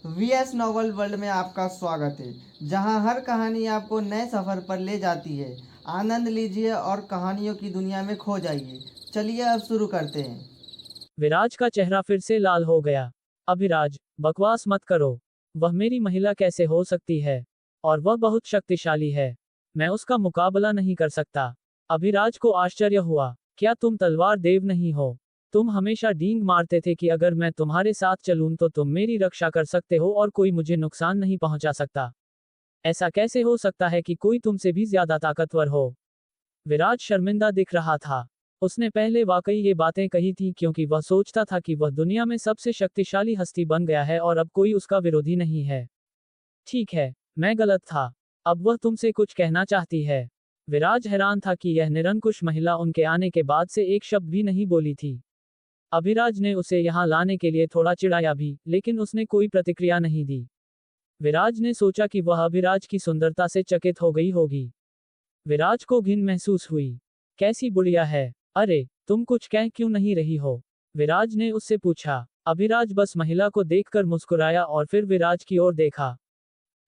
VS novel world में आपका स्वागत है, जहां हर कहानी आपको नए सफ़र पर ले जाती है। आनंद लीजिए और कहानियों की दुनिया में खो जाइए। चलिए अब शुरू करते हैं। विराज का चेहरा फिर से लाल हो गया। अभिराज, बकवास मत करो। वह मेरी महिला कैसे हो सकती है? और वह बहुत शक्तिशाली है। मैं उसका मुकाबला नहीं कर सकता। अभिराज को आश्चर्य हुआ। क्या तुम तलवार देव नहीं हो? तुम हमेशा डींग मारते थे कि अगर मैं तुम्हारे साथ चलूं तो तुम मेरी रक्षा कर सकते हो और कोई मुझे नुकसान नहीं पहुंचा सकता। ऐसा कैसे हो सकता है कि कोई तुमसे भी ज्यादा ताकतवर हो? विराज शर्मिंदा दिख रहा था। उसने पहले वाकई ये बातें कही थी क्योंकि वह सोचता था कि वह दुनिया में सबसे शक्तिशाली हस्ती बन गया है और अब कोई उसका विरोधी नहीं है। ठीक है, मैं गलत था। अब वह तुमसे कुछ कहना चाहती है। विराज हैरान था कि यह निरंकुश महिला उनके आने के बाद से एक शब्द भी नहीं बोली थी। अभिराज ने उसे यहाँ लाने के लिए थोड़ा चिढ़ाया भी, लेकिन उसने कोई प्रतिक्रिया नहीं दी। विराज ने सोचा कि वह अभिराज की सुंदरता से चकित हो गई होगी। विराज को घिन महसूस हुई। कैसी बुढ़िया है। अरे, तुम कुछ कह क्यों नहीं रही हो? विराज ने उससे पूछा। अभिराज बस महिला को देखकर मुस्कुराया और फिर विराज की ओर देखा।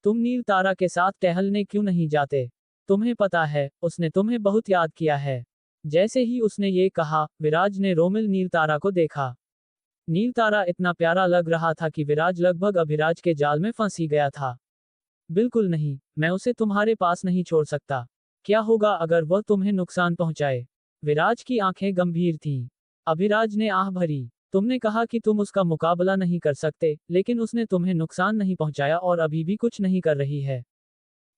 तुम नील तारा के साथ टहलने क्यों नहीं जाते? तुम्हें पता है, उसने तुम्हें बहुत याद किया है। जैसे ही उसने ये कहा, विराज ने रोमिल नील तारा को देखा। नील तारा इतना प्यारा लग रहा था कि विराज लगभग अभिराज के जाल में फंस ही गया था। बिल्कुल नहीं, मैं उसे तुम्हारे पास नहीं छोड़ सकता। क्या होगा अगर वह तुम्हें नुकसान पहुंचाए? विराज की आंखें गंभीर थीं। अभिराज ने आह भरी। तुमने कहा कि तुम उसका मुकाबला नहीं कर सकते, लेकिन उसने तुम्हें नुकसान नहीं पहुंचाया और अभी भी कुछ नहीं कर रही है।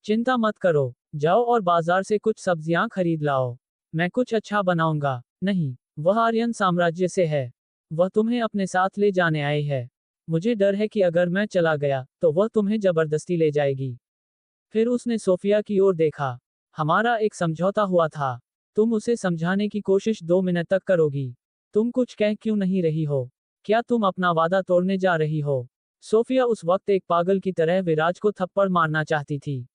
चिंता मत करो। जाओ और बाजार से कुछ सब्जियां खरीद लाओ। मैं कुछ अच्छा बनाऊंगा। नहीं, वह आर्यन साम्राज्य से है। वह तुम्हें अपने साथ ले जाने आई है। मुझे डर है कि अगर मैं चला गया, तो वह तुम्हें जबरदस्ती ले जाएगी। फिर उसने सोफिया की ओर देखा। हमारा एक समझौता हुआ था। तुम उसे समझाने की कोशिश 2 मिनट तक करोगी। तुम कुछ कह क्यों नहीं रही हो? क्या तुम अपना वादा तोड़ने जा रही हो? सोफिया उस वक्त एक पागल की तरह विराज को थप्पड़ मारना चाहती थी।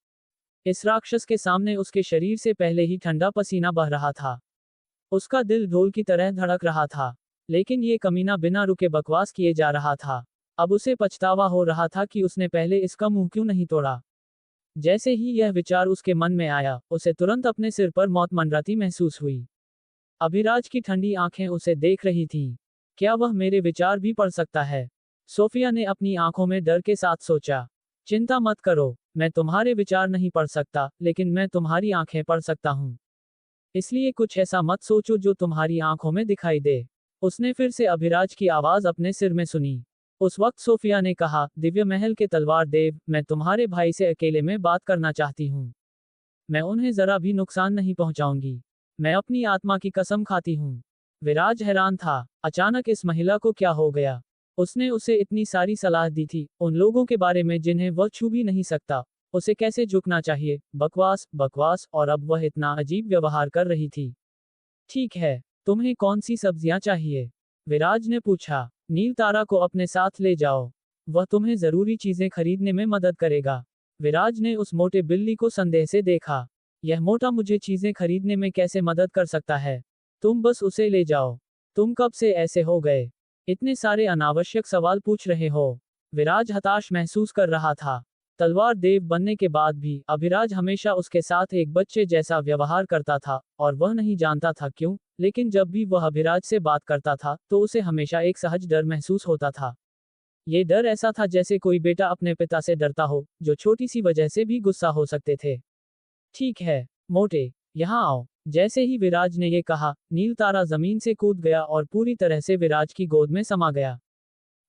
इस राक्षस के सामने उसके शरीर से पहले ही ठंडा पसीना बह रहा था। उसका दिल ढोल की तरह धड़क रहा था। लेकिन ये कमीना बिना रुके बकवास किए जा रहा था। अब उसे पछतावा हो रहा था कि उसने पहले इसका मुंह क्यों नहीं तोड़ा। जैसे ही यह विचार उसके मन में आया, उसे तुरंत अपने सिर पर मौत मंडराती महसूस हुई। अभिराज की ठंडी आंखें उसे देख रही थीं। क्या वह मेरे विचार भी पढ़ सकता है? सोफिया ने अपनी आंखों में डर के साथ सोचा। चिंता मत करो, मैं तुम्हारे विचार नहीं पढ़ सकता, लेकिन मैं तुम्हारी आंखें पढ़ सकता हूँ। इसलिए कुछ ऐसा मत सोचो जो तुम्हारी आंखों में दिखाई दे। उसने फिर से अभिराज की आवाज अपने सिर में सुनी। उस वक्त सोफिया ने कहा, दिव्य महल के तलवार देव, मैं तुम्हारे भाई से अकेले में बात करना चाहती हूँ। मैं उन्हें जरा भी नुकसान नहीं पहुंचाऊंगी। मैं अपनी आत्मा की कसम खाती हूँ। विराज हैरान था। अचानक इस महिला को क्या हो गया? उसने उसे इतनी सारी सलाह दी थी, उन लोगों के बारे में जिन्हें वह छू भी नहीं सकता। उसे कैसे झुकना चाहिए? बकवास, बकवास, और अब वह इतना अजीब व्यवहार कर रही थी। ठीक है, तुम्हें कौन सी सब्जियां चाहिए? विराज ने पूछा। नील तारा को अपने साथ ले जाओ। वह तुम्हें जरूरी चीजें खरीदने में मदद करेगा। विराज ने उस मोटे बिल्ली को संदेह से देखा। यह मोटा मुझे चीजें खरीदने में कैसे मदद कर सकता है? तुम बस उसे ले जाओ। तुम कब से ऐसे हो गए? इतने सारे अनावश्यक सवाल पूछ रहे हो। विराज हताश महसूस कर रहा था। तलवार देव बनने के बाद भी अभिराज हमेशा उसके साथ एक बच्चे जैसा व्यवहार करता था, और वह नहीं जानता था क्यों, लेकिन जब भी वह अभिराज से बात करता था तो उसे हमेशा एक सहज डर महसूस होता था। ये डर ऐसा था जैसे कोई बेटा अपने पिता से डरता हो, जो छोटी सी वजह से भी गुस्सा हो सकते थे। ठीक है, मोटे, यहाँ आओ। जैसे ही विराज ने ये कहा, नील तारा जमीन से कूद गया और पूरी तरह से विराज की गोद में समा गया।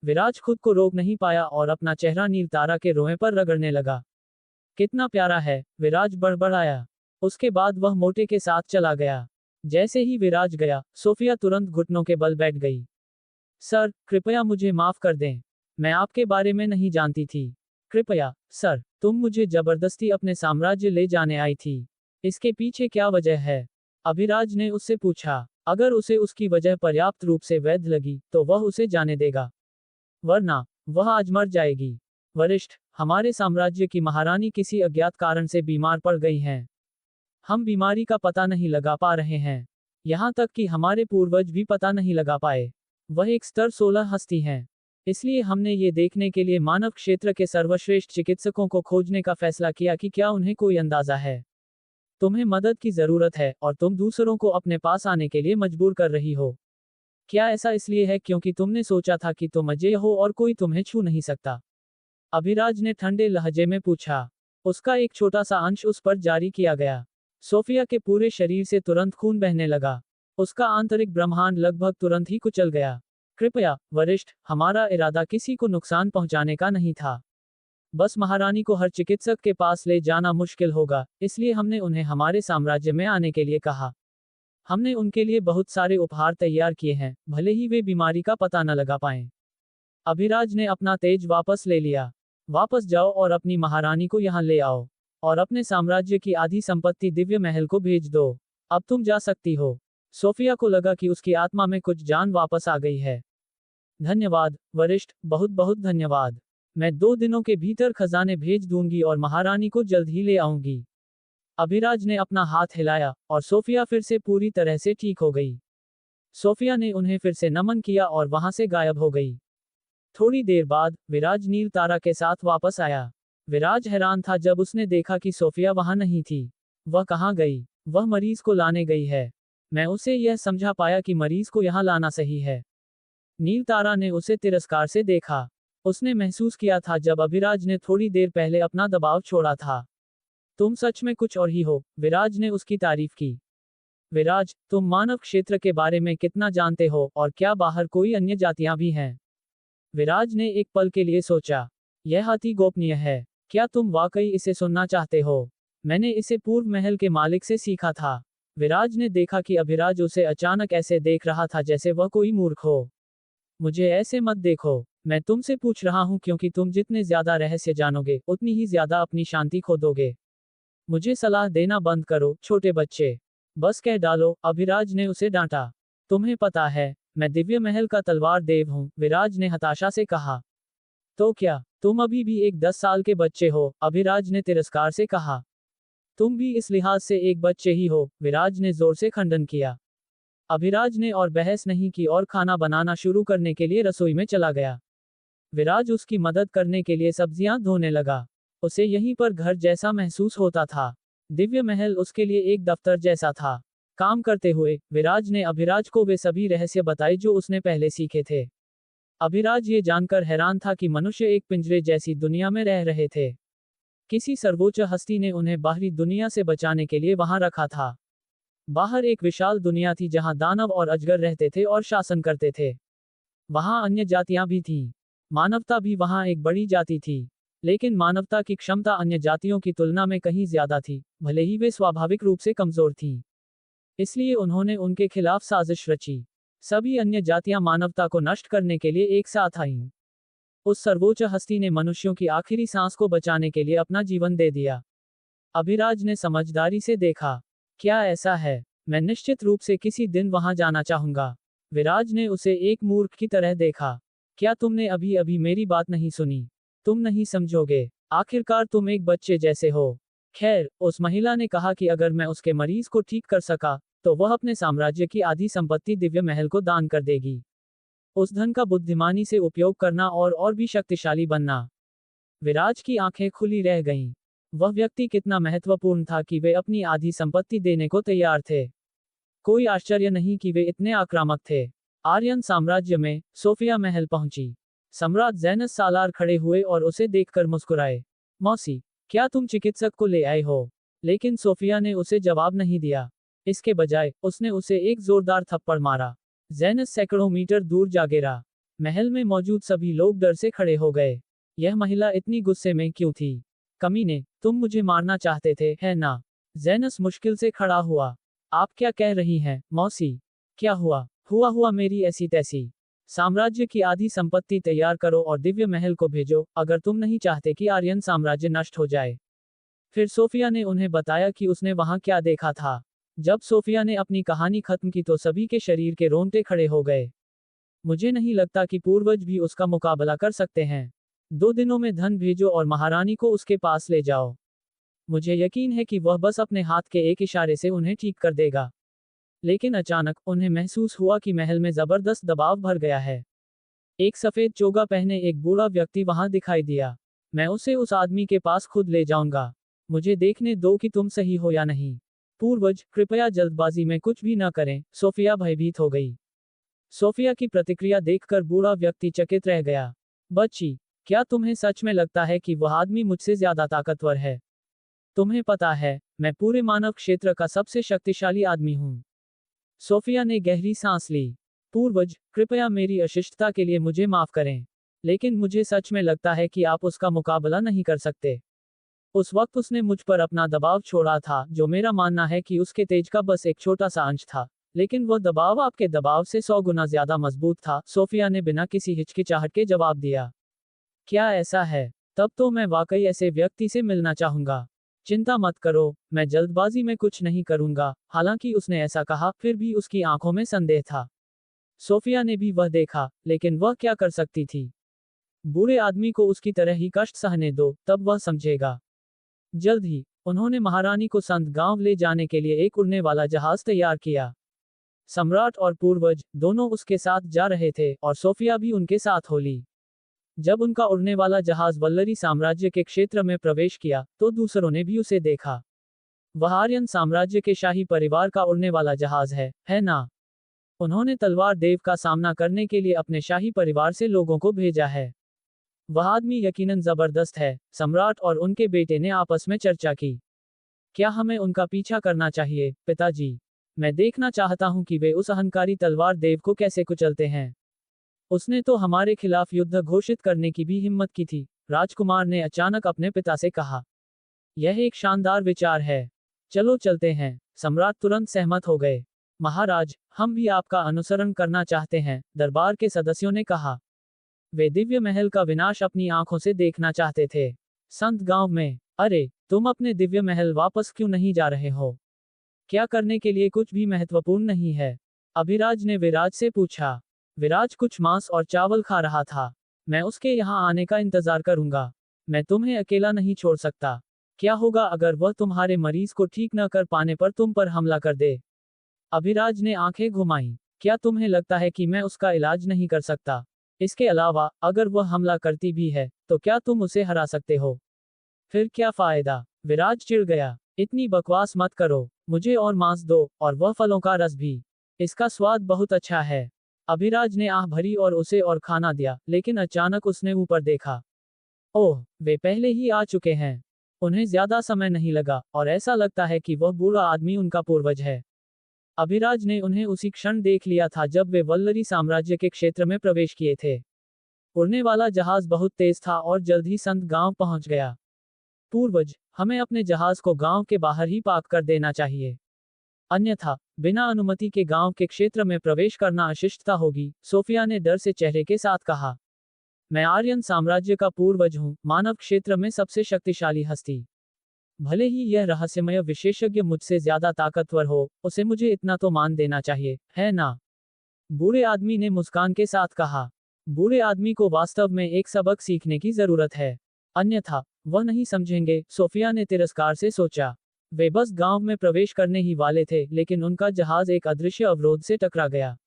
विराज खुद को रोक नहीं पाया और अपना चेहरा नील तारा के रोए पर रगड़ने लगा। कितना प्यारा है, विराज बड़बड़ाया। उसके बाद वह मोटे के साथ चला गया। जैसे ही विराज गया, सोफिया तुरंत घुटनों के बल बैठ गई। सर, कृपया मुझे माफ कर दें। मैं आपके बारे में नहीं जानती थी। कृपया, सर, तुम मुझे जबरदस्ती अपने साम्राज्य ले जाने आई थी। इसके पीछे क्या वजह है? अभिराज ने उससे पूछा। अगर उसे उसकी वजह पर्याप्त रूप से वैध लगी, तो वह उसे जाने देगा। वरना, वह आज मर जाएगी। वरिष्ठ, हमारे साम्राज्य की महारानी किसी अज्ञात कारण से बीमार पड़ गई हैं। हम बीमारी का पता नहीं लगा पा रहे हैं। यहाँ तक कि हमारे पूर्वज भी पता नहीं लगा पाए। वह एक स्तर 16 हस्ती हैं। इसलिए हमने ये देखने के लिए मानव क्षेत्र के सर्वश्रेष्ठ चिकित्सकों को खोजने का फैसला किया कि क्या उन्हें कोई अंदाजा है। तुम्हें मदद की जरूरत है और तुम दूसरों को अपने पास आने के लिए मजबूर कर रही हो। क्या ऐसा इसलिए है क्योंकि तुमने सोचा था कि तुम अजय हो और कोई तुम्हें छू नहीं सकता? अभिराज ने ठंडे लहजे में पूछा। उसका एक छोटा सा अंश उस पर जारी किया गया। सोफिया के पूरे शरीर से तुरंत खून बहने लगा। उसका आंतरिक ब्रह्मांड लगभग तुरंत ही कुचल गया। कृपया, वरिष्ठ, हमारा इरादा किसी को नुकसान पहुंचाने का नहीं था। बस महारानी को हर चिकित्सक के पास ले जाना मुश्किल होगा, इसलिए हमने उन्हें हमारे साम्राज्य में आने के लिए कहा। हमने उनके लिए बहुत सारे उपहार तैयार किए हैं, भले ही वे बीमारी का पता न लगा पाएं। अभिराज ने अपना तेज वापस ले लिया। वापस जाओ और अपनी महारानी को यहाँ ले आओ, और अपने साम्राज्य की आधी संपत्ति दिव्य महल को भेज दो। अब तुम जा सकती हो। सोफिया को लगा कि उसकी आत्मा में कुछ जान वापस आ गई है। धन्यवाद, वरिष्ठ, बहुत बहुत धन्यवाद। मैं 2 दिनों के भीतर खजाने भेज दूंगी और महारानी को जल्द ही ले आऊंगी। अभिराज ने अपना हाथ हिलाया और सोफिया फिर से पूरी तरह से ठीक हो गई। सोफिया ने उन्हें फिर से नमन किया और वहां से गायब हो गई। थोड़ी देर बाद विराज नील तारा के साथ वापस आया। विराज हैरान था जब उसने देखा कि सोफिया वहां नहीं थी। वह कहाँ गई? वह मरीज को लाने गई है। मैं उसे यह समझा पाया कि मरीज को यहाँ लाना सही है। नील तारा ने उसे तिरस्कार से देखा। उसने महसूस किया था जब अभिराज ने थोड़ी देर पहले अपना दबाव छोड़ा था। तुम सच में कुछ और ही हो, विराज ने उसकी तारीफ की। विराज, तुम मानव क्षेत्र के बारे में कितना जानते हो और क्या बाहर कोई अन्य जातियां भी हैं? विराज ने एक पल के लिए सोचा। यह अति गोपनीय है। क्या तुम वाकई इसे सुनना चाहते हो? मैंने इसे पूर्व महल के मालिक से सीखा था। विराज ने देखा कि अभिराज उसे अचानक ऐसे देख रहा था जैसे वह कोई मूर्ख हो। मुझे ऐसे मत देखो। मैं तुमसे पूछ रहा हूं क्योंकि तुम जितने ज्यादा रहस्य जानोगे, उतनी ही ज्यादा अपनी शांति खो दोगे। मुझे सलाह देना बंद करो, छोटे बच्चे। बस कह डालो, अभिराज ने उसे डांटा। तुम्हें पता है, मैं दिव्य महल का तलवार देव हूं, विराज ने हताशा से कहा। तो क्या, तुम अभी भी एक 10 साल के बच्चे हो? अभिराज ने तिरस्कार से कहा। तुम भी इस लिहाज से एक बच्चे ही हो, विराज ने जोर से खंडन किया। अभिराज ने और बहस नहीं की और खाना बनाना शुरू करने के लिए रसोई में चला गया। विराज उसकी मदद करने के लिए सब्जियां धोने लगा। उसे यहीं पर घर जैसा महसूस होता था। दिव्य महल उसके लिए एक दफ्तर जैसा था। काम करते हुए विराज ने अभिराज को वे सभी रहस्य बताए जो उसने पहले सीखे थे। अभिराज ये जानकर हैरान था कि मनुष्य एक पिंजरे जैसी दुनिया में रह रहे थे। किसी सर्वोच्च हस्ती ने उन्हें बाहरी दुनिया से बचाने के लिए वहां रखा था। बाहर एक विशाल दुनिया थी जहां दानव और अजगर रहते थे और शासन करते थे। वहां अन्य जातियां भी थीं। मानवता भी वहां एक बड़ी जाति थी। लेकिन मानवता की क्षमता अन्य जातियों की तुलना में कहीं ज्यादा थी, भले ही वे स्वाभाविक रूप से कमजोर थीं। इसलिए उन्होंने उनके खिलाफ साजिश रची। सभी अन्य जातियां मानवता को नष्ट करने के लिए एक साथ आईं। उस सर्वोच्च हस्ती ने मनुष्यों की आखिरी सांस को बचाने के लिए अपना जीवन दे दिया। अभिराज ने समझदारी से देखा। क्या ऐसा है? मैं निश्चित रूप से किसी दिन वहां जाना चाहूंगा। विराज ने उसे एक मूर्ख की तरह देखा। क्या तुमने अभी अभी मेरी बात नहीं सुनी? तुम नहीं समझोगे। आखिरकार तुम एक बच्चे जैसे हो। खैर, उस महिला ने कहा कि अगर मैं उसके मरीज को ठीक कर सका, तो वह अपने साम्राज्य की आधी संपत्ति दिव्य महल को दान कर देगी। उस धन का बुद्धिमानी से उपयोग करना और भी शक्तिशाली बनना। विराज की आंखें खुली रह गईं। वह व्यक्ति कितना महत्वपूर्ण था कि वे अपनी आधी संपत्ति देने को तैयार थे। कोई आश्चर्य नहीं कि वे इतने आक्रामक थे। आर्यन साम्राज्य में सोफिया महल पहुंची। सम्राट ज़ैनस सालार खड़े हुए और उसे देखकर मुस्कुराए। मौसी, क्या तुम चिकित्सक को ले आए हो? लेकिन सोफिया ने उसे जवाब नहीं दिया। इसके बजाय उसने उसे एक जोरदार थप्पड़ मारा। ज़ैनस सैकड़ों मीटर दूर जा गिरा। महल में मौजूद सभी लोग डर से खड़े हो गए। यह महिला इतनी गुस्से में क्यों थी? कमीने, तुम मुझे मारना चाहते थे, है ना? ज़ैनस मुश्किल से खड़ा हुआ। आप क्या कह रही हैं, मौसी? क्या हुआ? हुआ मेरी ऐसी तैसी। साम्राज्य की आधी संपत्ति तैयार करो और दिव्य महल को भेजो, अगर तुम नहीं चाहते कि आर्यन साम्राज्य नष्ट हो जाए। फिर सोफिया ने उन्हें बताया कि उसने वहां क्या देखा था। जब सोफिया ने अपनी कहानी खत्म की तो सभी के शरीर के रोंगटे खड़े हो गए। मुझे नहीं लगता कि पूर्वज भी उसका मुकाबला कर सकते हैं। 2 दिनों में धन भेजो और महारानी को उसके पास ले जाओ। मुझे यकीन है कि वह बस अपने हाथ के एक इशारे से उन्हें ठीक कर देगा। लेकिन अचानक उन्हें महसूस हुआ कि महल में जबरदस्त दबाव भर गया है। एक सफेद चोगा पहने एक बूढ़ा व्यक्ति वहां दिखाई दिया। मैं उसे उस आदमी के पास खुद ले जाऊंगा। मुझे देखने दो कि तुम सही हो या नहीं। पूर्वज, कृपया जल्दबाजी में कुछ भी न करें, सोफिया भयभीत हो गई। सोफिया की प्रतिक्रिया देखकर बूढ़ा व्यक्ति चकित रह गया। बच्ची, क्या तुम्हें सच में लगता है कि वह आदमी मुझसे ज्यादा ताकतवर है? तुम्हें पता है, मैं पूरे मानव क्षेत्र का सबसे शक्तिशाली आदमी हूं। सोफिया ने गहरी सांस ली। पूर्वज, कृपया मेरी अशिष्टता के लिए मुझे माफ करें, लेकिन मुझे सच में लगता है कि आप उसका मुकाबला नहीं कर सकते। उस वक्त उसने मुझ पर अपना दबाव छोड़ा था, जो मेरा मानना है कि उसके तेज का बस एक छोटा सा अंश था, लेकिन वह दबाव आपके दबाव से 100 गुना ज्यादा मजबूत था। सोफिया ने बिना किसी हिचकिचाहट के जवाब दिया। क्या ऐसा है? तब तो मैं वाकई ऐसे व्यक्ति से मिलना चाहूंगा। चिंता मत करो, मैं जल्दबाजी में कुछ नहीं करूंगा। हालांकि उसने ऐसा कहा, फिर भी उसकी आंखों में संदेह था। सोफिया ने भी वह देखा, लेकिन वह क्या कर सकती थी? बूढ़े आदमी को उसकी तरह ही कष्ट सहने दो, तब वह समझेगा। जल्द ही उन्होंने महारानी को संत गांव ले जाने के लिए एक उड़ने वाला जहाज तैयार किया। सम्राट और पूर्वज दोनों उसके साथ जा रहे थे और सोफिया भी उनके साथ हो ली। जब उनका उड़ने वाला जहाज वल्लरी साम्राज्य के क्षेत्र में प्रवेश किया, तो दूसरों ने भी उसे देखा। वह आर्यन साम्राज्य के शाही परिवार का उड़ने वाला जहाज है ना? उन्होंने तलवार देव का सामना करने के लिए अपने शाही परिवार से लोगों को भेजा है। वह आदमी यकीनन जबरदस्त है। सम्राट और उनके बेटे ने आपस में चर्चा की। क्या हमें उनका पीछा करना चाहिए, पिताजी? मैं देखना चाहता हूं कि वे उस अहंकारी तलवार देव को कैसे कुचलते हैं। उसने तो हमारे खिलाफ युद्ध घोषित करने की भी हिम्मत की थी, राजकुमार ने अचानक अपने पिता से कहा। यह एक शानदार विचार है। चलो चलते हैं। सम्राट तुरंत सहमत हो गए। महाराज, हम भी आपका अनुसरण करना चाहते हैं, दरबार के सदस्यों ने कहा। वे दिव्य महल का विनाश अपनी आंखों से देखना चाहते थे। संत गांव में, अरे, तुम अपने दिव्य महल वापस क्यों नहीं जा रहे हो? क्या करने के लिए कुछ भी महत्वपूर्ण नहीं है? अभिराज ने विराज से पूछा। विराज कुछ मांस और चावल खा रहा था। मैं उसके यहाँ आने का इंतजार करूंगा। मैं तुम्हें अकेला नहीं छोड़ सकता। क्या होगा अगर वह तुम्हारे मरीज को ठीक न कर पाने पर तुम पर हमला कर दे? अभिराज ने आंखें घुमाई। क्या तुम्हें लगता है कि मैं उसका इलाज नहीं कर सकता? इसके अलावा, अगर वह हमला करती भी है, तो क्या तुम उसे हरा सकते हो? फिर क्या फायदा? विराज चिढ़ गया। इतनी बकवास मत करो। मुझे और मांस दो, और वह फलों का रस भी। इसका स्वाद बहुत अच्छा है। अभिराज ने आह भरी और उसे और खाना दिया, लेकिन अचानक उसने ऊपर देखा। ओह, वे पहले ही आ चुके हैं। उन्हें ज्यादा समय नहीं लगा, और ऐसा लगता है कि वह बूढ़ा आदमी उनका पूर्वज है। अभिराज ने उन्हें उसी क्षण देख लिया था जब वे वल्लरी साम्राज्य के क्षेत्र में प्रवेश किए थे। उड़ने वाला जहाज बहुत तेज था और जल्द ही संत गांव पहुंच गया। पूर्वज, हमें अपने जहाज को गांव के बाहर ही पार्क कर देना चाहिए। अन्यथा, बिना अनुमति के गांव के क्षेत्र में प्रवेश करना अशिष्टता होगी, सोफिया ने डर से चेहरे के साथ कहा। मैं आर्यन साम्राज्य का पूर्वज हूं, मानव क्षेत्र में सबसे शक्तिशाली हस्ती। भले ही यह रहस्यमय विशेषज्ञ मुझसे ज्यादा ताकतवर हो, उसे मुझे इतना तो मान देना चाहिए, है ना? बूढ़े आदमी ने मुस्कान के साथ कहा। बूढ़े आदमी को वास्तव में एक सबक सीखने की जरूरत है, अन्यथा वह नहीं समझेंगे, सोफिया ने तिरस्कार से सोचा। वे बस गांव में प्रवेश करने ही वाले थे, लेकिन उनका जहाज एक अदृश्य अवरोध से टकरा गया।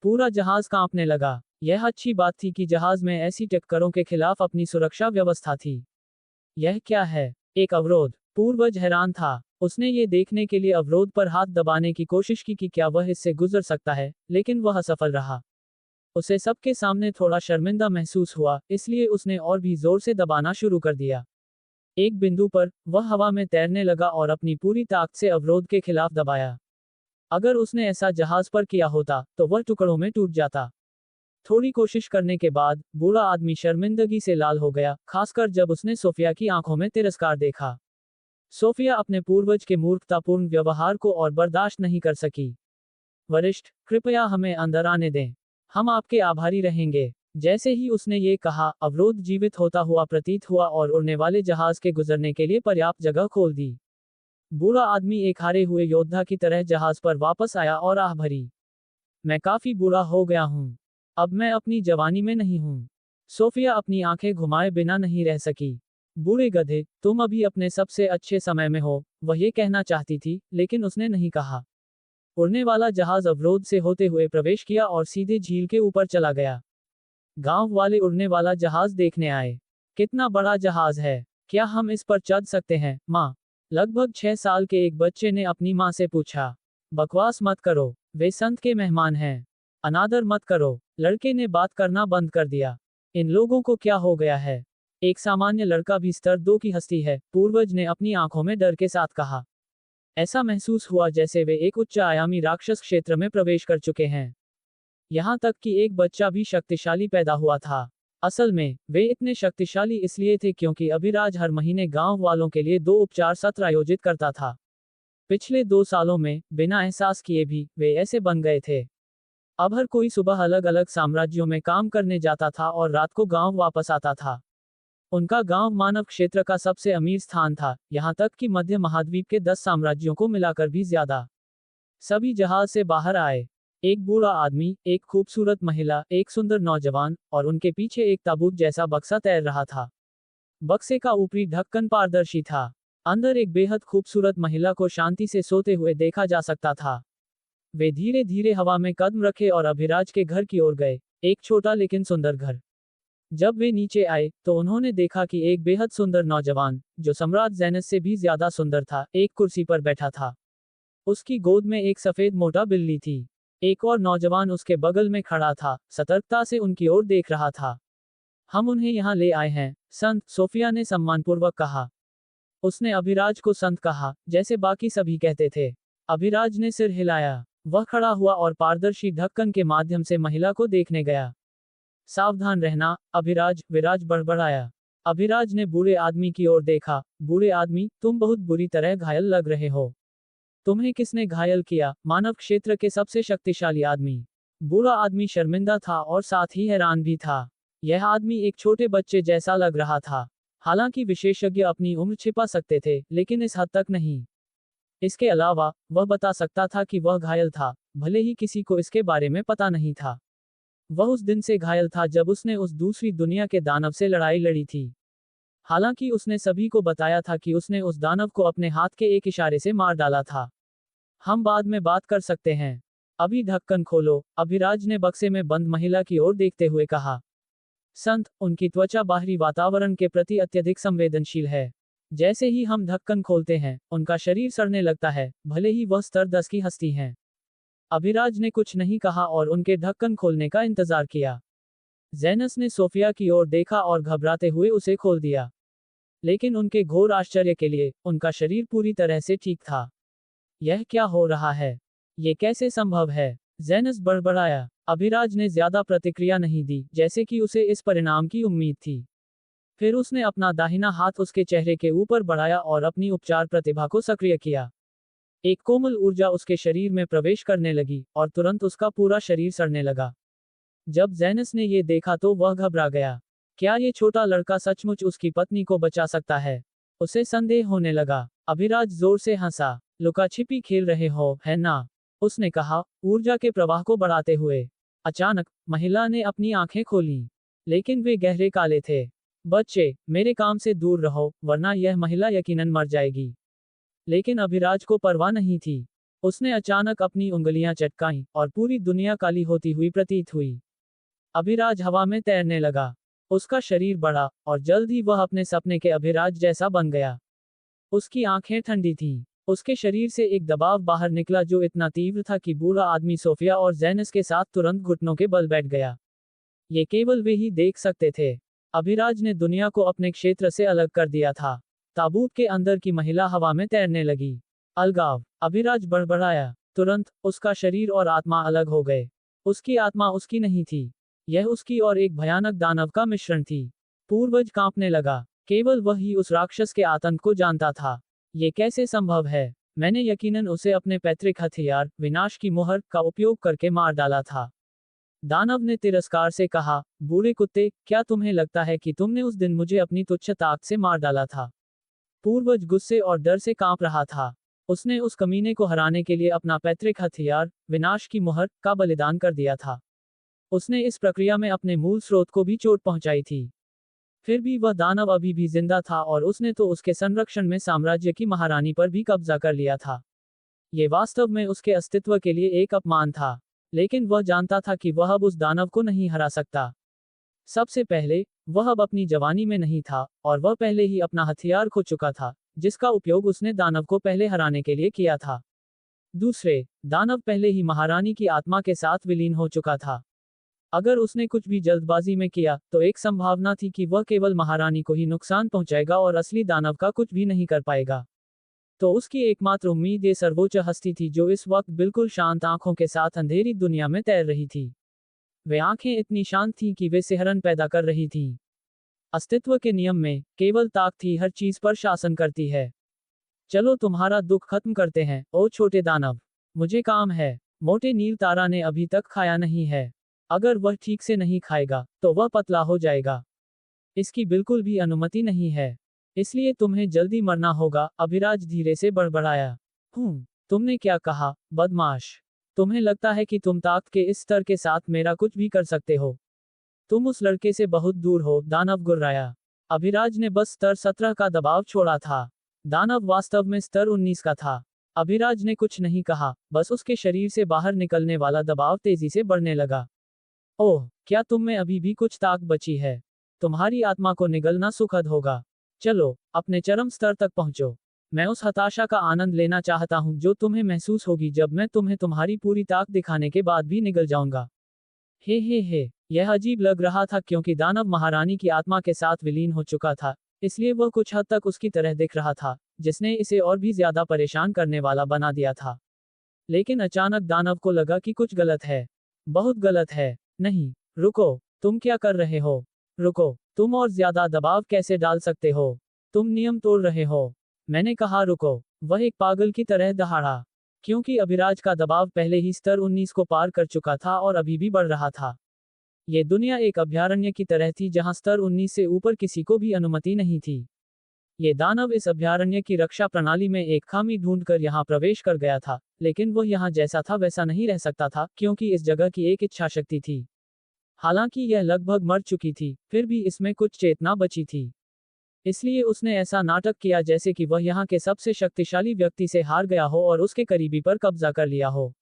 पूरा जहाज कांपने लगा। यह अच्छी बात थी कि जहाज में ऐसी टक्करों के खिलाफ अपनी सुरक्षा व्यवस्था थी। यह क्या है? एक अवरोध? पूर्वज हैरान था। उसने ये देखने के लिए अवरोध पर हाथ दबाने की कोशिश की कि क्या वह इससे गुजर सकता है, लेकिन वह असफल रहा। उसे सबके सामने थोड़ा शर्मिंदा महसूस हुआ, इसलिए उसने और भी जोर से दबाना शुरू कर दिया। एक बिंदु पर, वह हवा में तैरने लगा और अपनी पूरी ताकत से अवरोध के खिलाफ दबाया। अगर उसने ऐसा जहाज पर किया होता, तो वह टुकड़ों में टूट जाता। थोड़ी कोशिश करने के बाद, बूढ़ा आदमी शर्मिंदगी से लाल हो गया, खासकर जब उसने सोफिया की आंखों में तिरस्कार देखा। सोफिया अपने पूर्वज के मूर्खतापूर्ण व्यवहार को और बर्दाश्त नहीं कर सकी। वरिष्ठ, कृपया हमें अंदर आने दें। हम आपके आभारी रहेंगे। जैसे ही उसने ये कहा, अवरोध जीवित होता हुआ प्रतीत हुआ और उड़ने वाले जहाज के गुजरने के लिए पर्याप्त जगह खोल दी। बूढ़ा आदमी एक हारे हुए योद्धा की तरह जहाज पर वापस आया और आह भरी। मैं काफी बूढ़ा हो गया हूँ। अब मैं अपनी जवानी में नहीं हूँ। सोफिया अपनी आंखें घुमाए बिना नहीं रह सकी। बूढ़े गधे, तुम अभी अपने सबसे अच्छे समय में हो, वह ये कहना चाहती थी, लेकिन उसने नहीं कहा। उड़ने वाला जहाज अवरोध से होते हुए प्रवेश किया और सीधे झील के ऊपर चला गया। गांव वाले उड़ने वाला जहाज देखने आए। कितना बड़ा जहाज है, क्या हम इस पर चढ़ सकते हैं, माँ? लगभग 6 साल के एक बच्चे ने अपनी माँ से पूछा। बकवास मत करो, वे संत के मेहमान हैं। अनादर मत करो। लड़के ने बात करना बंद कर दिया। इन लोगों को क्या हो गया है? एक सामान्य लड़का भी स्तर 2 की हस्ती है, पूर्वज ने अपनी आंखों में डर के साथ कहा। ऐसा महसूस हुआ जैसे वे एक उच्च आयामी राक्षस क्षेत्र में प्रवेश कर चुके हैं। यहाँ तक कि एक बच्चा भी शक्तिशाली पैदा हुआ था। असल में, वे इतने शक्तिशाली इसलिए थे क्योंकि अभिराज हर महीने गांव वालों के लिए 2 उपचार सत्र आयोजित करता था। पिछले 2 सालों में, बिना एहसास किए भी, वे ऐसे बन गए थे। अब हर कोई सुबह अलग अलग साम्राज्यों में काम करने जाता था और रात को गांव वापस आता था। उनका गांव मानव क्षेत्र का सबसे अमीर स्थान था, यहाँ तक कि मध्य महाद्वीप के 10 साम्राज्यों को मिलाकर भी ज्यादा। सभी जहाज से बाहर आए। एक बूढ़ा आदमी, एक खूबसूरत महिला, एक सुंदर नौजवान, और उनके पीछे एक ताबूत जैसा बक्सा तैर रहा था। बक्से का ऊपरी ढक्कन पारदर्शी था। अंदर एक बेहद खूबसूरत महिला को शांति से सोते हुए देखा जा सकता था। वे धीरे धीरे हवा में कदम रखे और अभिराज के घर की ओर गए, एक छोटा लेकिन सुंदर घर। जब वे नीचे आए, तो उन्होंने देखा कि एक बेहद सुंदर नौजवान, जो सम्राट ज़ेनस से भी ज्यादा सुंदर था, एक कुर्सी पर बैठा था। उसकी गोद में एक सफेद मोटा बिल्ली थी। एक और नौजवान उसके बगल में खड़ा था, सतर्कता से उनकी ओर देख रहा था। हम उन्हें यहाँ ले आए हैं, संत, सोफिया ने सम्मानपूर्वक कहा। उसने अभिराज को संत कहा, जैसे बाकी सभी कहते थे। अभिराज ने सिर हिलाया। वह खड़ा हुआ और पारदर्शी ढक्कन के माध्यम से महिला को देखने गया। सावधान रहना, अभिराज, विराज बड़बड़ाया। अभिराज ने बूढ़े आदमी की ओर देखा। बूढ़े आदमी, तुम बहुत बुरी तरह घायल लग रहे हो। तुम्हें किसने घायल किया? मानव क्षेत्र के सबसे शक्तिशाली आदमी। बूढ़ा आदमी शर्मिंदा था और साथ ही हैरान भी था। यह आदमी एक छोटे बच्चे जैसा लग रहा था। हालांकि विशेषज्ञ अपनी उम्र छिपा सकते थे, लेकिन इस हद तक नहीं। इसके अलावा, वह बता सकता था कि वह घायल था, भले ही किसी को इसके बारे में पता नहीं था। वह उस दिन से घायल था जब उसने उस दूसरी दुनिया के दानव से लड़ाई लड़ी थी। हालांकि उसने सभी को बताया था कि उसने उस दानव को अपने हाथ के एक इशारे से मार डाला था। हम बाद में बात कर सकते हैं। अभी ढक्कन खोलो, अभिराज ने बक्से में बंद महिला की ओर देखते हुए कहा। संत, उनकी त्वचा बाहरी वातावरण के प्रति अत्यधिक संवेदनशील है। जैसे ही हम ढक्कन खोलते हैं, उनका शरीर सड़ने लगता है, भले ही वह स्तर 10 की हस्ती हैं। अभिराज ने कुछ नहीं कहा और उनके ढक्कन खोलने का इंतजार किया। ज़ेनस ने सोफिया की ओर देखा और घबराते हुए उसे खोल दिया। लेकिन उनके घोर आश्चर्य के लिए, उनका शरीर पूरी तरह से ठीक था। यह क्या हो रहा है? ये कैसे संभव है? ज़ेनस बड़बड़ाया। अभिराज ने ज्यादा प्रतिक्रिया नहीं दी, जैसे कि उसे इस परिणाम की उम्मीद थी। फिर उसने अपना दाहिना हाथ उसके चेहरे के ऊपर बढ़ाया और अपनी उपचार प्रतिभा को सक्रिय किया। एक कोमल ऊर्जा उसके शरीर में प्रवेश करने लगी, और तुरंत उसका पूरा शरीर सड़ने लगा। जब ज़ेनस ने ये देखा तो वह घबरा गया। क्या ये छोटा लड़का सचमुच उसकी पत्नी को बचा सकता है? उसे संदेह होने लगा। अभिराज जोर से हंसा। लुका छिपी खेल रहे हो, है ना? उसने कहा, ऊर्जा के प्रवाह को बढ़ाते हुए। अचानक, महिला ने अपनी आंखें खोलीं। लेकिन वे गहरे काले थे। बच्चे, मेरे काम से दूर रहो, वरना यह महिला यकीनन मर जाएगी। लेकिन अभिराज को परवाह नहीं थी। उसने अचानक अपनी उंगलियां चटकाईं, और पूरी दुनिया काली होती हुई प्रतीत हुई। अभिराज हवा में तैरने लगा। उसका शरीर बढ़ा, और जल्द ही वह अपने सपने के अभिराज जैसा बन गया। उसकी आंखें ठंडी थीं। उसके शरीर से एक दबाव बाहर निकला जो इतना तीव्र था कि बूढ़ा आदमी सोफिया और ज़ेनस के साथ तुरंत घुटनों के बल बैठ गया। ये केवल वे ही देख सकते थे। अभिराज ने दुनिया को अपने क्षेत्र से अलग कर दिया था। ताबूत के अंदर की महिला हवा में तैरने लगी। अलगाव, अभिराज बड़बड़ाया। तुरंत, उसका शरीर और आत्मा अलग हो गए। उसकी आत्मा उसकी नहीं थी। यह उसकी और एक भयानक दानव का मिश्रण थी। पूर्वज कांपने लगा। केवल वह ही उस राक्षस के आतंक को जानता था। ये कैसे संभव है? मैंने यकीनन उसे अपने पैतृक हथियार, विनाश की मुहर, का उपयोग करके मार डाला था। दानव ने तिरस्कार से कहा, बूढ़े कुत्ते, क्या तुम्हें लगता है कि तुमने उस दिन मुझे अपनी तुच्छ ताक से मार डाला था? पूर्वज गुस्से और डर से कांप रहा था। उसने उस कमीने को हराने के लिए अपना पैतृक हथियार, विनाश की मुहर, का बलिदान कर दिया था। उसने इस प्रक्रिया में अपने मूल स्रोत को भी चोट पहुंचाई थी। फिर भी वह दानव अभी भी जिंदा था और उसने तो उसके संरक्षण में साम्राज्य की महारानी पर भी कब्जा कर लिया था। ये वास्तव में उसके अस्तित्व के लिए एक अपमान था। लेकिन वह जानता था कि वह अब उस दानव को नहीं हरा सकता। सबसे पहले, वह अब अपनी जवानी में नहीं था, और वह पहले ही अपना हथियार खो चुका था, जिसका उपयोग उसने दानव को पहले हराने के लिए किया था। दूसरे, दानव पहले ही महारानी की आत्मा के साथ विलीन हो चुका था। अगर उसने कुछ भी जल्दबाजी में किया, तो एक संभावना थी कि वह केवल महारानी को ही नुकसान पहुंचाएगा और असली दानव का कुछ भी नहीं कर पाएगा। तो उसकी एकमात्र उम्मीद ये सर्वोच्च हस्ती थी जो इस वक्त बिल्कुल शांत आंखों के साथ अंधेरी दुनिया में तैर रही थी। वे आंखें इतनी शांत थीं कि वे सिहरन पैदा कर रही थीं। अस्तित्व के नियम में केवल ताकत ही हर चीज पर शासन करती है। चलो तुम्हारा दुख खत्म करते हैं, ओ छोटे दानव। मुझे काम है। मोटे नील तारा ने अभी तक खाया नहीं है। अगर वह ठीक से नहीं खाएगा, तो वह पतला हो जाएगा। इसकी बिल्कुल भी अनुमति नहीं है। इसलिए तुम्हें जल्दी मरना होगा, अभिराज धीरे से बड़बड़ाया। तुमने क्या कहा, बदमाश? तुम्हें लगता है कि तुम ताकत के इस स्तर के साथ मेरा कुछ भी कर सकते हो? तुम उस लड़के से बहुत दूर हो, दानव गुर्राया। अभिराज ने बस स्तर 17 का दबाव छोड़ा था। दानव वास्तव में स्तर 19 का था। अभिराज ने कुछ नहीं कहा, बस उसके शरीर से बाहर निकलने वाला दबाव तेजी से बढ़ने लगा। ओह, क्या तुम में अभी भी कुछ ताकत बची है? तुम्हारी आत्मा को निगलना सुखद होगा। चलो, अपने चरम स्तर तक पहुंचो। मैं उस हताशा का आनंद लेना चाहता हूं जो तुम्हें महसूस होगी जब मैं तुम्हें तुम्हारी पूरी ताकत दिखाने के बाद भी निगल जाऊंगा। हे, यह अजीब लग रहा था क्योंकि दानव महारानी की आत्मा के साथ विलीन हो चुका था, इसलिए वह कुछ हद तक उसकी तरह दिख रहा था, जिसने इसे और भी ज्यादा परेशान करने वाला बना दिया था। लेकिन अचानक दानव को लगा कि कुछ गलत है। बहुत गलत है। नहीं, रुको, तुम क्या कर रहे हो? रुको, तुम और ज्यादा दबाव कैसे डाल सकते हो? तुम नियम तोड़ रहे हो। मैंने कहा रुको। वह एक पागल की तरह दहाड़ा, क्योंकि अभिराज का दबाव पहले ही स्तर 19 को पार कर चुका था और अभी भी बढ़ रहा था। ये दुनिया एक अभयारण्य की तरह थी जहां स्तर 19 से ऊपर किसी को भी अनुमति नहीं थी। ये दानव इस अभयारण्य की रक्षा प्रणाली में एक खामी ढूंढकर यहाँ प्रवेश कर गया था, लेकिन वह यहाँ जैसा था वैसा नहीं रह सकता था क्योंकि इस जगह की एक इच्छा शक्ति थी। हालांकि यह लगभग मर चुकी थी, फिर भी इसमें कुछ चेतना बची थी। इसलिए उसने ऐसा नाटक किया जैसे कि वह यहाँ के सबसे शक्तिशाली व्यक्ति से हार गया हो और उसके करीबी पर कब्जा कर लिया हो।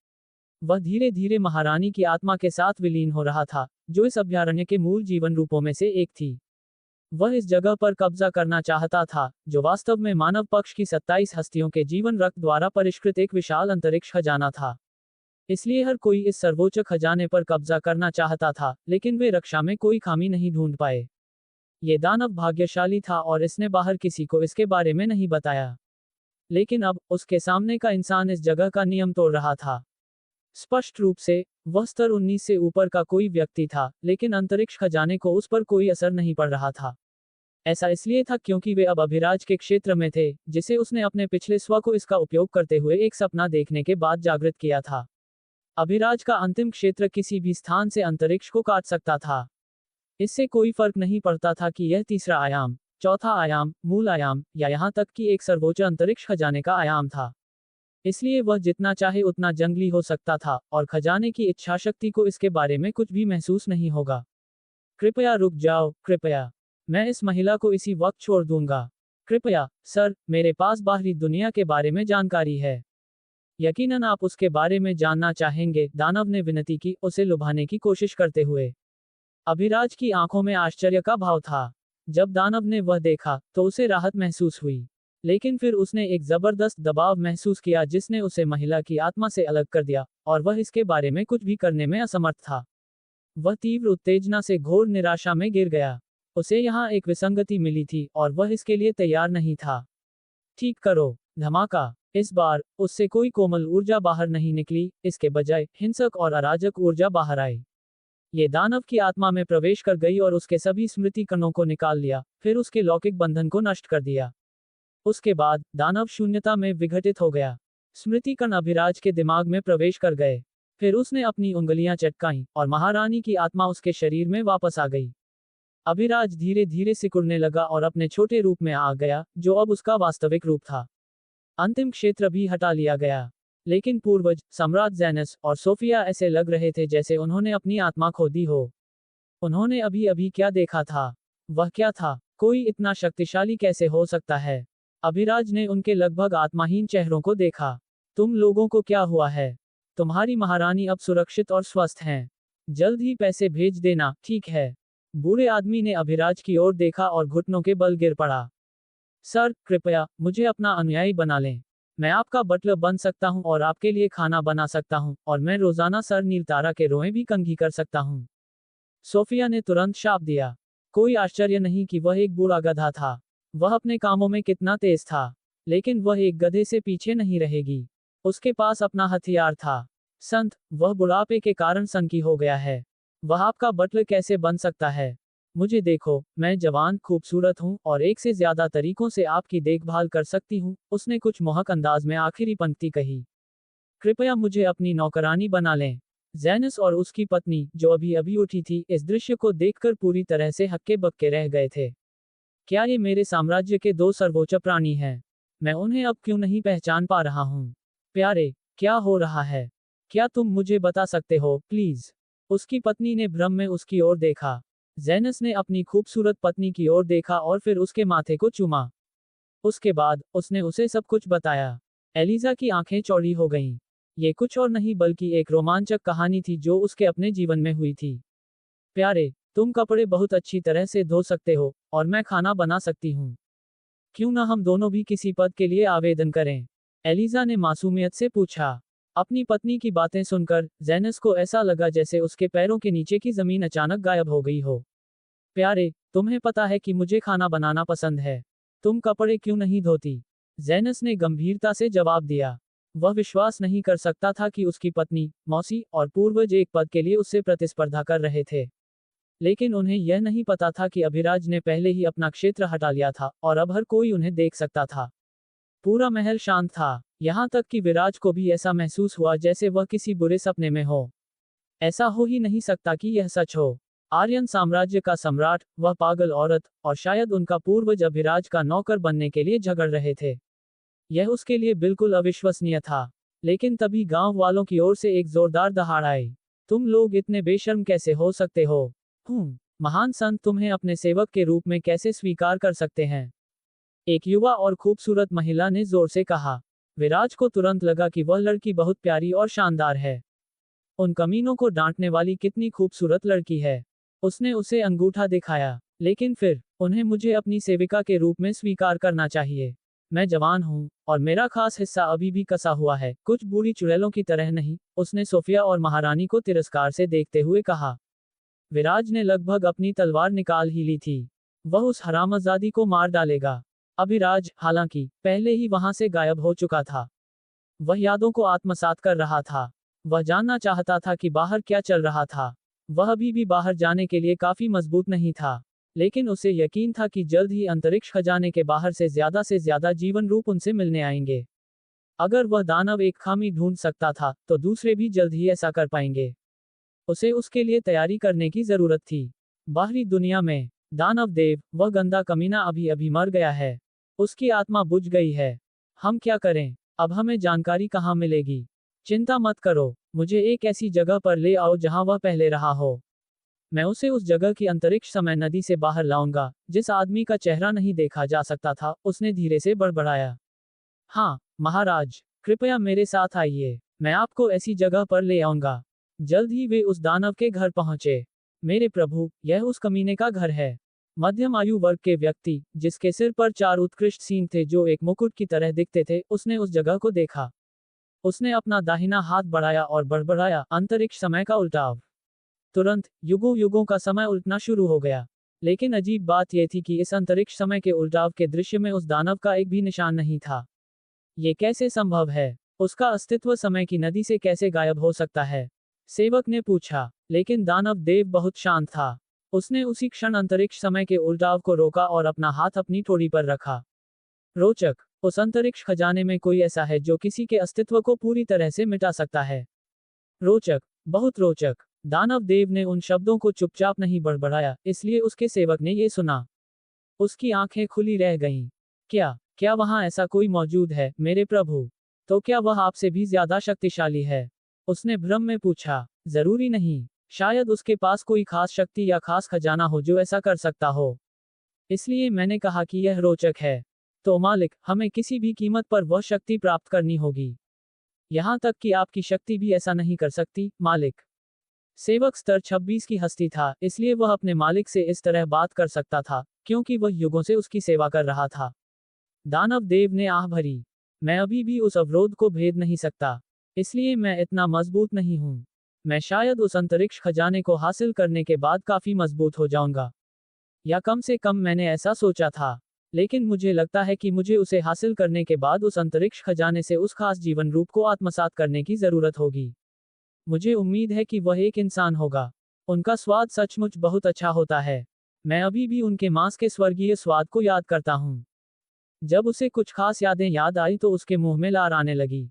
वह धीरे धीरे महारानी की आत्मा के साथ विलीन हो रहा था, जो इस अभयारण्य के मूल जीवन रूपों में से एक थी। वह इस जगह पर कब्जा करना चाहता था, जो वास्तव में मानव पक्ष की 27 हस्तियों के जीवन रक्त द्वारा परिष्कृत एक विशाल अंतरिक्ष खजाना था। इसलिए हर कोई इस सर्वोच्च खजाने पर कब्जा करना चाहता था, लेकिन वे रक्षा में कोई खामी नहीं ढूंढ पाए। ये दानव भाग्यशाली था और इसने बाहर किसी को इसके बारे में नहीं बताया। लेकिन अब, उसके सामने का इंसान इस जगह का नियम तोड़ रहा था। स्पष्ट रूप से, वह स्तर 19 से ऊपर का कोई व्यक्ति था, लेकिन अंतरिक्ष खजाने को उस पर कोई असर नहीं पड़ रहा था। ऐसा इसलिए था क्योंकि वे अब अभिराज के क्षेत्र में थे, जिसे उसने अपने पिछले स्व को इसका उपयोग करते हुए एक सपना देखने के बाद जागृत किया था। अभिराज का अंतिम क्षेत्र किसी भी स्थान से अंतरिक्ष को काट सकता था। इससे कोई फर्क नहीं पड़ता था कि यह तीसरा आयाम, चौथा आयाम, मूल आयाम, या यहाँ तक कि एक सर्वोच्च अंतरिक्ष खजाने का आयाम था। इसलिए वह जितना चाहे उतना जंगली हो सकता था, और खजाने की इच्छाशक्ति को इसके बारे में कुछ भी महसूस नहीं होगा। कृपया रुक जाओ, कृपया। मैं इस महिला को इसी वक्त छोड़ दूंगा। कृपया, सर, मेरे पास बाहरी दुनिया के बारे में जानकारी है। यकीनन आप उसके बारे में जानना चाहेंगे, दानव ने विनती की, उसे लुभाने की कोशिश करते हुए। अभिराज की आंखों में आश्चर्य का भाव था। जब दानव ने वह देखा, तो उसे राहत महसूस हुई। लेकिन फिर उसने एक जबरदस्त दबाव महसूस किया जिसने उसे महिला की आत्मा से अलग कर दिया, और वह इसके बारे में कुछ भी करने में असमर्थ था। वह तीव्र उत्तेजना से घोर निराशा में गिर गया। उसे यहाँ एक विसंगति मिली थी, और वह इसके लिए तैयार नहीं था। ठीक करो, धमाका। इस बार, उससे कोई कोमल ऊर्जा बाहर नहीं निकली, इसके बजाय, हिंसक और अराजक ऊर्जा बाहर आई। ये दानव की आत्मा में प्रवेश कर गई और उसके सभी स्मृति कणों को निकाल लिया, फिर उसके लौकिक बंधन को नष्ट कर दिया। उसके बाद, दानव शून्यता में विघटित हो गया। स्मृति कण अभिराज के दिमाग में प्रवेश कर गए। फिर उसने अपनी उंगलियां चटकाईं, और महारानी की आत्मा उसके शरीर में वापस आ गई। अभिराज धीरे धीरे सिकुड़ने लगा और अपने छोटे रूप में आ गया, जो अब उसका वास्तविक रूप था। अंतिम क्षेत्र भी हटा लिया गया। लेकिन पूर्वज, सम्राट ज़ेनस और सोफिया ऐसे लग रहे थे जैसे उन्होंने अपनी आत्मा खो दी हो। उन्होंने अभी अभी क्या देखा था? वह क्या था? कोई इतना शक्तिशाली कैसे हो सकता है? अभिराज ने उनके लगभग आत्माहीन चेहरों को देखा। तुम लोगों को क्या हुआ है? तुम्हारी महारानी अब सुरक्षित और स्वस्थ हैं। जल्द ही पैसे भेज देना, ठीक है? बूढ़े आदमी ने अभिराज की ओर देखा और घुटनों के बल गिर पड़ा। सर, कृपया मुझे अपना अनुयायी बना लें। मैं आपका बटलर बन सकता हूं और आपके लिए खाना बना सकता हूं, और मैं रोजाना सर नीलतारा के रोएं भी कंघी कर सकता हूं। सोफिया ने तुरंत शाप दिया। कोई आश्चर्य नहीं कि वह एक बूढ़ा गधा था। वह अपने कामों में कितना तेज था, लेकिन वह एक गधे से पीछे नहीं रहेगी। उसके पास अपना हथियार था। संत, वह बुढ़ापे के कारण सनकी हो गया है। वह आपका बटलर कैसे बन सकता है? मुझे देखो, मैं जवान, खूबसूरत हूँ और एक से ज्यादा तरीकों से आपकी देखभाल कर सकती हूँ। उसने कुछ मोहक अंदाज में आखिरी पंक्ति कही। कृपया मुझे अपनी नौकरानी बना लें। जैनस और उसकी पत्नी, जो अभी अभी उठी थी, इस दृश्य को देखकर पूरी तरह से हक्के बक्के रह गए थे। क्या ये मेरे साम्राज्य के दो सर्वोच्च प्राणी हैं? मैं उन्हें अब क्यों नहीं पहचान पा रहा हूँ? प्यारे, क्या हो रहा है? क्या तुम मुझे बता सकते हो, प्लीज? उसकी पत्नी ने भ्रम में उसकी ओर देखा। जैनस ने अपनी खूबसूरत पत्नी की ओर देखा और फिर उसके माथे को चूमा। उसके बाद उसने उसे सब कुछ बताया। एलिजा की आंखें चौड़ी हो गईं। ये कुछ और नहीं बल्कि एक रोमांचक कहानी थी जो उसके अपने जीवन में हुई थी। प्यारे, तुम कपड़े बहुत अच्छी तरह से धो सकते हो, और मैं खाना बना सकती हूँ। क्यों ना हम दोनों भी किसी पद के लिए आवेदन करें? एलिजा ने मासूमियत से पूछा। अपनी पत्नी की बातें सुनकर जैनस को ऐसा लगा जैसे उसके पैरों के नीचे की जमीन अचानक गायब हो गई हो। प्यारे, तुम्हें पता है कि मुझे खाना बनाना पसंद है। तुम कपड़े क्यों नहीं धोती? जैनस ने गंभीरता से जवाब दिया। वह विश्वास नहीं कर सकता था कि उसकी पत्नी, मौसी और पूर्वज एक पद के लिए उससे प्रतिस्पर्धा कर रहे थे। लेकिन उन्हें यह नहीं पता था कि अभिराज ने पहले ही अपना क्षेत्र हटा लिया था और अब हर कोई उन्हें देख सकता था। पूरा महल शांत था, यहाँ तक कि विराज को भी ऐसा महसूस हुआ जैसे वह किसी बुरे सपने में हो। ऐसा हो ही नहीं सकता कि यह सच हो। आर्यन साम्राज्य का सम्राट, वह पागल औरत, और शायद उनका पूर्वज अभिराज का नौकर बनने के लिए झगड़ रहे थे। यह उसके लिए बिल्कुल अविश्वसनीय था। लेकिन तभी गांव वालों की ओर से एक जोरदार दहाड़ आई। तुम लोग इतने बेशर्म कैसे हो सकते हो? महान संत तुम्हें अपने सेवक के रूप में कैसे स्वीकार कर सकते हैं? एक युवा और खूबसूरत महिला ने जोर से कहा। विराज को तुरंत लगा कि वह लड़की बहुत प्यारी और शानदार है। उन कमीनों को डांटने वाली कितनी खूबसूरत लड़की है। उसने उसे अंगूठा दिखाया। लेकिन फिर, उन्हें मुझे अपनी सेविका के रूप में स्वीकार करना चाहिए। मैं जवान हूँ, और मेरा खास हिस्सा अभी भी कसा हुआ है, कुछ बूढ़ी चुड़ैलों की तरह नहीं। उसने सोफिया और महारानी को तिरस्कार से देखते हुए कहा। विराज ने लगभग अपनी तलवार निकाल ही ली थी। वह उस हरामजादी को मार डालेगा। अभिराज, हालांकि, पहले ही वहां से गायब हो चुका था। वह यादों को आत्मसात कर रहा था। वह जानना चाहता था कि बाहर क्या चल रहा था। वह अभी भी बाहर जाने के लिए काफी मजबूत नहीं था, लेकिन उसे यकीन था कि जल्द ही अंतरिक्ष खजाने के बाहर से ज्यादा जीवन रूप उनसे मिलने आएंगे। अगर वह दानव एक खामी ढूंढ सकता था, तो दूसरे भी जल्द ही ऐसा कर पाएंगे। उसे उसके लिए तैयारी करने की जरूरत थी। बाहरी दुनिया में, दानव देव, वह गंदा कमीना अभी अभी मर गया है। उसकी आत्मा बुझ गई है। हम क्या करें? अब हमें जानकारी कहाँ मिलेगी? चिंता मत करो, मुझे एक ऐसी जगह पर ले आओ जहां वह पहले रहा हो। मैं उसे उस जगह की अंतरिक्ष समय नदी से बाहर लाऊंगा, जिस आदमी का चेहरा नहीं देखा जा सकता था, उसने धीरे से बड़बड़ाया। हाँ, महाराज, कृपया मेरे साथ आइए। मैं आपको ऐसी जगह पर ले आऊंगा। जल्द ही वे उस दानव के घर पहुंचे। मेरे प्रभु, यह उस कमीने का घर है। मध्यम आयु वर्ग के व्यक्ति, जिसके सिर पर 4 उत्कृष्ट सींग थे जो एक मुकुट की तरह दिखते थे, उसने उस जगह को देखा। उसने अपना दाहिना हाथ बढ़ाया और बड़बड़ाया, अंतरिक्ष समय का उल्टाव। तुरंत, युगों युगों का समय उल्टना शुरू हो गया। लेकिन अजीब बात यह थी कि इस अंतरिक्ष समय के उल्टाव के दृश्य में उस दानव का एक भी निशान नहीं था। ये कैसे संभव है? उसका अस्तित्व समय की नदी से कैसे गायब हो सकता है? सेवक ने पूछा। लेकिन दानव देव बहुत शांत था। उसने उसी क्षण अंतरिक्ष समय के उल्टाव को रोका और अपना हाथ अपनी ठोड़ी पर रखा। रोचक, उस अंतरिक्ष खजाने में कोई ऐसा है जो किसी के अस्तित्व को पूरी तरह से मिटा सकता है। रोचक, बहुत रोचक। दानव देव ने उन शब्दों को चुपचाप नहीं बड़बड़ाया, इसलिए उसके सेवक ने ये सुना। उसकी आंखें खुली रह गईं। क्या वहां ऐसा कोई मौजूद है, मेरे प्रभु? तो क्या वह आपसे भी ज्यादा शक्तिशाली है? उसने भ्रम में पूछा। जरूरी नहीं। शायद उसके पास कोई खास शक्ति या खास खजाना हो जो ऐसा कर सकता हो। इसलिए मैंने कहा कि यह रोचक है। तो मालिक, हमें किसी भी कीमत पर वह शक्ति प्राप्त करनी होगी। यहां तक कि आपकी शक्ति भी ऐसा नहीं कर सकती, मालिक। सेवक स्तर 26 की हस्ती था, इसलिए वह अपने मालिक से इस तरह बात कर सकता था, क्योंकि वह युगों से उसकी सेवा कर रहा था। दानव देव ने आह भरी, मैं अभी भी उस अवरोध को भेद नहीं सकता, इसलिए मैं इतना मजबूत नहीं हूं। मैं शायद उस अंतरिक्ष खजाने को हासिल करने के बाद काफी मजबूत हो जाऊंगा, या कम से कम मैंने ऐसा सोचा था। लेकिन मुझे लगता है कि मुझे उसे हासिल करने के बाद उस अंतरिक्ष खजाने से उस खास जीवन रूप को आत्मसात करने की जरूरत होगी। मुझे उम्मीद है कि वह एक इंसान होगा। उनका स्वाद सचमुच बहुत अच्छा होता है। मैं अभी भी उनके मांस के स्वर्गीय स्वाद को याद करता हूँ। जब उसे कुछ खास यादें याद आई तो उसके मुंह में लार आने लगी।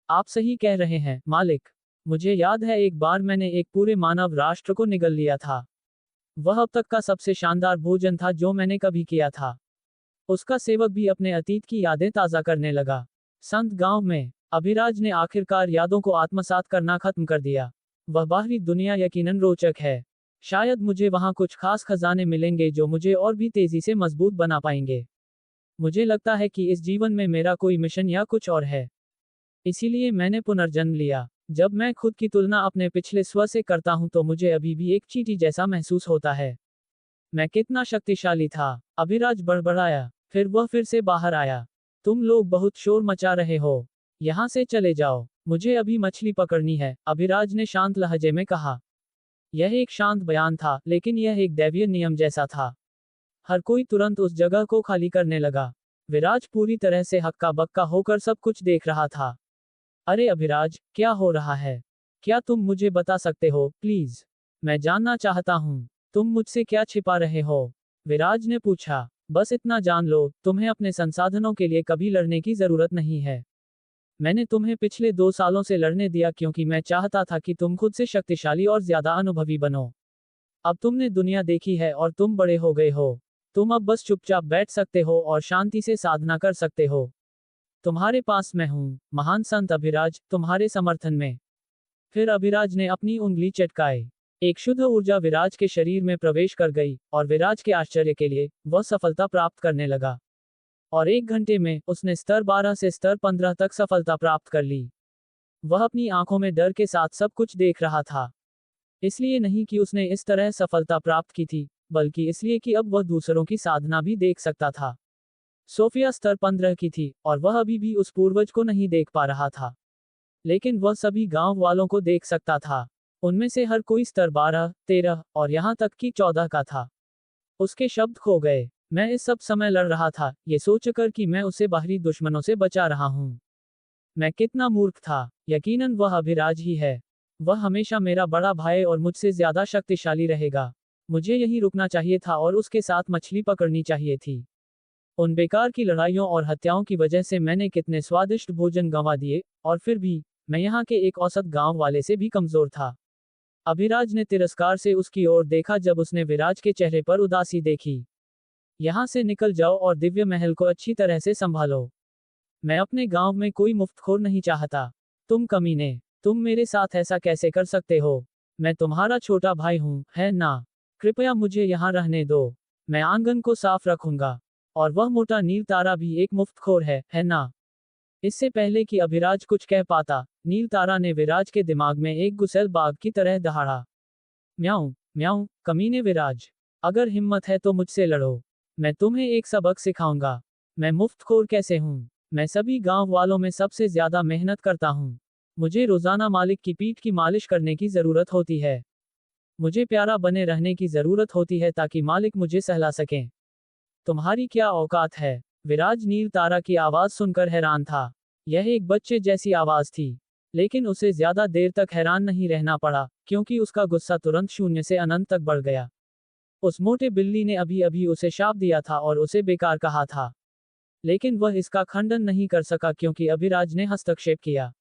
आप सही कह रहे हैं, मालिक। मुझे याद है एक बार मैंने एक पूरे मानव राष्ट्र को निगल लिया था। वह अब तक का सबसे शानदार भोजन था जो मैंने कभी किया था। उसका सेवक भी अपने अतीत की यादें ताज़ा करने लगा। संत गांव में अभिराज ने आखिरकार यादों को आत्मसात करना खत्म कर दिया। वह बाहरी दुनिया यकीनन रोचक है। शायद मुझे वहां कुछ खास खजाने मिलेंगे जो मुझे और भी तेजी से मजबूत बना पाएंगे। मुझे लगता है कि इस जीवन में मेरा कोई मिशन या कुछ और है। इसीलिए मैंने पुनर्जन्म लिया। जब मैं खुद की तुलना अपने पिछले स्व से करता हूं तो मुझे अभी भी एक चींटी जैसा महसूस होता है। मैं कितना शक्तिशाली था, अभिराज बड़बड़ाया। फिर वह फिर से बाहर आया। तुम लोग बहुत शोर मचा रहे हो। यहाँ से चले जाओ, मुझे अभी मछली पकड़नी है, अभिराज ने शांत लहजे में कहा। यह एक शांत बयान था, लेकिन यह एक दैवीय नियम जैसा था। हर कोई तुरंत उस जगह को खाली करने लगा। विराज पूरी तरह से हक्का बक्का होकर सब कुछ देख रहा था। अरे अभिराज, क्या हो रहा है? क्या तुम मुझे बता सकते हो, प्लीज? मैं जानना चाहता हूँ। तुम मुझसे क्या छिपा रहे हो? विराज ने पूछा। बस इतना जान लो, तुम्हें अपने संसाधनों के लिए कभी लड़ने की जरूरत नहीं है। मैंने तुम्हें पिछले 2 सालों से लड़ने दिया क्योंकि मैं चाहता था कि तुम खुद से शक्तिशाली और ज्यादा अनुभवी बनो। अब तुमने दुनिया देखी है और तुम बड़े हो गए हो। तुम अब बस चुपचाप बैठ सकते हो और शांति से साधना कर सकते हो। तुम्हारे पास मैं हूँ, महान संत अभिराज, तुम्हारे समर्थन में। फिर अभिराज ने अपनी उंगली चटकाई। एक शुद्ध ऊर्जा विराज के शरीर में प्रवेश कर गई, और विराज के आश्चर्य के लिए, वह सफलता प्राप्त करने लगा। और 1 घंटे में, उसने स्तर 12 से स्तर 15 तक सफलता प्राप्त कर ली। वह अपनी आंखों में डर के साथ सब कुछ देख रहा था। इसलिए नहीं कि उसने इस तरह सफलता प्राप्त की थी, बल्कि इसलिए कि अब वह दूसरों की साधना भी देख सकता था। सोफिया स्तर 15 की थी, और वह अभी भी उस पूर्वज को नहीं देख पा रहा था। लेकिन वह सभी गांव वालों को देख सकता था। उनमें से हर कोई स्तर 12, 13 और यहां तक कि 14 का था। उसके शब्द खो गए। मैं इस सब समय लड़ रहा था, ये सोचकर कि मैं उसे बाहरी दुश्मनों से बचा रहा हूं। मैं कितना मूर्ख था। यकीनन वह अभिराज ही है। वह हमेशा मेरा बड़ा भाई और मुझसे ज्यादा शक्तिशाली रहेगा। मुझे यहीं रुकना चाहिए था और उसके साथ मछली पकड़नी चाहिए थी। उन बेकार की लड़ाइयों और हत्याओं की वजह से मैंने कितने स्वादिष्ट भोजन गंवा दिए, और फिर भी, मैं यहाँ के एक औसत गांव वाले से भी कमजोर था। अभिराज ने तिरस्कार से उसकी ओर देखा जब उसने विराज के चेहरे पर उदासी देखी। यहाँ से निकल जाओ और दिव्य महल को अच्छी तरह से संभालो। मैं अपने गांव में कोई मुफ्तखोर नहीं चाहता। तुम कमीने, तुम मेरे साथ ऐसा कैसे कर सकते हो? मैं तुम्हारा छोटा भाई हूँ, है ना? कृपया मुझे यहाँ रहने दो। मैं आंगन को साफ रखूंगा। और वह मोटा नील तारा भी एक मुफ्तखोर है ना? इससे पहले कि अभिराज कुछ कह पाता, नील तारा ने विराज के दिमाग में एक गुस्सैल बाघ की तरह दहाड़ा। म्याऊं, म्याऊं, कमीने विराज। अगर हिम्मत है तो मुझसे लड़ो। मैं तुम्हें एक सबक सिखाऊंगा। मैं मुफ्तखोर कैसे हूँ। मैं सभी गांव वालों में सबसे ज्यादा मेहनत करता हूँ। मुझे रोजाना मालिक की पीठ की मालिश करने की जरूरत होती है। मुझे प्यारा बने रहने की जरूरत होती है ताकि मालिक मुझे सहला सकें। तुम्हारी क्या औकात है? विराज नील तारा की आवाज सुनकर हैरान था। यह एक बच्चे जैसी आवाज थी। लेकिन उसे ज्यादा देर तक हैरान नहीं रहना पड़ा, क्योंकि उसका गुस्सा तुरंत शून्य से अनंत तक बढ़ गया। उस मोटे बिल्ली ने अभी अभी उसे शाप दिया था और उसे बेकार कहा था। लेकिन वह इसका खंडन नहीं कर सका क्योंकि अभिराज ने हस्तक्षेप किया।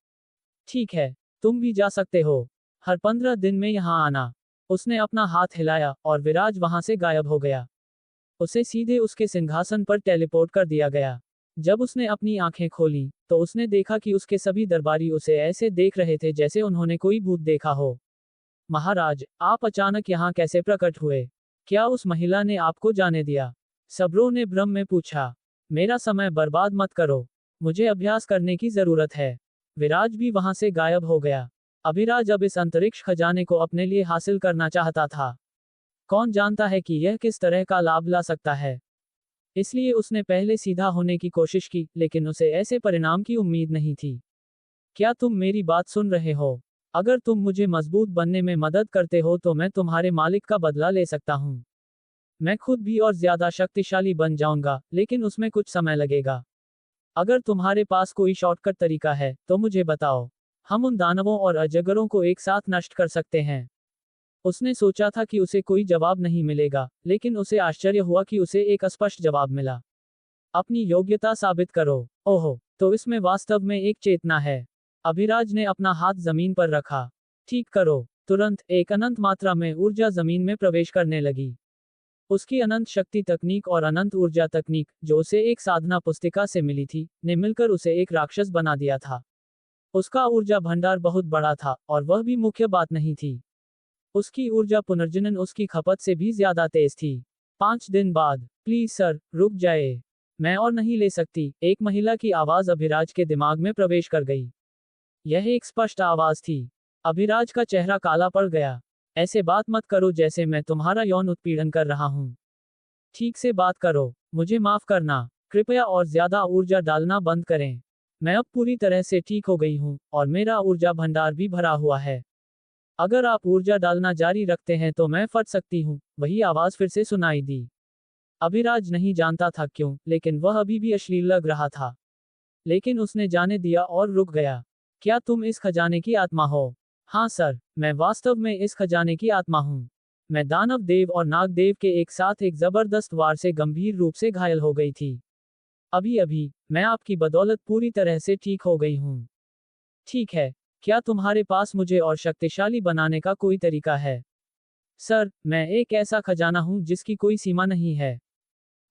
ठीक है, तुम भी जा सकते हो। हर 15 दिन में यहाँ आना। उसने अपना हाथ हिलाया, और विराज वहां से गायब हो गया। उसे सीधे उसके सिंहासन पर टेलीपोर्ट कर दिया गया। जब उसने अपनी आंखें खोली, तो उसने देखा कि उसके सभी दरबारी उसे ऐसे देख रहे थे जैसे उन्होंने कोई भूत देखा हो। महाराज, आप अचानक यहाँ कैसे प्रकट हुए? क्या उस महिला ने आपको जाने दिया? सबरों ने भ्रम में पूछा। मेरा समय बर्बाद मत करो। मुझे अभ्यास करने की जरूरत है। विराज भी वहां से गायब हो गया। अभिराज अब इस अंतरिक्ष खजाने को अपने लिए हासिल करना चाहता था। कौन जानता है कि यह किस तरह का लाभ ला सकता है। इसलिए उसने पहले सीधा होने की कोशिश की, लेकिन उसे ऐसे परिणाम की उम्मीद नहीं थी। क्या तुम मेरी बात सुन रहे हो? अगर तुम मुझे मजबूत बनने में मदद करते हो तो मैं तुम्हारे मालिक का बदला ले सकता हूँ। मैं खुद भी और ज्यादा शक्तिशाली बन जाऊंगा, लेकिन उसमें कुछ समय लगेगा। अगर तुम्हारे पास कोई शॉर्टकट तरीका है तो मुझे बताओ। हम उन दानवों और अजगरों को एक साथ नष्ट कर सकते हैं। उसने सोचा था कि उसे कोई जवाब नहीं मिलेगा, लेकिन उसे आश्चर्य हुआ कि उसे एक स्पष्ट जवाब मिला। अपनी योग्यता साबित करो। ओहो, तो इसमें वास्तव में एक चेतना है। अभिराज ने अपना हाथ जमीन पर रखा। ठीक करो। तुरंत एक अनंत मात्रा में ऊर्जा जमीन में प्रवेश करने लगी। उसकी अनंत शक्ति तकनीक और अनंत ऊर्जा तकनीक, जो उसे एक साधना पुस्तिका से मिली थी, ने मिलकर उसे एक राक्षस बना दिया था। उसका ऊर्जा भंडार बहुत बड़ा था, और वह भी मुख्य बात नहीं थी। उसकी ऊर्जा पुनर्जनन उसकी खपत से भी ज्यादा तेज थी। 5 दिन बाद, प्लीज सर, रुक जाए। मैं और नहीं ले सकती, एक महिला की आवाज अभिराज के दिमाग में प्रवेश कर गई। यह एक स्पष्ट आवाज थी। अभिराज का चेहरा काला पड़ गया। ऐसे बात मत करो जैसे मैं तुम्हारा यौन उत्पीड़न कर रहा हूँ। ठीक से बात करो। मुझे माफ करना। कृपया और ज्यादा ऊर्जा डालना बंद करें। मैं अब पूरी तरह से ठीक हो गई हूँ, और मेरा ऊर्जा भंडार भी भरा हुआ है। अगर आप ऊर्जा डालना जारी रखते हैं तो मैं फट सकती हूँ। वही आवाज फिर से सुनाई दी। अभिराज नहीं जानता था क्यों, लेकिन वह अभी भी अश्लील लग रहा था। लेकिन उसने जाने दिया और रुक गया। क्या तुम इस खजाने की आत्मा हो? हाँ सर, मैं वास्तव में इस खजाने की आत्मा हूँ। मैं दानव देव और नाग देव के एक साथ एक जबरदस्त वार से गंभीर रूप से घायल हो गई थी। अभी अभी, मैं आपकी बदौलत पूरी तरह से ठीक हो गई हूँ। ठीक है, क्या तुम्हारे पास मुझे और शक्तिशाली बनाने का कोई तरीका है? सर, मैं एक ऐसा खजाना हूँ जिसकी कोई सीमा नहीं है।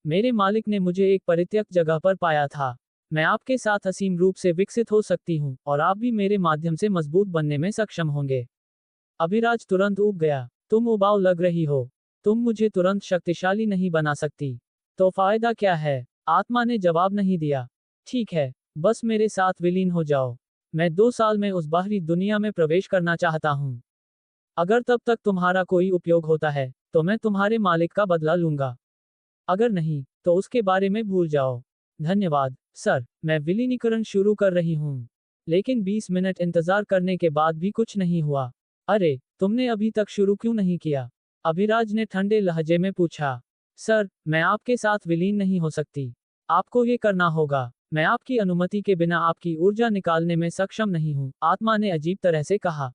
मेरे मालिक ने मुझे एक परित्यक्त जगह पर पाया था। मैं आपके साथ असीम रूप से विकसित हो सकती हूँ, और आप भी मेरे माध्यम से मजबूत बनने में सक्षम होंगे। अभिराज तुरंत ऊब गया। तुम उबाऊ लग रही हो। तुम मुझे तुरंत शक्तिशाली नहीं बना सकती। तो फायदा क्या है? आत्मा ने जवाब नहीं दिया। ठीक है, बस मेरे साथ विलीन हो जाओ। मैं 2 साल में उस बाहरी दुनिया में प्रवेश करना चाहता हूँ। अगर तब तक तुम्हारा कोई उपयोग होता है, तो मैं तुम्हारे मालिक का बदला लूंगा। अगर नहीं, तो उसके बारे में भूल जाओ। धन्यवाद, सर, मैं विलीनीकरण शुरू कर रही हूँ। लेकिन 20 मिनट इंतजार करने के बाद भी कुछ नहीं हुआ। अरे, तुमने अभी तक शुरू क्यों नहीं किया? अभिराज ने ठंडे लहजे में पूछा। सर, मैं आपके साथ विलीन नहीं हो सकती। आपको ये करना होगा। मैं आपकी अनुमति के बिना आपकी ऊर्जा निकालने में सक्षम नहीं हूँ, आत्मा ने अजीब तरह से कहा।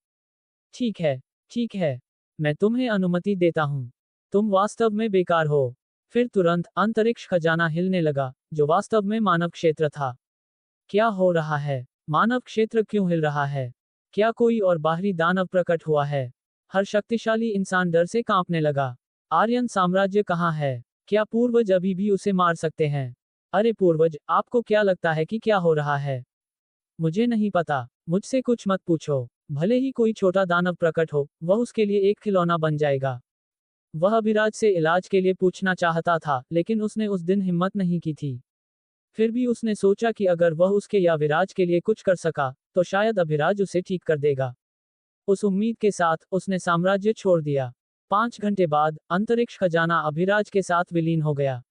ठीक है, ठीक है। मैं तुम्हें अनुमति देता हूँ। तुम वास्तव में बेकार हो। फिर तुरंत अंतरिक्ष खजाना हिलने लगा, जो वास्तव में मानव क्षेत्र था। क्या हो रहा है? मानव क्षेत्र क्यों हिल रहा है? क्या कोई और बाहरी दानव प्रकट हुआ है? हर शक्तिशाली इंसान डर से कांपने लगा। आर्यन साम्राज्य कहाँ है? क्या पूर्वज अभी भी उसे मार सकते हैं? अरे पूर्वज, आपको क्या लगता है कि क्या हो रहा है? मुझे नहीं पता। मुझसे कुछ मत पूछो। भले ही कोई छोटा दानव प्रकट हो, वह उसके लिए एक खिलौना बन जाएगा। वह अभिराज से इलाज के लिए पूछना चाहता था, लेकिन उसने उस दिन हिम्मत नहीं की थी। फिर भी उसने सोचा कि अगर वह उसके या विराज के लिए कुछ कर सका, तो शायद अभिराज उसे ठीक कर देगा। उस उम्मीद के साथ, उसने साम्राज्य छोड़ दिया। 5 घंटे बाद, अंतरिक्ष खजाना अभिराज के साथ विलीन हो गया।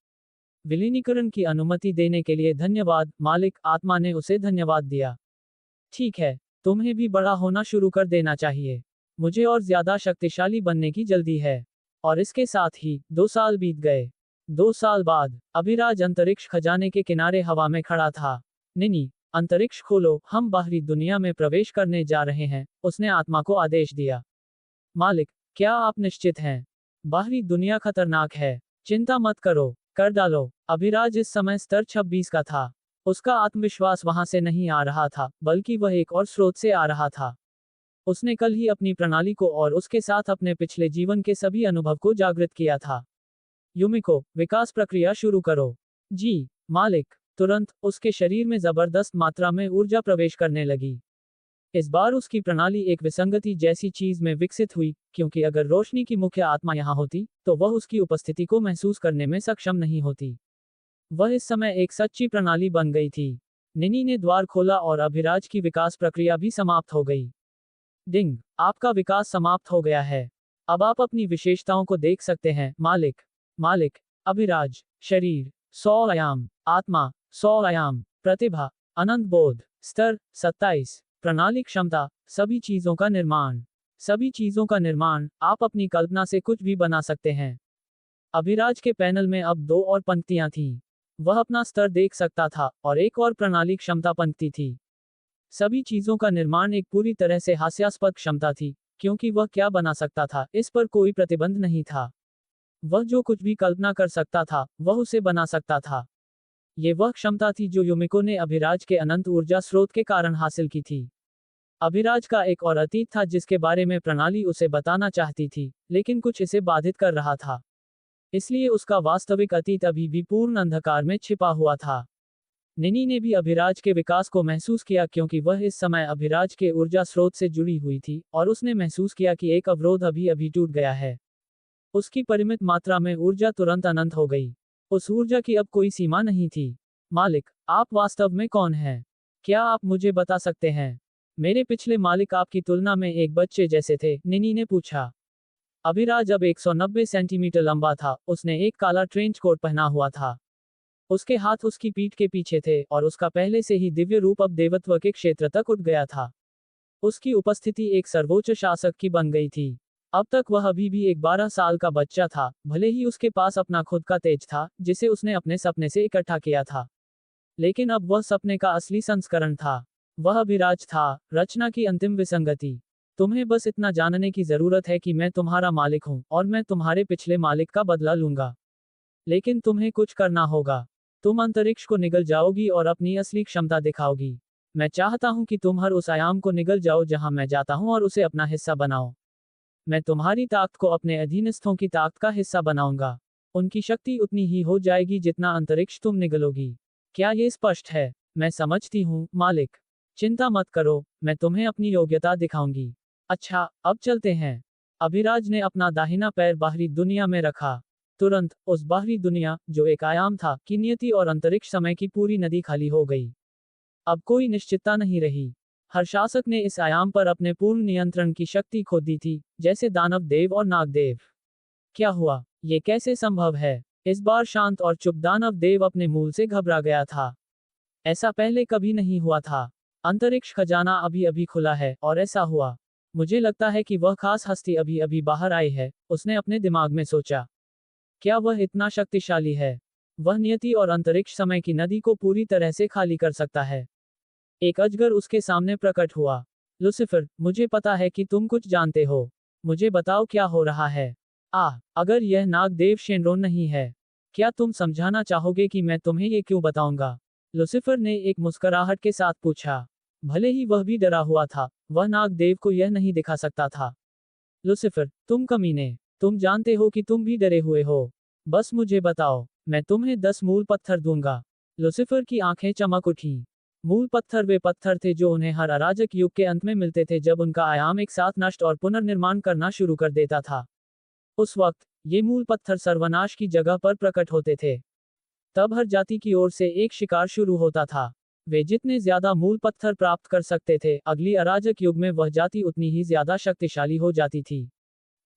विलीनीकरण की अनुमति देने के लिए धन्यवाद, मालिक, आत्मा ने उसे धन्यवाद दिया। ठीक है, तुम्हें भी बड़ा होना शुरू कर देना चाहिए। मुझे और ज्यादा शक्तिशाली बनने की जल्दी है। और इसके साथ ही 2 साल बीत गए। 2 साल बाद, अभिराज अंतरिक्ष खजाने के किनारे हवा में खड़ा था। निनी, अंतरिक्ष खोलो, हम बाहरी दुनिया में प्रवेश करने जा रहे हैं, उसने आत्मा को आदेश दिया। मालिक, क्या आप निश्चित हैं? बाहरी दुनिया खतरनाक है। चिंता मत करो, कर डालो। अभिराज इस समय स्तर 26 का था। उसका आत्मविश्वास वहां से नहीं आ रहा था, बल्कि वह एक और स्रोत से आ रहा था। उसने कल ही अपनी प्रणाली को और उसके साथ अपने पिछले जीवन के सभी अनुभव को जागृत किया था। युमिको, विकास प्रक्रिया शुरू करो। जी, मालिक। तुरंत, उसके शरीर में जबरदस्त मात्रा में ऊर्जा प्रवेश करने लगी। इस बार उसकी प्रणाली एक विसंगति जैसी चीज में विकसित हुई, क्योंकि अगर रोशनी की मुख्य आत्मा यहाँ होती, तो वह उसकी उपस्थिति को महसूस करने में सक्षम नहीं होती। वह इस समय एक सच्ची प्रणाली बन गई थी। निनी ने द्वार खोला और अभिराज की विकास प्रक्रिया भी समाप्त हो गई। डिंग, आपका विकास समाप्त हो गया है। अब आप अपनी विशेषताओं को देख सकते हैं, मालिक। मालिक, अभिराज, शरीर, 100 आयाम, आत्मा, 100 आयाम, प्रतिभा, अनंत बोध, स्तर, 27, प्रणाली क्षमता, सभी चीजों का निर्माण। सभी चीजों का निर्माण, आप अपनी कल्पना से कुछ भी बना सकते हैं। अभिराज के पैनल में अब 2 और पंक्तियां थीं। वह अपना स्तर देख सकता था, और एक और प्रणाली क्षमता पंक्ति थी। सभी चीजों का निर्माण एक पूरी तरह से हास्यास्पद क्षमता थी, क्योंकि वह क्या बना सकता था, इस पर कोई प्रतिबंध नहीं था। वह जो कुछ भी कल्पना कर सकता था, वह उसे बना सकता था। ये वह क्षमता थी जो युमिको ने अभिराज के अनंत ऊर्जा स्रोत के कारण हासिल की थी। अभिराज का एक और अतीत था जिसके बारे में प्रणाली उसे बताना चाहती थी, लेकिन कुछ इसे बाधित कर रहा था। इसलिए उसका वास्तविक अतीत अभी भी पूर्ण अंधकार में छिपा हुआ था। निनी ने भी अभिराज के विकास को महसूस किया क्योंकि वह इस समय अभिराज के ऊर्जा स्रोत से जुड़ी हुई थी, और उसने महसूस किया कि एक अवरोध अभी अभी टूट गया है। उसकी परिमित मात्रा में ऊर्जा तुरंत अनंत हो गई। उस ऊर्जा की अब कोई सीमा नहीं थी। मालिक, आप वास्तव में कौन हैं? क्या आप मुझे बता सकते हैं? मेरे पिछले मालिक आपकी तुलना में एक बच्चे जैसे थे, निनी ने पूछा। अभिराज अब 190 सेंटीमीटर लंबा था, उसने एक काला ट्रेंच कोट पहना हुआ था। उसके हाथ उसकी पीठ के पीछे थे, और उसका पहले से ही दिव्य रूप अब देवत्व के क्षेत्र तक उठ गया था। उसकी उपस्थिति एक सर्वोच्च शासक की बन गई थी। अब तक वह अभी भी एक 12 साल का बच्चा था, भले ही उसके पास अपना खुद का तेज था, जिसे उसने अपने सपने से इकट्ठा किया था। लेकिन अब वह सपने का असली संस्करण था। वह अभिराज था, रचना की अंतिम विसंगति। तुम्हें बस इतना जानने की जरूरत है कि मैं तुम्हारा मालिक हूं, और मैं तुम्हारे पिछले मालिक का बदला लूंगा। लेकिन तुम्हें कुछ करना होगा। तुम अंतरिक्ष को निगल जाओगी और अपनी असली क्षमता दिखाओगी। मैं चाहता हूं कि तुम हर उस आयाम को निगल जाओ जहां मैं जाता हूं और उसे अपना हिस्सा बनाओ। मैं तुम्हारी ताकत को अपने अधीनस्थों की ताकत का हिस्सा बनाऊंगा। उनकी शक्ति उतनी ही हो जाएगी जितना अंतरिक्ष तुम निगलोगी। क्या ये स्पष्ट है? मैं समझती हूँ, मालिक। चिंता मत करो, मैं तुम्हें अपनी योग्यता दिखाऊंगी। अच्छा, अब चलते हैं। अभिराज ने अपना दाहिना पैर बाहरी दुनिया में रखा। तुरंत, उस बाहरी दुनिया, जो एक आयाम था, की नियति और अंतरिक्ष समय की पूरी नदी खाली हो गई। अब कोई निश्चितता नहीं रही। हर शासक ने इस आयाम पर अपने पूर्ण नियंत्रण की शक्ति खो दी थी, जैसे दानव देव और नागदेव। क्या हुआ? ये कैसे संभव है? इस बार शांत और चुप दानव देव अपने मूल से घबरा गया था। ऐसा पहले कभी नहीं हुआ था। अंतरिक्ष खजाना अभी अभी खुला है, और ऐसा हुआ। मुझे लगता है कि वह खास हस्ती अभी अभी बाहर आई है, उसने अपने दिमाग में सोचा। क्या वह इतना शक्तिशाली है? वह नियति और अंतरिक्ष समय की नदी को पूरी तरह से खाली कर सकता है। एक अजगर उसके सामने प्रकट हुआ। लुसिफर, मुझे पता है कि तुम कुछ जानते हो। मुझे बताओ क्या हो रहा है। अगर यह नागदेव शेनरोन नहीं है, क्या तुम समझाना चाहोगे कि मैं तुम्हें ये क्यों बताऊंगा? लुसिफर ने एक मुस्कुराहट के साथ पूछा। भले ही वह भी डरा हुआ था, वह नागदेव को यह नहीं दिखा सकता था। लुसिफर, तुम कमीने, तुम जानते हो कि तुम भी डरे हुए हो। बस मुझे बताओ, मैं तुम्हें 10 मूल पत्थर दूंगा। लुसिफर की आंखें चमक उठी। मूल पत्थर वे पत्थर थे जो उन्हें हर अराजक युग के अंत में मिलते थे जब उनका आयाम एक साथ नष्ट और पुनर्निर्माण करना शुरू कर देता था। उस वक्त, ये मूल पत्थर सर्वनाश की जगह पर प्रकट होते थे। तब हर जाति की ओर से एक शिकार शुरू होता था। वे जितने ज्यादा मूल पत्थर प्राप्त कर सकते थे, अगली अराजक युग में वह जाति उतनी ही ज्यादा शक्तिशाली हो जाती थी।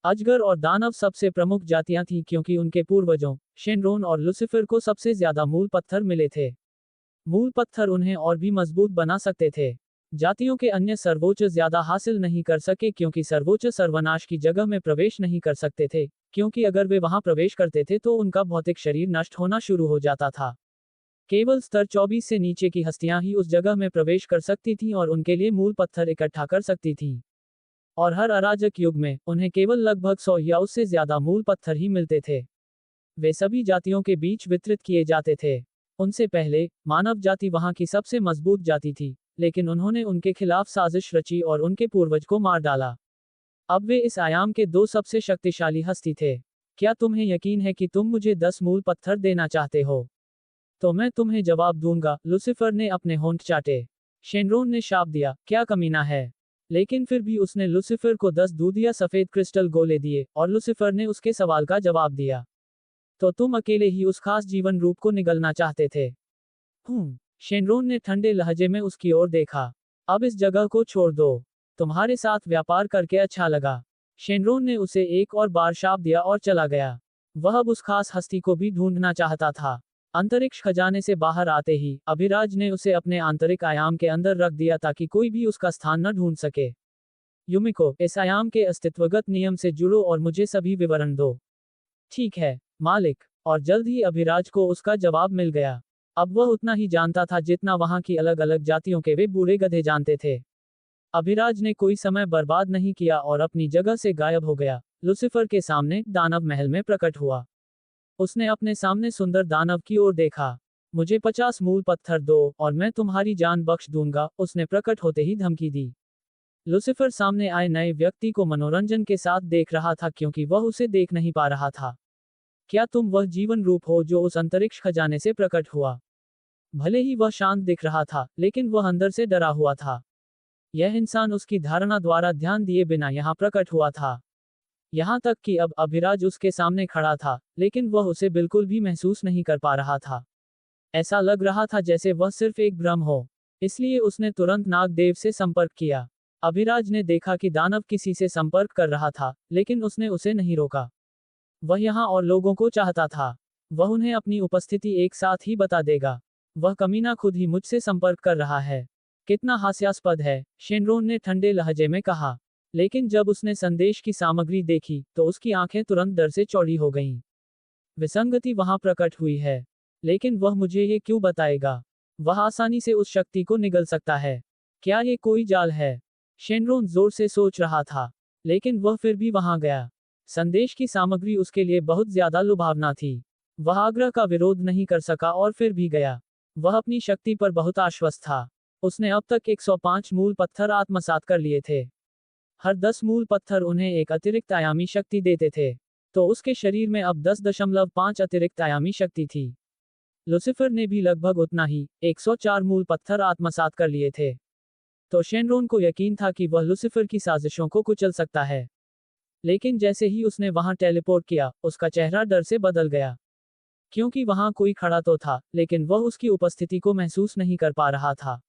अजगर और दानव सबसे प्रमुख जातियां थीं क्योंकि उनके पूर्वजों, शेनरोन और लुसिफर को सबसे ज्यादा मूल पत्थर मिले थे। मूल पत्थर उन्हें और भी मजबूत बना सकते थे। जातियों के अन्य सर्वोच्च ज्यादा हासिल नहीं कर सके क्योंकि सर्वोच्च सर्वनाश की जगह में प्रवेश नहीं कर सकते थे, क्योंकि अगर वे वहां प्रवेश करते थे तो उनका भौतिक शरीर नष्ट होना शुरू हो जाता था। केवल स्तर 24 से नीचे की हस्तियां ही उस जगह में प्रवेश कर सकती थीं और उनके लिए मूल पत्थर इकट्ठा कर सकती थीं। और हर अराजक युग में, उन्हें केवल लगभग 100 या उससे ज्यादा मूल पत्थर ही मिलते थे। वे सभी जातियों के बीच वितरित किए जाते थे। उनसे पहले, मानव जाति वहां की सबसे मजबूत जाति थी, लेकिन उन्होंने उनके खिलाफ साजिश रची और उनके पूर्वज को मार डाला। अब वे इस आयाम के 2 सबसे शक्तिशाली हस्ती थे। क्या तुम्हें यकीन है कि तुम मुझे 10 मूल पत्थर देना चाहते हो? तो मैं तुम्हें जवाब दूंगा। लुसिफर ने अपने होंठ चाटे। शेनरोन ने शाप दिया, क्या कमीना है। लेकिन फिर भी उसने लुसिफर को 10 दूध या सफेद क्रिस्टल गोले दिए, और लुसिफर ने उसके सवाल का जवाब दिया। तो तुम अकेले ही उस खास जीवन रूप को निगलना चाहते थे? शेनरोन ने ठंडे लहजे में उसकी ओर देखा। अब इस जगह को छोड़ दो। तुम्हारे साथ व्यापार करके अच्छा लगा। शेनरॉन ने उसे एक और बार शाप दिया और चला गया। वह अब उस खास हस्ती को भी ढूंढना चाहता था। अंतरिक्ष खजाने से बाहर आते ही अभिराज ने उसे अपने आंतरिक आयाम के अंदर रख दिया ताकि कोई भी उसका स्थान न ढूंढ सके। युमिको, इस आयाम के अस्तित्वगत नियम से जुड़ो और मुझे सभी विवरण दो। ठीक है, मालिक। और जल्द ही अभिराज को उसका जवाब मिल गया। अब वह उतना ही जानता था जितना वहां की अलग अलग जातियों के वे बूढ़े गधे जानते थे। अभिराज ने कोई समय बर्बाद नहीं किया और अपनी जगह से गायब हो गया। लूसीफर के सामने दानव महल में प्रकट हुआ। उसने अपने सामने सुंदर दानव की ओर देखा। मुझे 50 मूल पत्थर दो और मैं तुम्हारी जान बख्श दूंगा, उसने प्रकट होते ही धमकी दी। लूसीफर सामने आए नए व्यक्ति को मनोरंजन के साथ देख रहा था क्योंकि वह उसे देख नहीं पा रहा था। क्या तुम वह जीवन रूप हो जो उस अंतरिक्ष खजाने से प्रकट हुआ? भले ही वह शांत दिख रहा था, लेकिन वह अंदर से डरा हुआ था। यह इंसान उसकी धारणा द्वारा ध्यान दिए बिना यहाँ प्रकट हुआ था। यहाँ तक कि अब अभिराज उसके सामने खड़ा था, लेकिन वह उसे बिल्कुल भी महसूस नहीं कर पा रहा था। ऐसा लग रहा था जैसे वह सिर्फ एक भ्रम हो। इसलिए उसने तुरंत नागदेव से संपर्क किया। अभिराज ने देखा कि दानव किसी से संपर्क कर रहा था, लेकिन उसने उसे नहीं रोका। वह यहाँ और लोगों को चाहता था। वह उन्हें अपनी उपस्थिति एक साथ ही बता देगा। वह कमीना खुद ही मुझसे संपर्क कर रहा है। कितना हास्यास्पद है, शेनरॉन ने ठंडे लहजे में कहा। लेकिन जब उसने संदेश की सामग्री देखी तो उसकी आंखें तुरंत डर से चौड़ी हो गईं। विसंगति वहां प्रकट हुई है, लेकिन वह मुझे ये क्यों बताएगा? वह आसानी से उस शक्ति को निगल सकता है। क्या ये कोई जाल है? शेनरॉन जोर से सोच रहा था, लेकिन वह फिर भी वहां गया। संदेश की सामग्री उसके लिए बहुत ज्यादा लुभावना थी। वह आग्रह का विरोध नहीं कर सका और फिर भी गया। वह अपनी शक्ति पर बहुत आश्वस्त था। उसने अब तक 105 मूल पत्थर आत्मसात कर लिए थे। हर 10 मूल पत्थर उन्हें एक अतिरिक्त आयामी शक्ति देते थे। तो उसके शरीर में अब 10.5 अतिरिक्त आयामी शक्ति थी। लूसीफर ने भी लगभग उतना ही, 104 मूल पत्थर आत्मसात कर लिए थे। तो शेनरॉन को यकीन था कि वह लूसीफर की साजिशों को कुचल सकता है। लेकिन जैसे ही उसने वहां टेलीपोर्ट किया, उसका चेहरा डर से बदल गया। क्योंकि वहां कोई खड़ा तो था, लेकिन वह उसकी उपस्थिति को महसूस नहीं कर पा रहा था।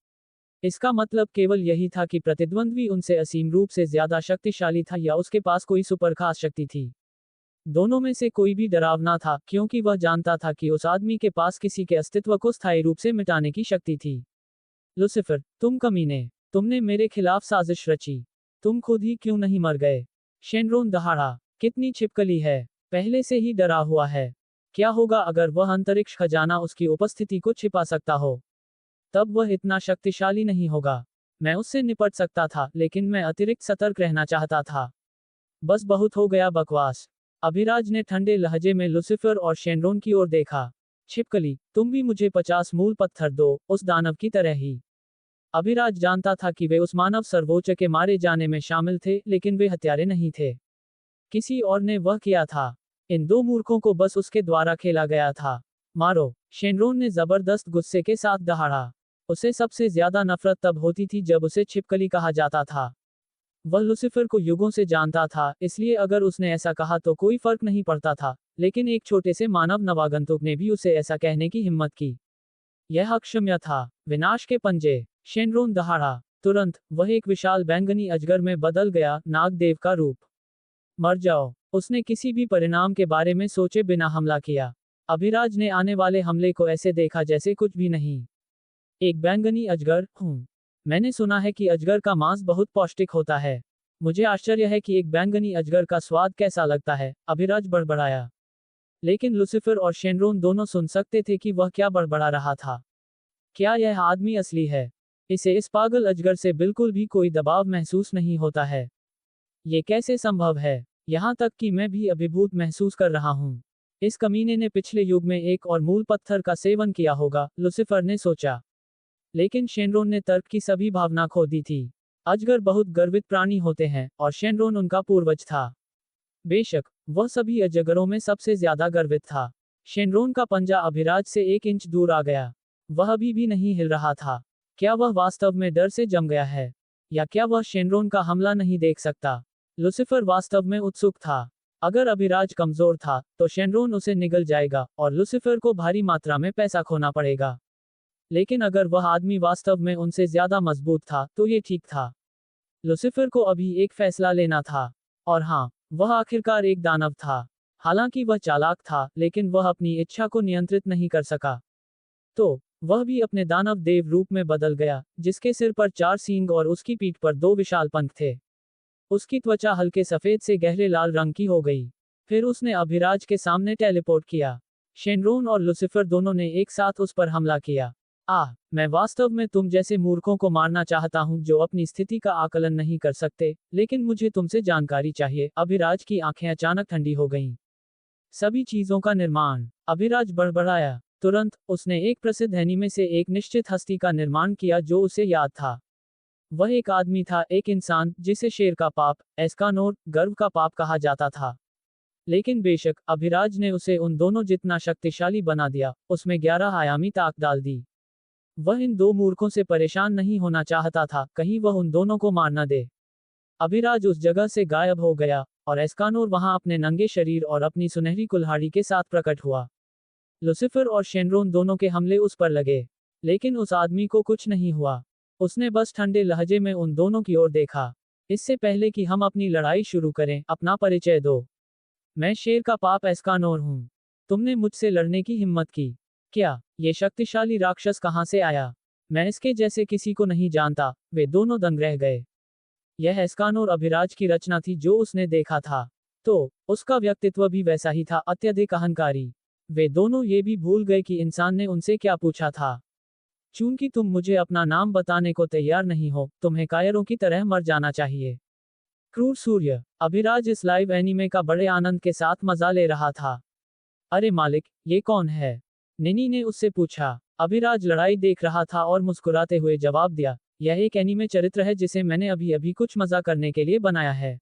इसका मतलब केवल यही था कि प्रतिद्वंद्वी उनसे असीम रूप से ज्यादा शक्तिशाली था या उसके पास कोई सुपर खास शक्ति थी। दोनों में से कोई भी डरावना था, क्योंकि वह जानता था कि उस आदमी के पास किसी के अस्तित्व को स्थायी रूप से मिटाने की शक्ति थी। लूसीफर, तुम कमीने, तुमने मेरे खिलाफ साजिश रची। तुम खुद ही क्यों नहीं मर गए? शेनरॉन दहाड़ा। कितनी छिपकली है, पहले से ही डरा हुआ है। क्या होगा अगर वह अंतरिक्ष खजाना उसकी उपस्थिति को छिपा सकता हो? तब वह इतना शक्तिशाली नहीं होगा। मैं उससे निपट सकता था, लेकिन मैं अतिरिक्त सतर्क रहना चाहता था। बस बहुत हो गया बकवास। अभिराज ने ठंडे लहजे में लूसीफर और शेनरॉन की ओर देखा। छिपकली, तुम भी मुझे 50 मूल पत्थर दो, उस दानव की तरह ही। अभिराज जानता था कि वे उस मानव सर्वोच्च के मारे जाने में शामिल थे, लेकिन वे हत्यारे नहीं थे। किसी और ने वह किया था। इन दो मूर्खों को बस उसके द्वारा खेला गया था। मारो, शेनरॉन ने जबरदस्त गुस्से के साथ दहाड़ा। उसे सबसे ज्यादा नफरत तब होती थी जब उसे छिपकली कहा जाता था। वह लूसीफर को युगों से जानता था, इसलिए अगर उसने ऐसा कहा तो कोई फर्क नहीं पड़ता था, लेकिन एक छोटे से मानव नवागंतुक ने भी उसे ऐसा कहने की हिम्मत की। यह अक्षम्य था। विनाश के पंजे। शेनरॉन दहाड़ा। तुरंत वह एक विशाल बैंगनी अजगर में बदल गया, नागदेव का रूप। मर जाओ, उसने किसी भी परिणाम के बारे में सोचे बिना हमला किया। अभिराज ने आने वाले हमले को ऐसे देखा जैसे कुछ भी नहीं। एक बैंगनी अजगर हूँ। मैंने सुना है कि अजगर का मांस बहुत पौष्टिक होता है। मुझे आश्चर्य है कि एक बैंगनी अजगर का स्वाद कैसा लगता है, अभिराज बड़बड़ाया। लेकिन लूसीफर और शेनरॉन दोनों सुन सकते थे कि वह क्या बड़बड़ा रहा था। क्या यह आदमी असली है? इसे इस पागल अजगर से बिल्कुल भी कोई दबाव महसूस नहीं होता है। ये कैसे संभव है? यहाँ तक कि मैं भी अभिभूत महसूस कर रहा हूँ। इस कमीने ने पिछले युग में एक और मूल पत्थर का सेवन किया होगा, लूसीफर ने सोचा। लेकिन शेनरॉन ने तर्क की सभी भावना खो दी थी। अजगर बहुत गर्वित प्राणी होते हैं, और शेनरॉन उनका पूर्वज था। बेशक, वह सभी अजगरों में सबसे ज्यादा गर्वित था। शेनरॉन का पंजा अभिराज से 1 इंच दूर आ गया। वह अभी भी नहीं हिल रहा था। क्या वह वास्तव में डर से जम गया है? या क्या वह शेनरॉन का हमला नहीं देख सकता? लूसीफर वास्तव में उत्सुक था। अगर अभिराज कमजोर था, तो शेनरॉन उसे निगल जाएगा, और लूसीफर को भारी मात्रा में पैसा खोना पड़ेगा। लेकिन अगर वह आदमी वास्तव में उनसे ज्यादा मजबूत था, तो ये ठीक था। लुसिफर को अभी एक फैसला लेना था। और हाँ, वह आखिरकार एक दानव था। हालांकि वह चालाक था, लेकिन वह अपनी इच्छा को नियंत्रित नहीं कर सका। तो वह भी अपने दानव देव रूप में बदल गया, जिसके सिर पर 4 सींग और उसकी पीठ पर 2 विशाल पंख थे। उसकी त्वचा हल्के सफेद से गहरे लाल रंग की हो गई। फिर उसने अभिराज के सामने टेलीपोर्ट किया। शेनरोन और लुसिफर दोनों ने एक साथ उस पर हमला किया। मैं वास्तव में तुम जैसे मूर्खों को मारना चाहता हूं जो अपनी स्थिति का आकलन नहीं कर सकते, लेकिन मुझे तुमसे जानकारी चाहिए। अभिराज की आंखें अचानक ठंडी हो गईं। सभी चीजों का निर्माण। अभिराज बड़बड़ाया। तुरंत उसने एक प्रसिद्ध एनीमे से एक निश्चित हस्ती का निर्माण किया जो उसे याद था। वह एक आदमी था, एक इंसान जिसे शेर का पाप, एस्कानोर, गर्व का पाप कहा जाता था। लेकिन बेशक अभिराज ने उसे उन दोनों जितना शक्तिशाली बना दिया, उसमें 11 आयामी ताक डाल दी। वह इन 2 मूर्खों से परेशान नहीं होना चाहता था, कहीं वह उन दोनों को मार न दे। अभिराज उस जगह से गायब हो गया, और एस्कानोर वहां अपने नंगे शरीर और अपनी सुनहरी कुल्हाड़ी के साथ प्रकट हुआ। लुसिफर और शेनरोन दोनों के हमले उस पर लगे, लेकिन उस आदमी को कुछ नहीं हुआ। उसने बस ठंडे लहजे में उन दोनों की ओर देखा। इससे पहले कि हम अपनी लड़ाई शुरू करें, अपना परिचय दो। मैं शेर का पाप एस्कानोर हूं। तुमने मुझसे लड़ने की हिम्मत की। क्या ये शक्तिशाली राक्षस कहां से आया? मैं इसके जैसे किसी को नहीं जानता। वे दोनों दंग रह गए। यह एस्कानोर अभिराज की रचना थी जो उसने देखा था। तो उसका व्यक्तित्व भी वैसा ही था, अत्यधिक अहंकारी। वे दोनों ये भी भूल गए कि इंसान ने उनसे क्या पूछा था। चूंकि तुम मुझे अपना नाम बताने को तैयार नहीं हो, तुम्हें कायरों की तरह मर जाना चाहिए। क्रूर सूर्य। अभिराज इस लाइव एनीमे का बड़े आनंद के साथ मजा ले रहा था। अरे मालिक, ये कौन है? निनी ने उससे पूछा। अभिराज लड़ाई देख रहा था और मुस्कुराते हुए जवाब दिया, यह एक एनीमे चरित्र है जिसे मैंने अभी अभी कुछ मजा करने के लिए बनाया है।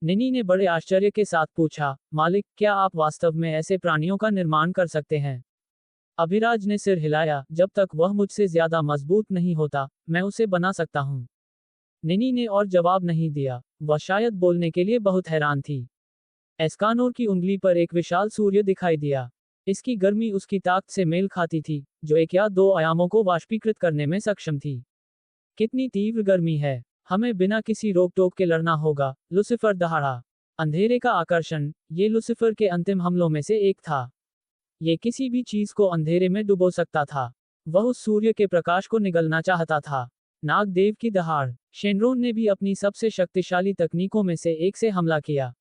निनी ने बड़े आश्चर्य के साथ पूछा, मालिक, क्या आप वास्तव में ऐसे प्राणियों का निर्माण कर सकते हैं? अभिराज ने सिर हिलाया, जब तक वह मुझसे ज्यादा मजबूत नहीं होता, मैं उसे बना सकता हूं। निनी ने और जवाब नहीं दिया। वह शायद बोलने के लिए बहुत हैरान थी। एस्कानोर की उंगली पर एक विशाल सूर्य दिखाई दिया। इसकी गर्मी उसकी ताकत से मेल खाती थी, जो 1 या 2 आयामों को वाष्पीकृत करने में सक्षम थी। कितनी तीव्र गर्मी है! हमें बिना किसी रोक टोक के लड़ना होगा। लुसिफर दहाड़ा। अंधेरे का आकर्षण। ये लुसिफर के अंतिम हमलों में से एक था। ये किसी भी चीज को अंधेरे में डुबो सकता था। वह उस सूर्य के प्रकाश को निगलना चाहता था। नागदेव की दहाड़। शेनरोन ने भी अपनी सबसे शक्तिशाली तकनीकों में से एक से हमला किया।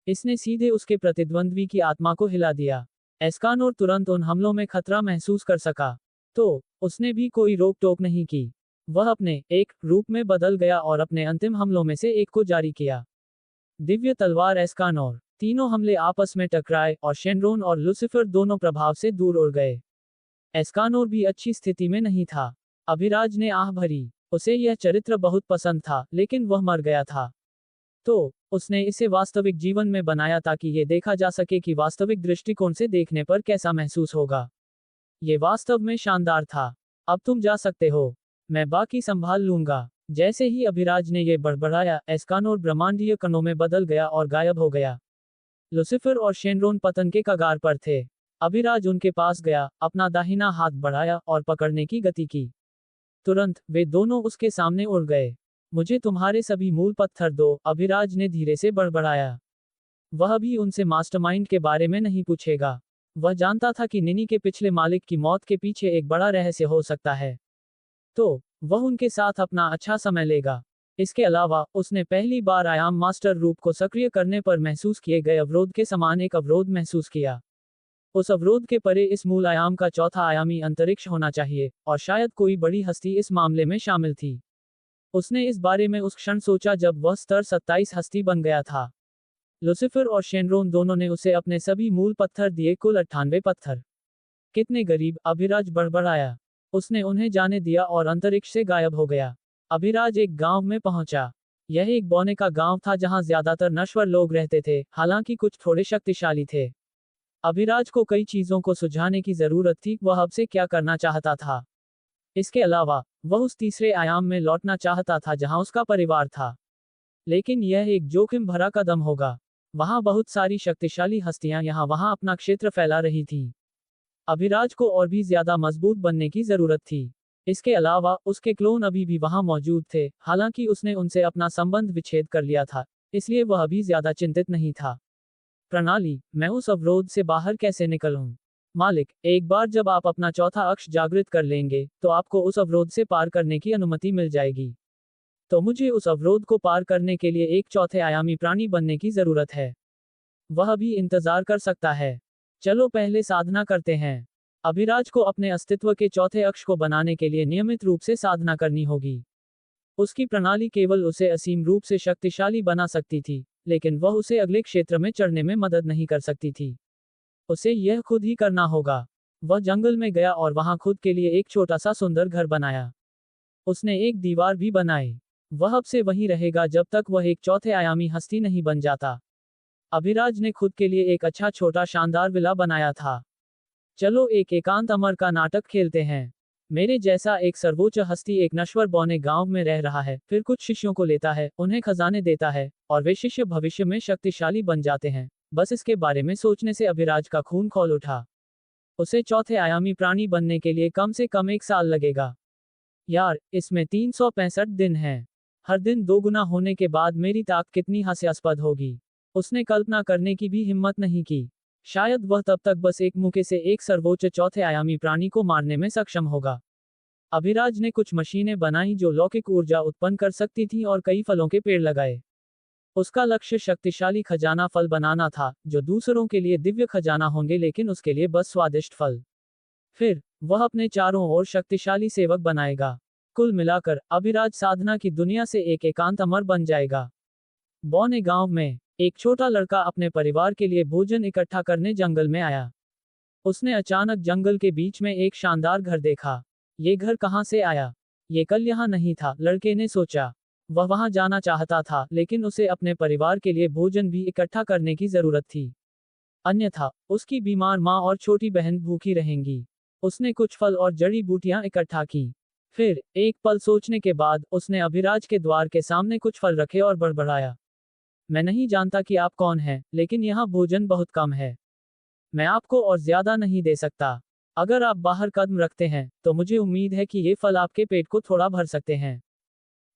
इसने सीधे उसके प्रतिद्वंद्वी की आत्मा को हिला दिया। एस्कानोर तुरंत उन हमलों में खतरा महसूस कर सका। तो उसने भी कोई रोक टोक नहीं की। वह अपने एक रूप में बदल गया और अपने अंतिम हमलों में से एक को जारी किया। दिव्य तलवार एस्कानोर। तीनों हमले आपस में टकराए और शेनरोन और लुसिफर दोनों प्रभाव से दूर उड़ गए। एस्कानोर भी अच्छी स्थिति में नहीं था। अभिराज ने आह भरी। उसे यह चरित्र बहुत पसंद था, लेकिन वह मर गया था। तो उसने इसे वास्तविक जीवन में बनाया ताकि ये देखा जा सके कि वास्तविक दृष्टिकोण से देखने पर कैसा महसूस होगा। ये वास्तव में शानदार था। अब तुम जा सकते हो। मैं बाकी संभाल लूंगा। जैसे ही अभिराज ने ये बड़बड़ाया, एस्कानोर ब्रह्मांडीय कणों में बदल गया और गायब हो गया। लुसिफर और शेनरोन पतन के कगार पर थे। अभिराज उनके पास गया, अपना दाहिना हाथ बढ़ाया और पकड़ने की गति की। तुरंत वे दोनों उसके सामने उड़ गए। मुझे तुम्हारे सभी मूल पत्थर दो, अभिराज ने धीरे से बड़बड़ाया। वह भी उनसे मास्टरमाइंड के बारे में नहीं पूछेगा। वह जानता था कि निनी के पिछले मालिक की मौत के पीछे एक बड़ा रहस्य हो सकता है। तो वह उनके साथ अपना अच्छा समय लेगा। इसके अलावा उसने पहली बार आयाम मास्टर रूप को सक्रिय करने पर महसूस किए गए अवरोध के समान एक अवरोध महसूस किया। उस अवरोध के परे इस मूल आयाम का चौथा आयामी अंतरिक्ष होना चाहिए, और शायद कोई बड़ी हस्ती इस मामले में शामिल थी। उसने इस बारे में उस क्षण सोचा जब वह स्तर 27 हस्ती बन गया था। लुसिफर और शेनरोन दोनों ने उसे अपने सभी मूल पत्थर दिए, कुल 98 पत्थर। कितने गरीब, अभिराज बड़बड़ाया। उसने उन्हें जाने दिया और अंतरिक्ष से गायब हो गया। अभिराज एक गांव में पहुंचा। यह एक बौने का गांव था जहां ज्यादातर नश्वर लोग रहते थे, हालांकि कुछ थोड़े शक्तिशाली थे। अभिराज को कई चीजों को सुलझाने की जरूरत थी। वह अब से क्या करना चाहता था? इसके अलावा वह उस तीसरे आयाम में लौटना चाहता था जहां उसका परिवार था। लेकिन यह एक जोखिम भरा कदम होगा। वहां बहुत सारी शक्तिशाली हस्तियां यहाँ वहां अपना क्षेत्र फैला रही थीं। अभिराज को और भी ज्यादा मजबूत बनने की जरूरत थी। इसके अलावा उसके क्लोन अभी भी वहां मौजूद थे, हालांकि उसने उनसे अपना संबंध विच्छेद कर लिया था, इसलिए वह अभी ज्यादा चिंतित नहीं था। प्रणाली, मैं उस अवरोध से बाहर कैसे निकलूं? मालिक, एक बार जब आप अपना चौथा अक्ष जागृत कर लेंगे, तो आपको उस अवरोध से पार करने की अनुमति मिल जाएगी। तो मुझे उस अवरोध को पार करने के लिए एक चौथे आयामी प्राणी बनने की जरूरत है। वह भी इंतजार कर सकता है। चलो पहले साधना करते हैं। अभिराज को अपने अस्तित्व के चौथे अक्ष को बनाने के लिए नियमित रूप से साधना करनी होगी। उसकी प्रणाली केवल उसे असीम रूप से शक्तिशाली बना सकती थी, लेकिन वह उसे अगले क्षेत्र में चढ़ने में मदद नहीं कर सकती थी। उसे यह खुद ही करना होगा। वह जंगल में गया और वहां खुद के लिए एक छोटा सा सुंदर घर बनाया। उसने एक दीवार भी बनाई। वह अब से वहीं रहेगा जब तक वह एक चौथे आयामी हस्ती नहीं बन जाता। अभिराज ने खुद के लिए एक अच्छा छोटा शानदार विला बनाया था। चलो एक एकांत अमर का नाटक खेलते हैं। मेरे जैसा एक सर्वोच्च हस्ती एक नश्वर बौने गांव में रह रहा है, फिर कुछ शिष्यों को लेता है, उन्हें खजाने देता है, और वे शिष्य भविष्य में शक्तिशाली बन जाते हैं। बस इसके बारे में सोचने से अभिराज का खून खौल उठा। उसे चौथे आयामी प्राणी बनने के लिए कम से कम 1 साल लगेगा। यार, इसमें 365 दिन हैं। हर दिन 2 गुना होने के बाद मेरी ताकत कितनी हास्यास्पद होगी। उसने कल्पना करने की भी हिम्मत नहीं की। शायद वह तब तक बस एक मुक्के से एक सर्वोच्च चौथे आयामी प्राणी को मारने में सक्षम होगा। अभिराज ने कुछ मशीनें बनाई जो लौकिक ऊर्जा उत्पन्न कर सकती थीं और कई फलों के पेड़ लगाए। उसका लक्ष्य शक्तिशाली खजाना फल बनाना था, जो दूसरों के लिए दिव्य खजाना होंगे लेकिन उसके लिए बस स्वादिष्ट फल। फिर वह अपने चारों ओर शक्तिशाली सेवक बनाएगा। कुल मिलाकर अभिराज साधना की दुनिया से एक एकांत अमर बन जाएगा। बौने गांव में एक छोटा लड़का अपने परिवार के लिए भोजन इकट्ठा करने जंगल में आया। उसने अचानक जंगल के बीच में एक शानदार घर देखा। ये घर कहाँ से आया? ये कल यहाँ नहीं था, लड़के ने सोचा। वह वहां जाना चाहता था, लेकिन उसे अपने परिवार के लिए भोजन भी इकट्ठा करने की जरूरत थी, अन्यथा उसकी बीमार माँ और छोटी बहन भूखी रहेंगी। उसने कुछ फल और जड़ी बूटियां इकट्ठा की। फिर एक पल सोचने के बाद उसने अभिराज के द्वार के सामने कुछ फल रखे और बड़बड़ाया, मैं नहीं जानता कि आप कौन हैं, लेकिन यहाँ भोजन बहुत कम है। मैं आपको और ज्यादा नहीं दे सकता। अगर आप बाहर कदम रखते हैं, तो मुझे उम्मीद है कि ये फल आपके पेट को थोड़ा भर सकते हैं।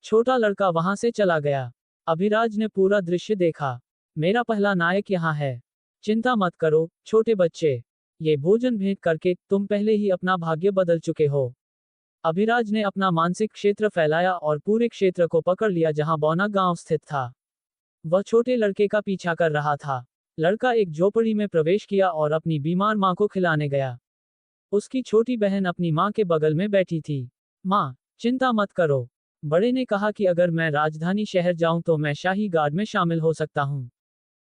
छोटा लड़का वहां से चला गया। अभिराज ने पूरा दृश्य देखा। मेरा पहला नायक यहाँ है। चिंता मत करो, छोटे बच्चे। ये भोजन भेंट करके तुम पहले ही अपना भाग्य बदल चुके हो। अभिराज ने अपना मानसिक क्षेत्र फैलाया और पूरे क्षेत्र को पकड़ लिया जहां बौना गांव स्थित था। वह छोटे लड़के का पीछा कर रहा था। लड़का एक झोपड़ी में प्रवेश किया और अपनी बीमार माँ को खिलाने गया। उसकी छोटी बहन अपनी माँ के बगल में बैठी थी। माँ, चिंता मत करो। बड़े ने कहा कि अगर मैं राजधानी शहर जाऊं तो मैं शाही गार्ड में शामिल हो सकता हूं।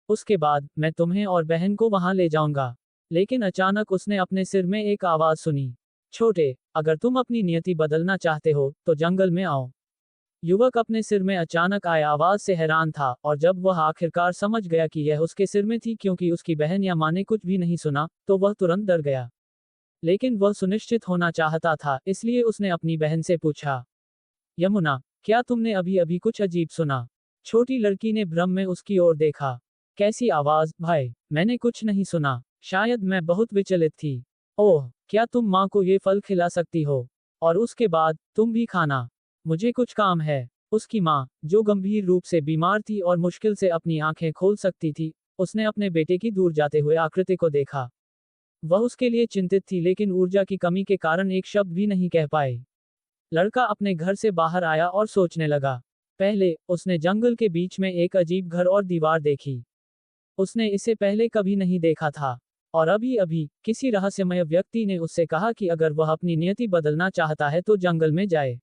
उसके बाद मैं तुम्हें और बहन को वहां ले जाऊंगा। लेकिन अचानक उसने अपने सिर में एक आवाज सुनी, छोटे, अगर तुम अपनी नियति बदलना चाहते हो तो जंगल में आओ। युवक अपने सिर में अचानक आए आवाज से हैरान था, और जब वह आखिरकार समझ गया कि यह उसके सिर में थी क्योंकि उसकी बहन या माँ ने कुछ भी नहीं सुना, तो वह तुरंत डर गया। लेकिन वह सुनिश्चित होना चाहता था, इसलिए उसने अपनी बहन से पूछा, यमुना, क्या तुमने अभी अभी कुछ अजीब सुना? छोटी लड़की ने भ्रम में उसकी ओर देखा। कैसी आवाज, भाई? मैंने कुछ नहीं सुना। शायद मैं बहुत विचलित थी। ओह, क्या तुम माँ को ये फल खिला सकती हो? और उसके बाद तुम भी खाना। मुझे कुछ काम है। उसकी माँ, जो गंभीर रूप से बीमार थी और मुश्किल से अपनी आंखें खोल सकती थी, उसने अपने बेटे की दूर जाते हुए आकृति को देखा। वह उसके लिए चिंतित थी, लेकिन ऊर्जा की कमी के कारण एक शब्द भी नहीं कह पाई। लड़का अपने घर से बाहर आया और सोचने लगा। पहले उसने जंगल के बीच में एक अजीब घर और दीवार देखी। उसने इसे पहले कभी नहीं देखा था, और अभी अभी किसी रहस्यमय व्यक्ति ने उससे कहा कि अगर वह अपनी नियति बदलना चाहता है तो जंगल में जाए।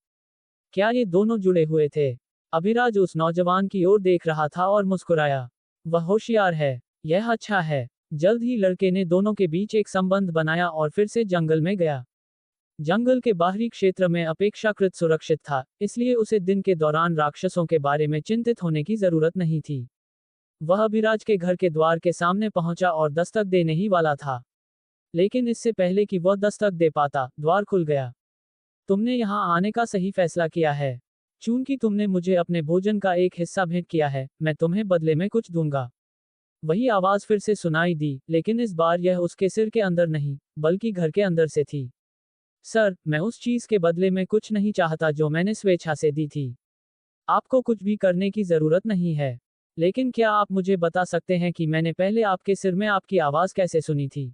क्या ये दोनों जुड़े हुए थे? अभिराज उस नौजवान की ओर देख रहा था और मुस्कुराया। वह होशियार है। यह अच्छा है। जल्द ही लड़के ने दोनों के बीच एक संबंध बनाया और फिर से जंगल में गया। जंगल के बाहरी क्षेत्र में अपेक्षाकृत सुरक्षित था, इसलिए उसे दिन के दौरान राक्षसों के बारे में चिंतित होने की जरूरत नहीं थी। वह अभिराज के घर के द्वार के सामने पहुंचा और दस्तक देने ही वाला था। लेकिन इससे पहले कि वह दस्तक दे पाता, द्वार खुल गया। तुमने यहाँ आने का सही फैसला किया है। चूंकि तुमने मुझे अपने भोजन का एक हिस्सा भेंट किया है, मैं तुम्हें बदले में कुछ दूंगा। वही आवाज फिर से सुनाई दी, लेकिन इस बार यह उसके सिर के अंदर नहीं, बल्कि घर के अंदर से थी। सर, मैं उस चीज के बदले में कुछ नहीं चाहता जो मैंने स्वेच्छा से दी थी। आपको कुछ भी करने की जरूरत नहीं है। लेकिन क्या आप मुझे बता सकते हैं कि मैंने पहले आपके सिर में आपकी आवाज कैसे सुनी थी?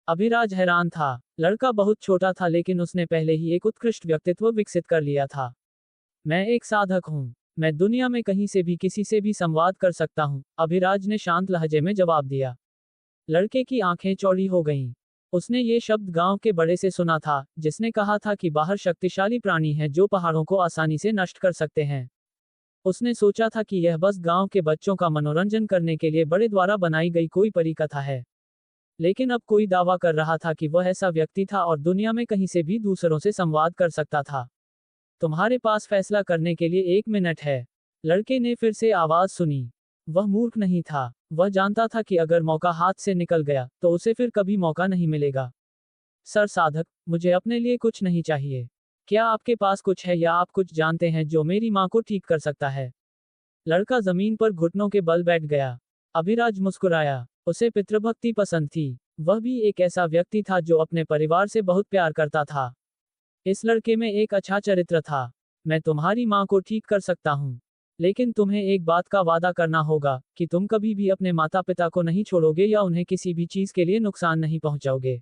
अभिराज हैरान था। लड़का बहुत छोटा था लेकिन उसने पहले ही एक उत्कृष्ट व्यक्तित्व विकसित कर लिया था। मैं एक साधक हूँ। मैं दुनिया में कहीं से भी किसी से भी संवाद कर सकता हूँ, अभिराज ने शांत लहजे में जवाब दिया। लड़के की आंखें चौड़ी हो गईं। उसने ये शब्द गांव के बड़े से सुना था, जिसने कहा था कि बाहर शक्तिशाली प्राणी हैं जो पहाड़ों को आसानी से नष्ट कर सकते हैं। उसने सोचा था कि यह बस गांव के बच्चों का मनोरंजन करने के लिए बड़े द्वारा बनाई गई कोई परी कथा है। लेकिन अब कोई दावा कर रहा था कि वह ऐसा व्यक्ति था और दुनिया में कहीं से भी दूसरों से संवाद कर सकता था। तुम्हारे पास फैसला करने के लिए 1 मिनट है। लड़के ने फिर से आवाज सुनी। वह मूर्ख नहीं था। वह जानता था कि अगर मौका हाथ से निकल गया तो उसे फिर कभी मौका नहीं मिलेगा। सर साधक, मुझे अपने लिए कुछ नहीं चाहिए। क्या आपके पास कुछ है या आप कुछ जानते हैं जो मेरी माँ को ठीक कर सकता है? लड़का जमीन पर घुटनों के बल बैठ गया। अभिराज मुस्कुराया। उसे पितृभक्ति पसंद थी। वह भी एक ऐसा व्यक्ति था जो अपने परिवार से बहुत प्यार करता था। इस लड़के में एक अच्छा चरित्र था। मैं तुम्हारी माँ को ठीक कर सकता हूँ। लेकिन तुम्हें एक बात का वादा करना होगा कि तुम कभी भी अपने माता पिता को नहीं छोड़ोगे या उन्हें किसी भी चीज के लिए नुकसान नहीं पहुंचाओगे।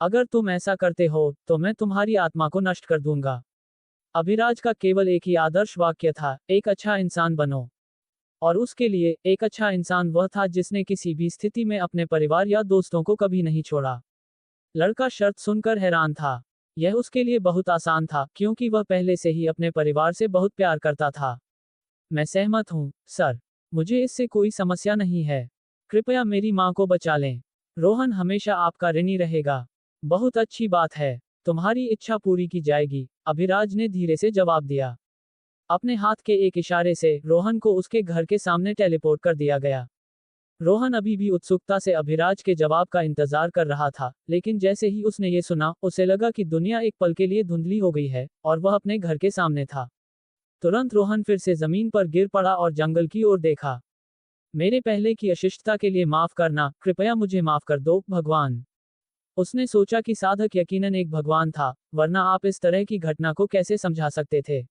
अगर तुम ऐसा करते हो तो मैं तुम्हारी आत्मा को नष्ट कर दूंगा। अभिराज का केवल एक ही आदर्श वाक्य था, एक अच्छा इंसान बनो। और उसके लिए एक अच्छा इंसान वह था जिसने किसी भी स्थिति में अपने परिवार या दोस्तों को कभी नहीं छोड़ा। लड़का शर्त सुनकर हैरान था। यह उसके लिए बहुत आसान था क्योंकि वह पहले से ही अपने परिवार से बहुत प्यार करता था। मैं सहमत हूँ, सर। मुझे इससे कोई समस्या नहीं है। कृपया मेरी माँ को बचा लें। रोहन हमेशा आपका ऋणी रहेगा। बहुत अच्छी बात है। तुम्हारी इच्छा पूरी की जाएगी, अभिराज ने धीरे से जवाब दिया। अपने हाथ के एक इशारे से रोहन को उसके घर के सामने टेलीपोर्ट कर दिया गया। रोहन अभी भी उत्सुकता से अभिराज के जवाब का इंतजार कर रहा था, लेकिन जैसे ही उसने ये सुना, उसे लगा कि दुनिया एक पल के लिए धुंधली हो गई है और वह अपने घर के सामने था। तुरंत रोहन फिर से जमीन पर गिर पड़ा और जंगल की ओर देखा। मेरे पहले की अशिष्टता के लिए माफ करना, कृपया मुझे माफ कर दो, भगवान। उसने सोचा कि साधक यकीनन एक भगवान था, वरना आप इस तरह की घटना को कैसे समझा सकते थे।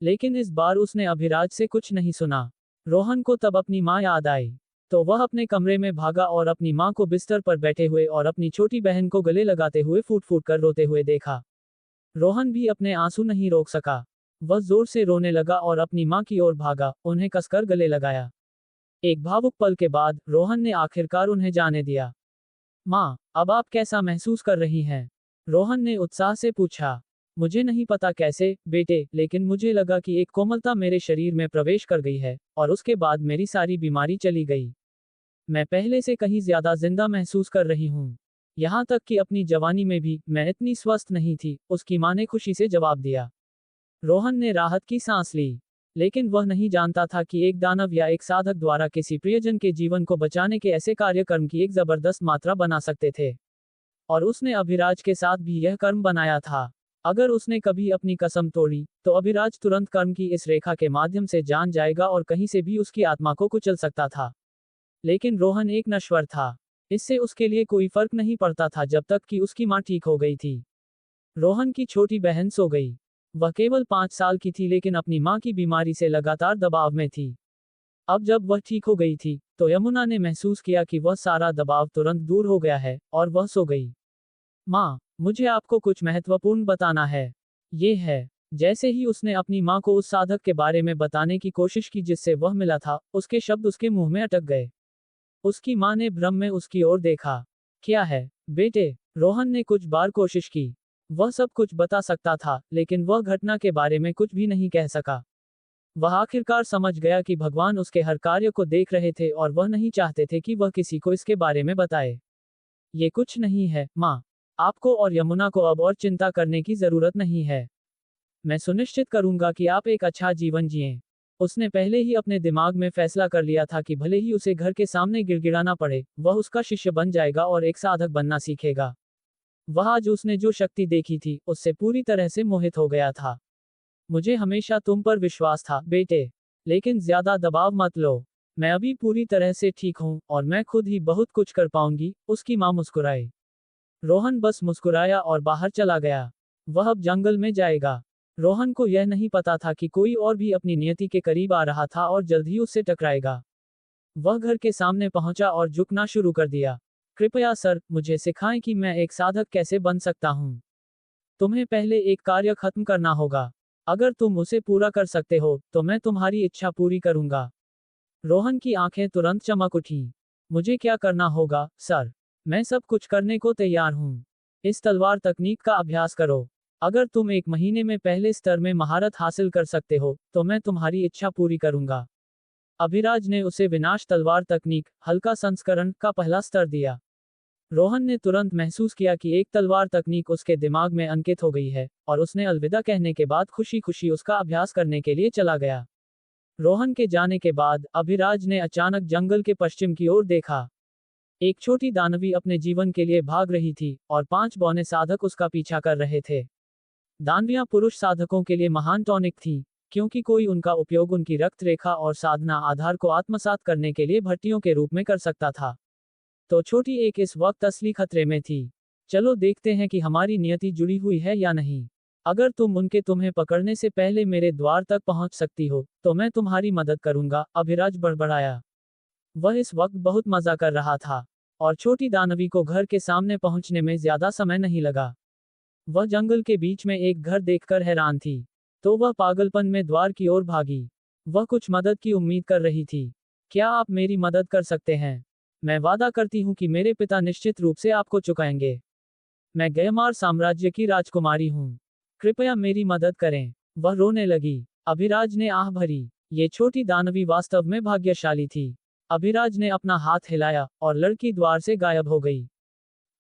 लेकिन इस बार उसने अभिराज से कुछ नहीं सुना। रोहन को तब अपनी माँ याद आई। तो वह अपने कमरे में भागा और अपनी माँ को बिस्तर पर बैठे हुए और अपनी छोटी बहन को गले लगाते हुए फूट फूट कर रोते हुए देखा। रोहन भी अपने आंसू नहीं रोक सका। वह जोर से रोने लगा और अपनी माँ की ओर भागा, उन्हें कसकर गले लगाया। एक भावुक पल के बाद रोहन ने आखिरकार उन्हें जाने दिया। माँ, अब आप कैसा महसूस कर रही हैं? रोहन ने उत्साह से पूछा। मुझे नहीं पता कैसे, बेटे, लेकिन मुझे लगा कि एक कोमलता मेरे शरीर में प्रवेश कर गई है, और उसके बाद मेरी सारी बीमारी चली गई। मैं पहले से कहीं ज्यादा जिंदा महसूस कर रही हूँ। यहाँ तक कि अपनी जवानी में भी मैं इतनी स्वस्थ नहीं थी, उसकी माँ ने खुशी से जवाब दिया। रोहन ने राहत की सांस ली। लेकिन वह नहीं जानता था कि एक दानव या एक साधक द्वारा किसी प्रियजन के जीवन को बचाने के ऐसे कार्य कर्म की एक जबरदस्त मात्रा बना सकते थे। और उसने अभिराज के साथ भी यह कर्म बनाया था। अगर उसने कभी अपनी कसम तोड़ी, तो अभिराज तुरंत कर्म की इस रेखा के माध्यम से जान जाएगा और कहीं से भी उसकी आत्मा को कुचल सकता था। लेकिन रोहन एक नश्वर था। इससे उसके लिए कोई फर्क नहीं पड़ता था जब तक कि उसकी माँ ठीक हो गई थी। रोहन की छोटी बहन सो गई। वह केवल 5 साल की थी लेकिन अपनी माँ की बीमारी से लगातार दबाव में थी। अब जब वह ठीक हो गई थी, तो यमुना ने महसूस किया कि वह सारा दबाव तुरंत दूर हो गया है, और वह सो गई। माँ, मुझे आपको कुछ महत्वपूर्ण बताना है। ये है। जैसे ही उसने अपनी माँ को उस साधक के बारे में बताने की कोशिश की जिससे वह मिला था, उसके शब्द उसके मुंह में अटक गए। उसकी माँ ने भ्रम में उसकी ओर देखा। क्या है, बेटे? रोहन ने कुछ बार कोशिश की। वह सब कुछ बता सकता था, लेकिन वह घटना के बारे में कुछ भी नहीं कह सका। वह आखिरकार समझ गया कि भगवान उसके हर कार्य को देख रहे थे और वह नहीं चाहते थे कि वह किसी को इसके बारे में बताए। ये कुछ नहीं है, माँ। आपको और यमुना को अब और चिंता करने की जरूरत नहीं है। मैं सुनिश्चित करूंगा कि आप एक अच्छा जीवन जिएं। उसने पहले ही अपने दिमाग में फैसला कर लिया था कि भले ही उसे घर के सामने गिड़गिड़ाना पड़े, वह उसका शिष्य बन जाएगा और एक साधक बनना सीखेगा। वह आज उसने जो शक्ति देखी थी, उससे पूरी तरह से मोहित हो गया था। मुझे हमेशा तुम पर विश्वास था, बेटे। लेकिन ज्यादा दबाव मत लो। मैं अभी पूरी तरह से ठीक हूँ और मैं खुद ही बहुत कुछ कर पाऊंगी, उसकी माँ मुस्कुराई। रोहन बस मुस्कुराया और बाहर चला गया। वह अब जंगल में जाएगा। रोहन को यह नहीं पता था कि कोई और भी अपनी नियति के करीब आ रहा था और जल्द ही उससे टकराएगा। वह घर के सामने पहुंचा और झुकना शुरू कर दिया। कृपया सर, मुझे सिखाएं कि मैं एक साधक कैसे बन सकता हूं। तुम्हें पहले एक कार्य खत्म करना होगा। अगर तुम उसे पूरा कर सकते हो तो मैं तुम्हारी इच्छा पूरी करूंगा। रोहन की आंखें तुरंत चमक उठीं। मुझे क्या करना होगा, सर? मैं सब कुछ करने को तैयार हूं। इस तलवार तकनीक का अभ्यास करो। अगर तुम 1 महीने में पहले स्तर में महारत हासिल कर सकते हो तो मैं तुम्हारी इच्छा पूरी करूंगा। अभिराज ने उसे विनाश तलवार तकनीक, हल्का संस्करण का पहला स्तर दिया। रोहन ने तुरंत महसूस किया कि एक तलवार तकनीक उसके दिमाग में अंकित हो गई है, और उसने अलविदा कहने के बाद खुशी खुशी उसका अभ्यास करने के लिए चला गया। रोहन के जाने के बाद अभिराज ने अचानक जंगल के पश्चिम की ओर देखा। एक छोटी दानवी अपने जीवन के लिए भाग रही थी और 5 बौने साधक उसका पीछा कर रहे थे। दानवियां पुरुष साधकों के लिए महान टॉनिक थी, क्योंकि कोई उनका उपयोग उनकी रक्त रेखा और साधना आधार को आत्मसात करने के लिए भट्टियों के रूप में कर सकता था। तो छोटी एक इस वक्त असली खतरे में थी। चलो देखते हैं कि हमारी नियति जुड़ी हुई है या नहीं। अगर तुम तुम्हें पकड़ने से पहले मेरे द्वार तक पहुंच सकती हो तो मैं तुम्हारी मदद करूंगा, अभिराज बड़बड़ाया। वह इस वक्त बहुत मजा कर रहा था, और छोटी दानवी को घर के सामने पहुंचने में ज्यादा समय नहीं लगा। वह जंगल के बीच में एक घर देखकर हैरान थी, तो वह पागलपन में द्वार की ओर भागी। वह कुछ मदद की उम्मीद कर रही थी। क्या आप मेरी मदद कर सकते हैं? मैं वादा करती हूँ कि मेरे पिता निश्चित रूप से आपको चुकाएंगे। मैं गयमार साम्राज्य की राजकुमारी हूँ। कृपया मेरी मदद करें। वह रोने लगी। अभिराज ने आह भरी। ये छोटी दानवी वास्तव में भाग्यशाली थी। अभिराज ने अपना हाथ हिलाया और लड़की द्वार से गायब हो गई।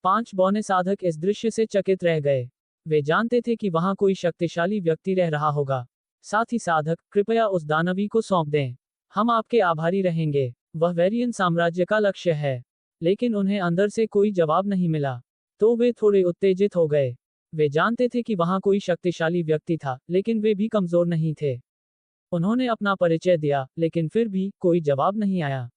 5 बौने साधक इस दृश्य से चकित रह गए। वे जानते थे कि वहां कोई शक्तिशाली व्यक्ति रह रहा होगा। साथ ही साधक, कृपया उस दानवी को सौंप दें। हम आपके आभारी रहेंगे। वह वेरियन साम्राज्य का लक्ष्य है। लेकिन उन्हें अंदर से कोई जवाब नहीं मिला, तो वे थोड़े उत्तेजित हो गए। वे जानते थे कि वहां कोई शक्तिशाली व्यक्ति था, लेकिन वे भी कमजोर नहीं थे। उन्होंने अपना परिचय दिया, लेकिन फिर भी कोई जवाब नहीं आया।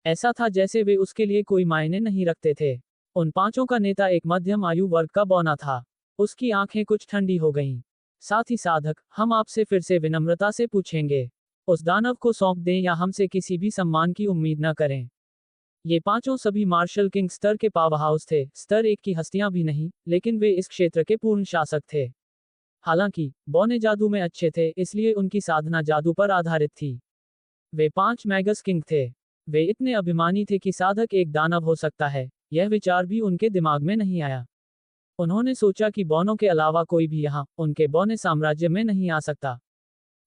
ऐसा था जैसे वे उसके लिए कोई मायने नहीं रखते थे। उन 5 का नेता एक मध्यम आयु वर्ग का बौना था। उसकी आंखें कुछ ठंडी हो गईं। साथ ही साधक, हम आपसे फिर से विनम्रता से पूछेंगे, उस दानव को सौंप दें या हमसे किसी भी सम्मान की उम्मीद न करें। ये 5 सभी मार्शल किंग स्तर के पावरहाउस थे, स्तर 1 की हस्तियां भी नहीं, लेकिन वे इस क्षेत्र के पूर्ण शासक थे। हालांकि बौने जादू में अच्छे थे, इसलिए उनकी साधना जादू पर आधारित थी। वे 5 मैगस किंग थे। वे इतने अभिमानी थे कि साधक एक दानव हो सकता है, यह विचार भी उनके दिमाग में नहीं आया। उन्होंने सोचा कि बौनों के अलावा कोई भी यहाँ उनके बौने साम्राज्य में नहीं आ सकता।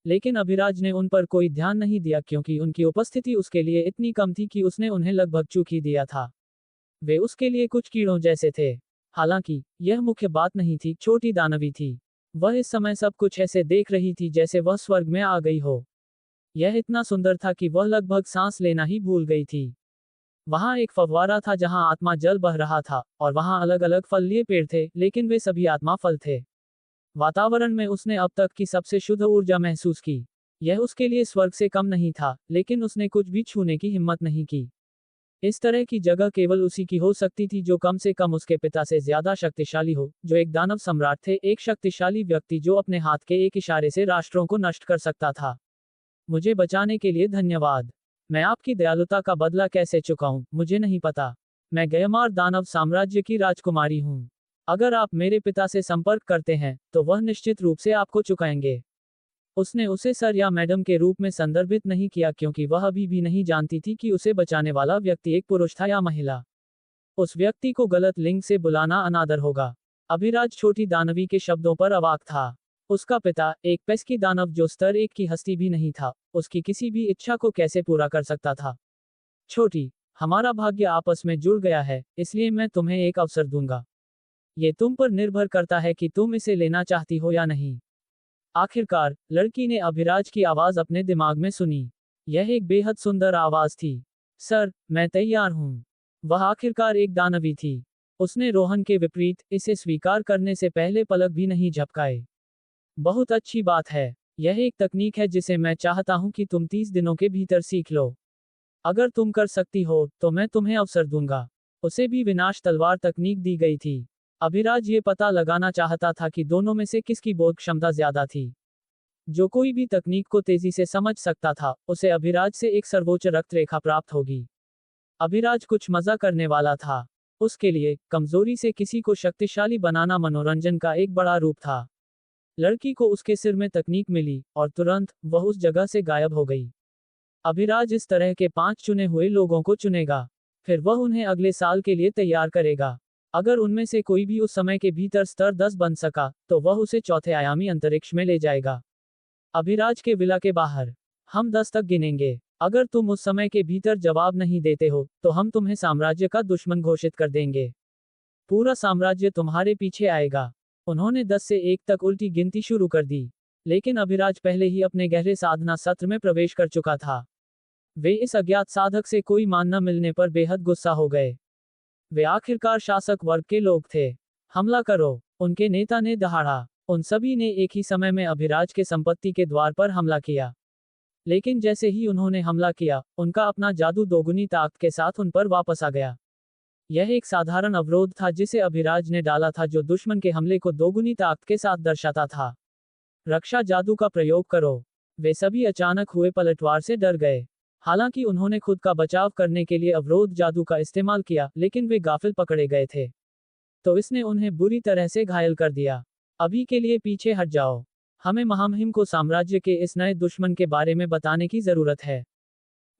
लेकिन अभिराज ने उन पर कोई ध्यान नहीं दिया, क्योंकि उनकी उपस्थिति उसके लिए इतनी कम थी कि उसने उन्हें लगभग चूक ही दिया था। वे उसके लिए कुछ कीड़ों जैसे थे। हालांकि यह मुख्य बात नहीं थी, छोटी दानवी थी। वह इस समय सब कुछ ऐसे देख रही थी जैसे वह स्वर्ग में आ गई हो। यह इतना सुंदर था कि वह लगभग सांस लेना ही भूल गई थी। वहां एक फव्वारा था जहां आत्मा जल बह रहा था, और वहां अलग अलग फलीय पेड़ थे, लेकिन वे सभी आत्मा फल थे। वातावरण में उसने अब तक की सबसे शुद्ध ऊर्जा महसूस की। यह उसके लिए स्वर्ग से कम नहीं था, लेकिन उसने कुछ भी छूने की हिम्मत नहीं की। इस तरह की जगह केवल उसी की हो सकती थी जो कम से कम उसके पिता से ज्यादा शक्तिशाली हो, जो एक दानव सम्राट थे, एक शक्तिशाली व्यक्ति जो अपने हाथ के एक इशारे से राष्ट्रों को नष्ट कर सकता था। मुझे बचाने के लिए धन्यवाद। मैं आपकी दयालुता का बदला कैसे चुकाऊं, मुझे नहीं पता। मैं गयमार दानव साम्राज्य की राजकुमारी हूं। अगर आप मेरे पिता से संपर्क करते हैं तो वह निश्चित रूप से आपको चुकाएंगे। उसने उसे सर या मैडम के रूप में संदर्भित नहीं किया, क्योंकि वह अभी भी नहीं जानती थी कि उसे बचाने वाला व्यक्ति एक पुरुष था या महिला। उस व्यक्ति को गलत लिंग से बुलाना अनादर होगा। अभिराज छोटी दानवी के शब्दों पर अवाक था। उसका पिता, एक पेस्की दानव जो स्तर 1 की हस्ती भी नहीं था, उसकी किसी भी इच्छा को कैसे पूरा कर सकता था। छोटी, हमारा भाग्य आपस में जुड़ गया है, इसलिए मैं तुम्हें एक अवसर दूंगा। ये तुम पर निर्भर करता है कि तुम इसे लेना चाहती हो या नहीं। आखिरकार, लड़की ने अभिराज की आवाज अपने दिमाग में सुनी। यह एक बेहद सुंदर आवाज थी। सर, मैं तैयार हूं। वह आखिरकार एक दानवी थी। उसने रोहन के विपरीत इसे स्वीकार करने से पहले पलक भी नहीं झपकाए। बहुत अच्छी बात है। यह एक तकनीक है जिसे मैं चाहता हूं कि तुम 30 दिनों के भीतर सीख लो। अगर तुम कर सकती हो तो मैं तुम्हें अवसर दूंगा। उसे भी विनाश तलवार तकनीक दी गई थी। अभिराज ये पता लगाना चाहता था कि दोनों में से किसकी बोध क्षमता ज्यादा थी। जो कोई भी तकनीक को तेजी से समझ सकता था, उसे अभिराज से एक सर्वोच्च रक्त रेखा प्राप्त होगी। अभिराज कुछ मजा करने वाला था। उसके लिए कमजोरी से किसी को शक्तिशाली बनाना मनोरंजन का एक बड़ा रूप था। लड़की को उसके सिर में तकनीक मिली और तुरंत वह उस जगह से गायब हो गई। अभिराज इस तरह के 5 चुने हुए लोगों को चुनेगा, फिर वह उन्हें अगले साल के लिए तैयार करेगा। अगर उनमें से कोई भी उस समय के भीतर स्तर 10 बन सका, तो वह उसे चौथे आयामी अंतरिक्ष में ले जाएगा। अभिराज के विला के बाहर, हम 10 तक गिनेंगे। अगर तुम उस समय के भीतर जवाब नहीं देते हो, तो हम तुम्हें साम्राज्य का दुश्मन घोषित कर देंगे। पूरा साम्राज्य तुम्हारे पीछे आएगा। उन्होंने 10 से 1 तक उल्टी गिनती शुरू कर दी, लेकिन अभिराज पहले ही अपने गहरे साधना सत्र में प्रवेश कर चुका था। वे इस अज्ञात साधक से कोई मान न मिलने पर बेहद गुस्सा हो गए। वे आखिरकार शासक वर्ग के लोग थे। हमला करो, उनके नेता ने दहाड़ा। उन सभी ने एक ही समय में अभिराज के संपत्ति के द्वार पर हमला किया। लेकिन जैसे ही उन्होंने हमला किया, उनका अपना जादू दोगुनी ताकत के साथ उन पर वापस आ गया। यह एक साधारण अवरोध था जिसे अभिराज ने डाला था, जो दुश्मन के हमले को दोगुनी ताकत के साथ दर्शाता था। रक्षा जादू का प्रयोग करो। वे सभी अचानक हुए पलटवार से डर गए। हालांकि उन्होंने खुद का बचाव करने के लिए अवरोध जादू का इस्तेमाल किया, लेकिन वे गाफिल पकड़े गए थे, तो इसने उन्हें बुरी तरह से घायल कर दिया। अभी के लिए पीछे हट जाओ। हमें महामहिम को साम्राज्य के इस नए दुश्मन के बारे में बताने की जरूरत है।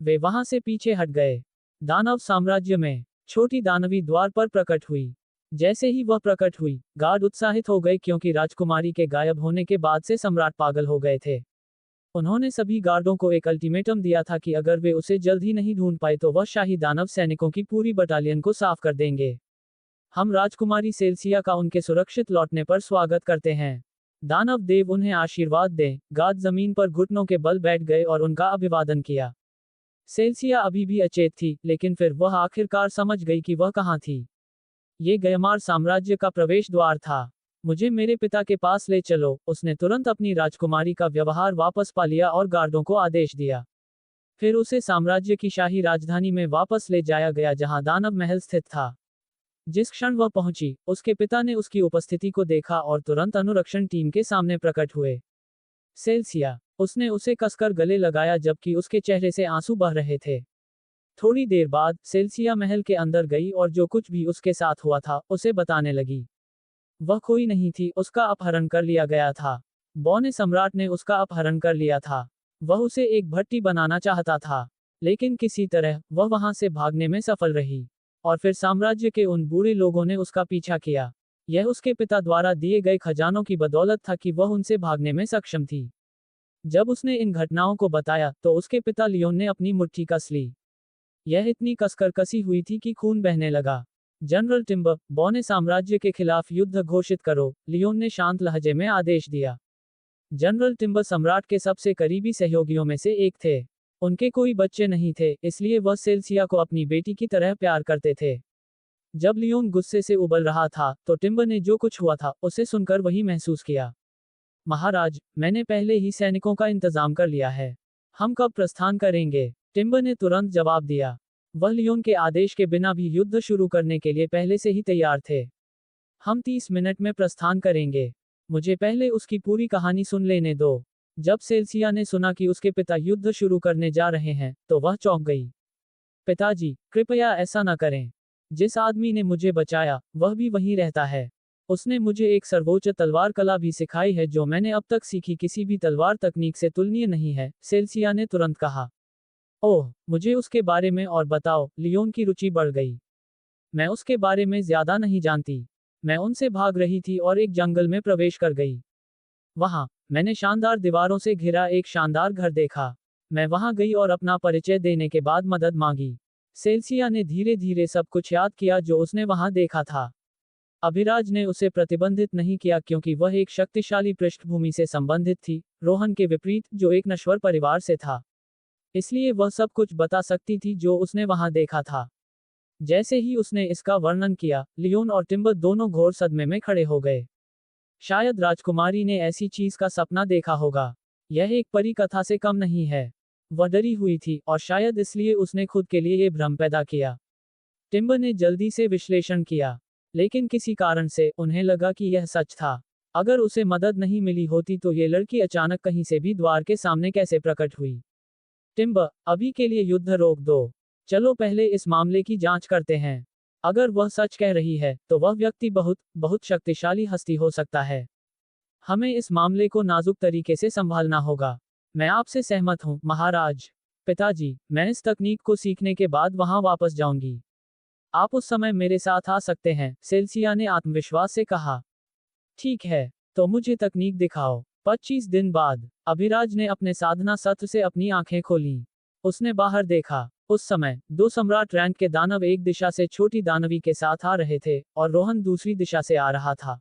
वे वहां से पीछे हट गए। दानव साम्राज्य में छोटी दानवी द्वार पर प्रकट हुई। जैसे ही वह प्रकट हुई, गार्ड उत्साहित हो गए क्योंकि राजकुमारी के गायब होने के बाद से सम्राट पागल हो गए थे। उन्होंने सभी गार्डों को एक अल्टीमेटम दिया था कि अगर वे उसे जल्द ही नहीं ढूंढ पाए तो वह शाही दानव सैनिकों की पूरी बटालियन को साफ कर देंगे। हम राजकुमारी सेल्सिया का उनके सुरक्षित लौटने पर स्वागत करते हैं। दानव देव उन्हें आशीर्वाद दें। गार्ड जमीन पर घुटनों के बल बैठ गए और उनका अभिवादन किया। सेल्सिया अभी भी अचेत थी, लेकिन फिर वह आखिरकार समझ गई कि वह कहाँ थी। ये गयमार साम्राज्य का प्रवेश द्वार था। मुझे मेरे पिता के पास ले चलो। उसने तुरंत अपनी राजकुमारी का व्यवहार वापस पा लिया और गार्डों को आदेश दिया। फिर उसे साम्राज्य की शाही राजधानी में वापस ले जाया गया जहां दानव महल स्थित था। जिस क्षण वह पहुंची, उसके पिता ने उसकी उपस्थिति को देखा और तुरंत अनुरक्षण टीम के सामने प्रकट हुए। सेल्सिया, उसने उसे कसकर गले लगाया जबकि उसके चेहरे से आंसू बह रहे थे। थोड़ी देर बाद सेल्सिया महल के अंदर गई और जो कुछ भी उसके साथ हुआ था उसे बताने लगी। वह कोई नहीं थी, उसका अपहरण कर लिया गया था। बौने सम्राट ने उसका अपहरण कर लिया था। वह उसे एक भट्टी बनाना चाहता था, लेकिन किसी तरह वह वहां से भागने में सफल रही। और फिर साम्राज्य के उन बूढ़े लोगों ने उसका पीछा किया। यह उसके पिता द्वारा दिए गए खजानों की बदौलत था कि वह उनसे भागने में सक्षम थी। जब उसने इन घटनाओं को बताया तो उसके पिता लियोन ने अपनी मुट्ठी कस ली। यह इतनी कसकर कसी हुई थी कि खून बहने लगा। जनरल टिम्बर, बौने साम्राज्य के खिलाफ युद्ध घोषित करो, लियोन ने शांत लहजे में आदेश दिया। जनरल टिम्बर सम्राट के सबसे करीबी सहयोगियों में से एक थे। उनके कोई बच्चे नहीं थे, इसलिए वह सेल्सिया को अपनी बेटी की तरह प्यार करते थे। जब लियोन गुस्से से उबल रहा था, तो टिम्बर ने जो कुछ हुआ था उसे सुनकर वही महसूस किया। महाराज, मैंने पहले ही सैनिकों का इंतजाम कर लिया है। हम कब प्रस्थान करेंगे? टिम्बर ने तुरंत जवाब दिया। वह लियोन के आदेश के बिना भी युद्ध शुरू करने के लिए पहले से ही तैयार थे। हम 30 मिनट में प्रस्थान करेंगे। मुझे पहले उसकी पूरी कहानी सुन लेने दो। जब सेल्सिया ने सुना कि उसके पिता युद्ध शुरू करने जा रहे हैं, तो वह चौंक गई। पिताजी, कृपया ऐसा न करें। जिस आदमी ने मुझे बचाया, वह भी वहीं रहता है। उसने मुझे एक सर्वोच्च तलवार कला भी सिखाई है जो मैंने अब तक सीखी किसी भी तलवार तकनीक से तुलनीय नहीं है, सेल्सिया ने तुरंत कहा। ओह, मुझे उसके बारे में और बताओ। लियोन की रुचि बढ़ गई। मैं उसके बारे में ज्यादा नहीं जानती। मैं उनसे भाग रही थी और एक जंगल में प्रवेश कर गई। वहां मैंने शानदार दीवारों से घिरा एक शानदार घर देखा। मैं वहां गई और अपना परिचय देने के बाद मदद मांगी। सेल्सिया ने धीरे धीरे सब कुछ याद किया जो उसने वहां देखा था। अभिराज ने उसे प्रतिबंधित नहीं किया क्योंकि वह एक शक्तिशाली पृष्ठभूमि से संबंधित थी, रोहन के विपरीत जो एक नश्वर परिवार से था। इसलिए वह सब कुछ बता सकती थी जो उसने वहां देखा था। जैसे ही उसने इसका वर्णन किया, लियोन और टिम्बर दोनों घोर सदमे में खड़े हो गए। शायद राजकुमारी ने ऐसी चीज का सपना देखा होगा। यह एक परी कथा से कम नहीं है। वह डरी हुई थी और शायद इसलिए उसने खुद के लिए ये भ्रम पैदा किया। टिम्बर ने जल्दी से विश्लेषण किया। लेकिन किसी कारण से उन्हें लगा कि यह सच था। अगर उसे मदद नहीं मिली होती तो ये लड़की अचानक कहीं से भी द्वार के सामने कैसे प्रकट हुई। टिम्बर, अभी के लिए युद्ध रोक दो। चलो पहले इस मामले की जांच करते हैं। अगर वह सच कह रही है तो वह व्यक्ति बहुत बहुत शक्तिशाली हस्ती हो सकता है। हमें इस मामले को नाजुक तरीके से संभालना होगा। मैं आपसे सहमत हूँ महाराज। पिताजी, मैं इस तकनीक को सीखने के बाद वहां वापस जाऊंगी। आप उस समय मेरे साथ आ सकते हैं, सेल्सिया ने आत्मविश्वास से कहा। ठीक है, तो मुझे तकनीक दिखाओ। 25 दिन बाद अभिराज ने अपने साधना सत्र से अपनी आंखें खोलीं। उसने बाहर देखा। उस समय दो सम्राट रैंक के दानव एक दिशा से छोटी दानवी के साथ आ रहे थे और रोहन दूसरी दिशा से आ रहा था।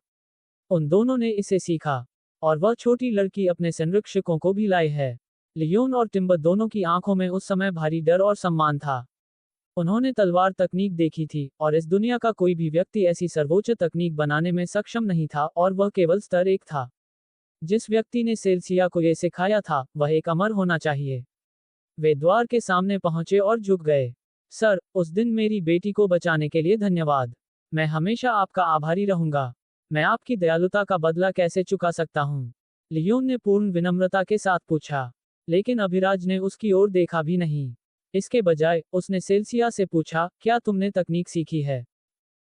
उन दोनों ने इसे सीखा और वह छोटी लड़की अपने संरक्षकों को भी लाई है। लियोन और टिम्बर दोनों की आंखों में उस समय भारी डर और सम्मान था। उन्होंने तलवार तकनीक देखी थी और इस दुनिया का कोई भी व्यक्ति ऐसी सर्वोच्च तकनीक बनाने में सक्षम नहीं था और वह केवल स्तर 1 था। जिस व्यक्ति ने सेल्सिया को ये सिखाया था वह एक अमर होना चाहिए। वे द्वार के सामने पहुंचे और झुक गए। सर, उस दिन मेरी बेटी को बचाने के लिए धन्यवाद। मैं हमेशा आपका आभारी रहूंगा। मैं आपकी दयालुता का बदला कैसे चुका सकता हूँ? लियोन ने पूर्ण विनम्रता के साथ पूछा। लेकिन अभिराज ने उसकी ओर देखा भी नहीं। इसके बजाय उसने सेल्सिया से पूछा, क्या तुमने तकनीक सीखी है?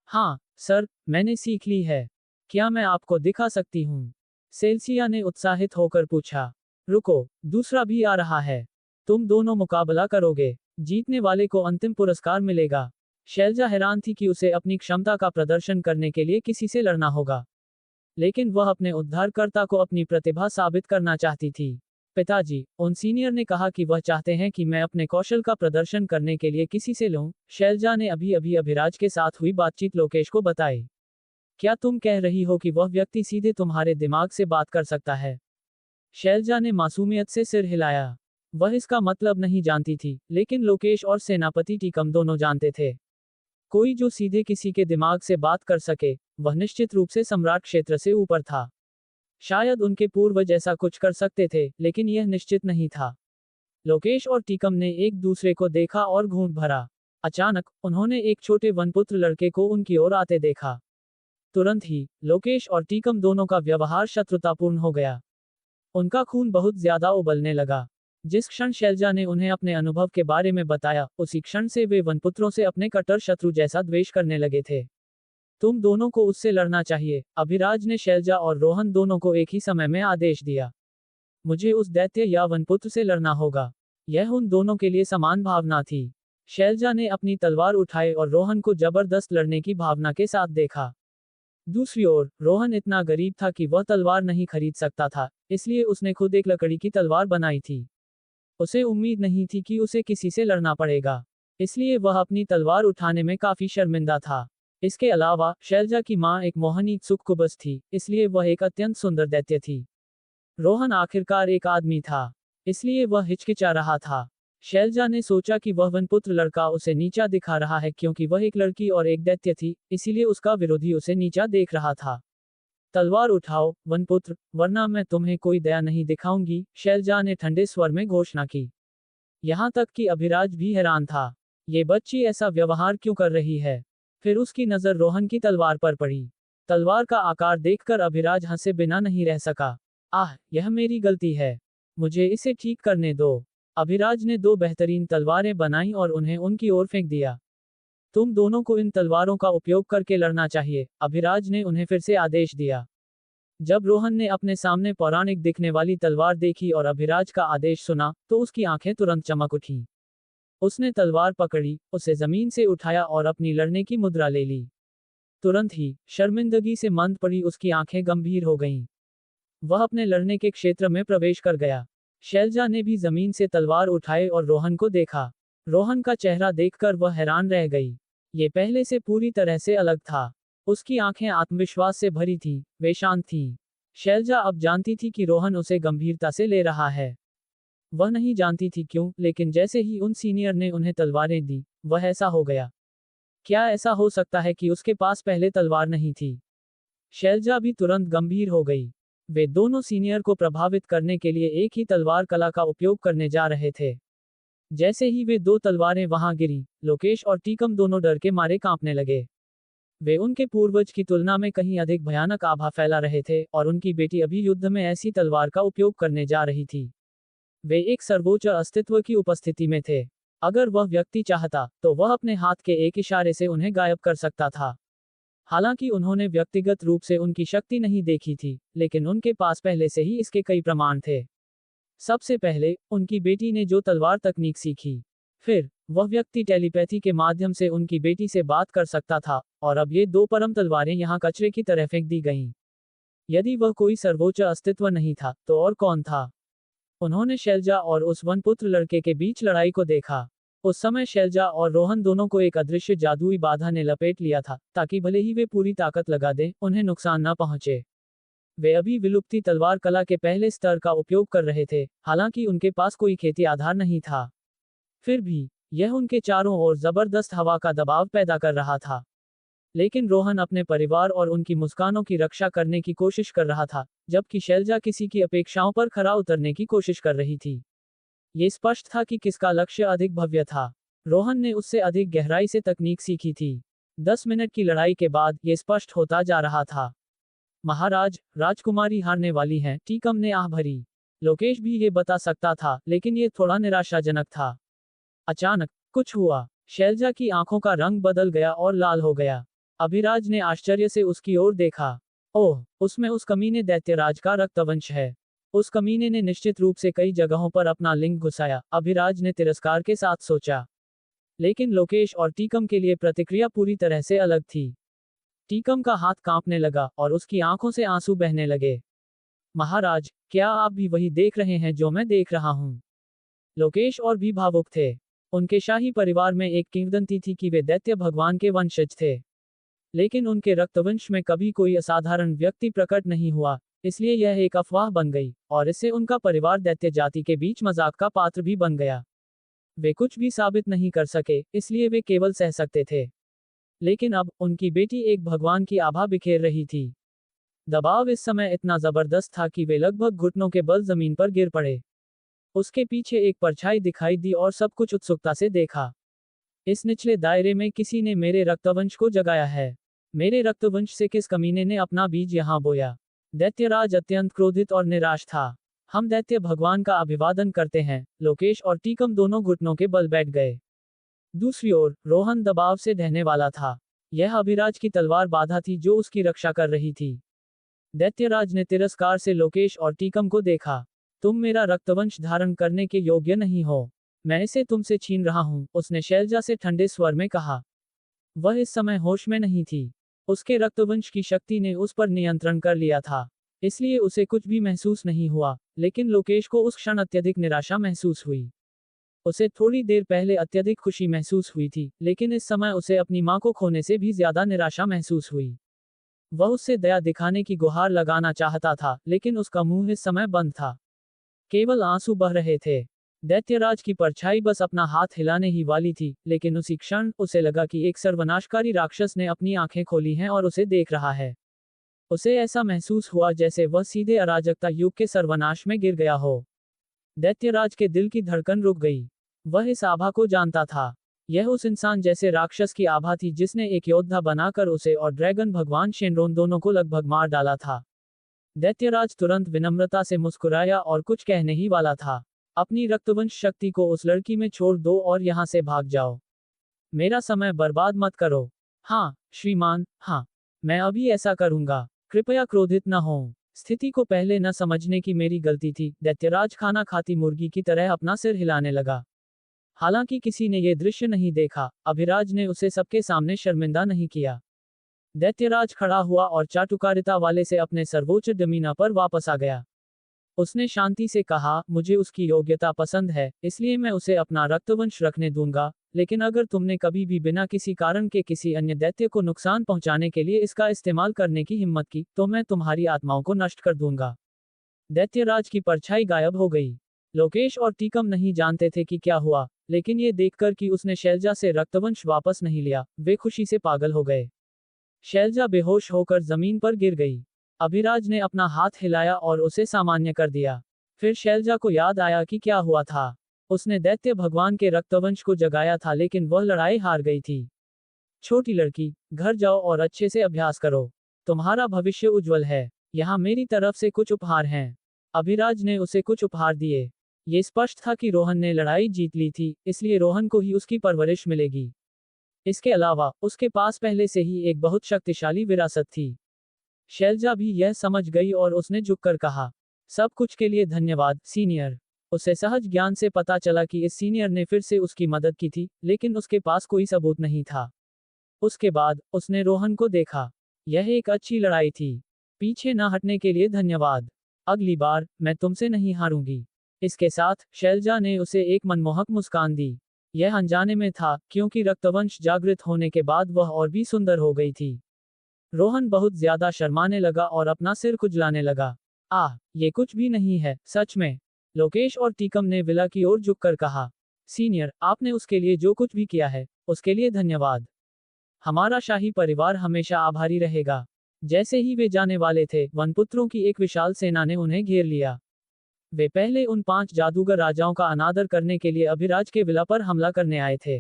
हाँ सर, मैंने सीख ली है। क्या मैं आपको दिखा सकती हूँ? सेल्सिया ने उत्साहित होकर पूछा। रुको, दूसरा भी आ रहा है। तुम दोनों मुकाबला करोगे। जीतने वाले को अंतिम पुरस्कार मिलेगा। शैलजा हैरान थी कि उसे अपनी क्षमता का प्रदर्शन करने के लिए किसी से लड़ना होगा। लेकिन वह अपने उद्धारकर्ता को अपनी प्रतिभा साबित करना चाहती थी। पिताजी, उन सीनियर ने कहा कि वह चाहते हैं कि मैं अपने कौशल का प्रदर्शन करने के लिए किसी से लूं। शैलजा ने अभी अभी अभिराज के साथ हुई बातचीत लोकेश को बताई। क्या तुम कह रही हो कि वह व्यक्ति सीधे तुम्हारे दिमाग से बात कर सकता है? शैलजा ने मासूमियत से सिर हिलाया। वह इसका मतलब नहीं जानती थी, लेकिन लोकेश और सेनापति टीकम दोनों जानते थे। कोई जो सीधे किसी के दिमाग से बात कर सके, वह निश्चित रूप से सम्राट क्षेत्र से ऊपर था। शायद उनके पूर्वज ऐसा कुछ कर सकते थे, लेकिन यह निश्चित नहीं था। लोकेश और टीकम ने एक दूसरे को देखा और घूंट भरा। अचानक उन्होंने एक छोटे वनपुत्र लड़के को उनकी ओर आते देखा। तुरंत ही लोकेश और टीकम दोनों का व्यवहार शत्रुतापूर्ण हो गया। उनका खून बहुत ज्यादा उबलने लगा। जिस क्षण शैलजा ने उन्हें अपने अनुभव के बारे में बताया, उसी क्षण से वे वनपुत्रों से अपने कट्टर शत्रु जैसा द्वेष करने लगे थे। तुम दोनों को उससे लड़ना चाहिए, अभिराज ने शैलजा और रोहन दोनों को एक ही समय में आदेश दिया। मुझे उस दैत्य या वनपुत्र से लड़ना होगा। यह उन दोनों के लिए समान भावना थी। शैलजा ने अपनी तलवार उठाई और रोहन को जबरदस्त लड़ने की भावना के साथ देखा। दूसरी ओर रोहन इतना गरीब था कि वह तलवार नहीं खरीद सकता था, इसलिए उसने खुद एक लकड़ी की तलवार बनाई थी। उसे उम्मीद नहीं थी कि उसे किसी से लड़ना पड़ेगा, इसलिए वह अपनी तलवार उठाने में काफी शर्मिंदा था। इसके अलावा शैलजा की मां एक मोहनी सुक्कुबस थी, इसलिए वह एक अत्यंत सुंदर दैत्य थी। रोहन आखिरकार एक आदमी था, इसलिए वह हिचकिचा रहा था। शैलजा ने सोचा कि वह वनपुत्र लड़का उसे नीचा दिखा रहा है क्योंकि वह एक लड़की और एक दैत्य थी, इसीलिए उसका विरोधी उसे नीचा देख रहा था। तलवार उठाओ वनपुत्र, वरना मैं तुम्हें कोई दया नहीं दिखाऊंगी, शैलजा ने ठंडे स्वर में घोषणा की। यहाँ तक कि अभिराज भी हैरान था। ये बच्ची ऐसा व्यवहार क्यों कर रही है? फिर उसकी नजर रोहन की तलवार पर पड़ी। तलवार का आकार देखकर अभिराज हंसे बिना नहीं रह सका। आह, यह मेरी गलती है। मुझे इसे ठीक करने दो। अभिराज ने दो बेहतरीन तलवारें बनाई और उन्हें उनकी ओर फेंक दिया। तुम दोनों को इन तलवारों का उपयोग करके लड़ना चाहिए, अभिराज ने उन्हें फिर से आदेश दिया। जब रोहन ने अपने सामने पौराणिक दिखने वाली तलवार देखी और अभिराज का आदेश सुना, तो उसकी आंखें तुरंत चमक उठी। उसने तलवार पकड़ी, उसे जमीन से उठाया और अपनी लड़ने की मुद्रा ले ली। तुरंत ही शर्मिंदगी से मंद पड़ी उसकी आंखें गंभीर हो गईं। वह अपने लड़ने के क्षेत्र में प्रवेश कर गया। शैलजा ने भी जमीन से तलवार उठाई और रोहन को देखा। रोहन का चेहरा देखकर वह हैरान रह गई। ये पहले से पूरी तरह से अलग था। उसकी आंखें आत्मविश्वास से भरी थीं, वे शांत थीं। शैलजा अब जानती थी कि रोहन उसे गंभीरता से ले रहा है। वह नहीं जानती थी क्यों, लेकिन जैसे ही उन सीनियर ने उन्हें तलवारें दी, वह ऐसा हो गया। क्या ऐसा हो सकता है कि उसके पास पहले तलवार नहीं थी? शैलजा भी तुरंत गंभीर हो गई। वे दोनों सीनियर को प्रभावित करने के लिए एक ही तलवार कला का उपयोग करने जा रहे थे। जैसे ही वे दो तलवारें वहां गिरी, लोकेश और टीकम दोनों डर के मारे कांपने लगे। वे उनके पूर्वज की तुलना में कहीं अधिक भयानक आभा फैला रहे थे और उनकी बेटी अभी युद्ध में ऐसी तलवार का उपयोग करने जा रही थी। वे एक सर्वोच्च अस्तित्व की उपस्थिति में थे। अगर वह व्यक्ति चाहता तो वह अपने हाथ के एक इशारे से उन्हें गायब कर सकता था। हालांकि उन्होंने व्यक्तिगत रूप से उनकी शक्ति नहीं देखी थी, लेकिन उनके पास पहले से ही इसके कई प्रमाण थे। सबसे पहले उनकी बेटी ने जो तलवार तकनीक सीखी, फिर वह व्यक्ति टेलीपैथी के माध्यम से उनकी बेटी से बात कर सकता था, और अब ये दो परम तलवारें यहाँ कचरे की तरह फेंक दी गईं। यदि वह कोई सर्वोच्च अस्तित्व नहीं था तो और कौन था? उन्होंने शैलजा और उस वनपुत्र लड़के के बीच लड़ाई को देखा। उस समय शैलजा और रोहन दोनों को एक अदृश्य जादुई बाधा ने लपेट लिया था, ताकि भले ही वे पूरी ताकत लगा दें, उन्हें नुकसान न पहुंचे। वे अभी विलुप्ति तलवार कला के पहले स्तर का उपयोग कर रहे थे, हालांकि उनके पास कोई खेती आधार नहीं था। फिर भी यह उनके चारों ओर जबरदस्त हवा का दबाव पैदा कर रहा था। लेकिन रोहन अपने परिवार और उनकी मुस्कानों की रक्षा करने की कोशिश कर रहा था, जबकि शैलजा किसी की अपेक्षाओं पर खरा उतरने की कोशिश कर रही थी। ये स्पष्ट था कि किसका लक्ष्य अधिक भव्य था। रोहन ने उससे अधिक गहराई से तकनीक सीखी थी। 10 मिनट की लड़ाई के बाद ये स्पष्ट होता जा रहा था। महाराज, राजकुमारी हारने वाली हैं, टीकम ने आह भरी। लोकेश भी ये बता सकता था, लेकिन ये थोड़ा निराशाजनक था। अचानक कुछ हुआ। शैलजा की आंखों का रंग बदल गया और लाल हो गया। अभिराज ने आश्चर्य से उसकी ओर देखा। ओह, उसमें उस कमीने दैत्यराज का रक्तवंश है। उस कमीने ने निश्चित रूप से कई जगहों पर अपना लिंग घुसाया, अभिराज ने तिरस्कार के साथ सोचा। लेकिन लोकेश और टीकम के लिए प्रतिक्रिया पूरी तरह से अलग थी। टीकम का हाथ कांपने लगा और उसकी आंखों से आंसू बहने लगे। महाराज, क्या आप भी वही देख रहे हैं जो मैं देख रहा हूं? लोकेश और भी भावुक थे। उनके शाही परिवार में एक किंवदंती थी कि वे दैत्य भगवान के वंशज थे। लेकिन उनके रक्तवंश में कभी कोई असाधारण व्यक्ति प्रकट नहीं हुआ, इसलिए यह एक अफवाह बन गई, और इससे उनका परिवार दैत्य जाति के बीच मजाक का पात्र भी बन गया। वे कुछ भी साबित नहीं कर सके, इसलिए वे केवल सह सकते थे। लेकिन अब उनकी बेटी एक भगवान की आभा बिखेर रही थी। दबाव इस समय इतना जबरदस्त था कि वे लगभग घुटनों के बल जमीन पर गिर पड़े। उसके पीछे एक परछाई दिखाई दी और सब कुछ उत्सुकता से देखा। इस निचले दायरे में किसी ने मेरे रक्तवंश को जगाया है। मेरे रक्तवंश से किस कमीने ने अपना बीज यहाँ बोया? दैत्यराज अत्यंत क्रोधित और निराश था। हम दैत्य भगवान का अभिवादन करते हैं। लोकेश और टीकम दोनों घुटनों के बल बैठ गए। दूसरी ओर रोहन दबाव से ढहने वाला था। यह अभिराज की तलवार बाधा थी जो उसकी रक्षा कर रही थी। दैत्यराज ने तिरस्कार से लोकेश और टीकम को देखा। तुम मेरा रक्तवंश धारण करने के योग्य नहीं हो। मैं इसे तुमसे छीन रहा हूं, उसने शैलजा से ठंडे स्वर में कहा। वह इस समय होश में नहीं थी। उसके रक्तवंश की शक्ति ने उस पर नियंत्रण कर लिया था, इसलिए उसे कुछ भी महसूस नहीं हुआ। लेकिन लोकेश को उस क्षण अत्यधिक निराशा महसूस हुई। उसे थोड़ी देर पहले अत्यधिक खुशी महसूस हुई थी, लेकिन इस समय उसे अपनी मां को खोने से भी ज्यादा निराशा महसूस हुई। वह उससे दया दिखाने की गुहार लगाना चाहता था, लेकिन उसका मुंह इस समय बंद था। केवल आंसू बह रहे थे। दैत्यराज की परछाई बस अपना हाथ हिलाने ही वाली थी, लेकिन उसी क्षण उसे लगा कि एक सर्वनाशकारी राक्षस ने अपनी आंखें खोली हैं और उसे देख रहा है। उसे ऐसा महसूस हुआ जैसे वह सीधे अराजकता युग के सर्वनाश में गिर गया हो। दैत्यराज के दिल की धड़कन रुक गई। वह इस आभा को जानता था। यह उस इंसान जैसे राक्षस की आभा थी जिसने एक योद्धा बनाकर उसे और ड्रैगन भगवान शेनरोन दोनों को लगभग मार डाला था। दैत्यराज तुरंत विनम्रता से मुस्कुराया और कुछ कहने ही वाला था। अपनी रक्तवंश शक्ति को उस लड़की में छोड़ दो और यहाँ से भाग जाओ। मेरा समय बर्बाद मत करो। हाँ, श्रीमान, हाँ, मैं अभी ऐसा करूंगा। कृपया क्रोधित न हो। स्थिति को पहले न समझने की मेरी गलती थी। दैत्यराज खाना खाती मुर्गी की तरह अपना सिर हिलाने लगा। हालांकि किसी ने यह दृश्य नहीं देखा, अभिराज ने उसे सबके सामने शर्मिंदा नहीं किया। दैत्यराज खड़ा हुआ और चाटुकारिता वाले से अपने सर्वोच्च डमीना पर वापस आ गया। उसने शांति से कहा, मुझे उसकी योग्यता पसंद है, इसलिए मैं उसे अपना रक्तवंश रखने दूंगा, लेकिन अगर तुमने कभी भी बिना किसी कारण के किसी अन्य दैत्य को नुकसान पहुंचाने के लिए इसका इस्तेमाल करने की हिम्मत की, तो मैं तुम्हारी आत्माओं को नष्ट कर दूंगा। दैत्यराज की परछाई गायब हो गई। लोकेश और टीकम नहीं जानते थे कि क्या हुआ, लेकिन ये देखकर कि उसने शैलजा से रक्तवंश वापस नहीं लिया, वे खुशी से पागल हो गए। शैलजा बेहोश होकर जमीन पर गिर गई। अभिराज ने अपना हाथ हिलाया और उसे सामान्य कर दिया। फिर शैलजा को याद आया कि क्या हुआ था। उसने दैत्य भगवान के रक्तवंश को जगाया था, लेकिन वह लड़ाई हार गई थी। छोटी लड़की, घर जाओ और अच्छे से अभ्यास करो। तुम्हारा भविष्य उज्जवल है। यहाँ मेरी तरफ से कुछ उपहार हैं। अभिराज ने उसे कुछ उपहार दिए। ये स्पष्ट था कि रोहन ने लड़ाई जीत ली थी, इसलिए रोहन को ही उसकी परवरिश मिलेगी। इसके अलावा उसके पास पहले से ही एक बहुत शक्तिशाली विरासत थी। शैलजा भी यह समझ गई और उसने झुककर कहा, सब कुछ के लिए धन्यवाद, सीनियर। उसे सहज ज्ञान से पता चला कि इस सीनियर ने फिर से उसकी मदद की थी, लेकिन उसके पास कोई सबूत नहीं था। उसके बाद उसने रोहन को देखा। यह एक अच्छी लड़ाई थी। पीछे न हटने के लिए धन्यवाद। अगली बार मैं तुमसे नहीं हारूंगी। इसके साथ शैलजा ने उसे एक मनमोहक मुस्कान दी। यह अनजाने में था, क्योंकि रक्तवंश जागृत होने के बाद वह और भी सुंदर हो गई थी। रोहन बहुत ज्यादा शर्माने लगा और अपना सिर खुजलाने लगा। ये कुछ भी नहीं है, सच में। लोकेश और टीकम ने विला की ओर झुककर कहा, सीनियर, आपने उसके लिए जो कुछ भी किया है, उसके लिए धन्यवाद। हमारा शाही परिवार हमेशा आभारी रहेगा। जैसे ही वे जाने वाले थे, वनपुत्रों की एक विशाल सेना ने उन्हें घेर लिया। वे पहले उन 5 जादूगर राजाओं का अनादर करने के लिए अभिराज के विला पर हमला करने आए थे।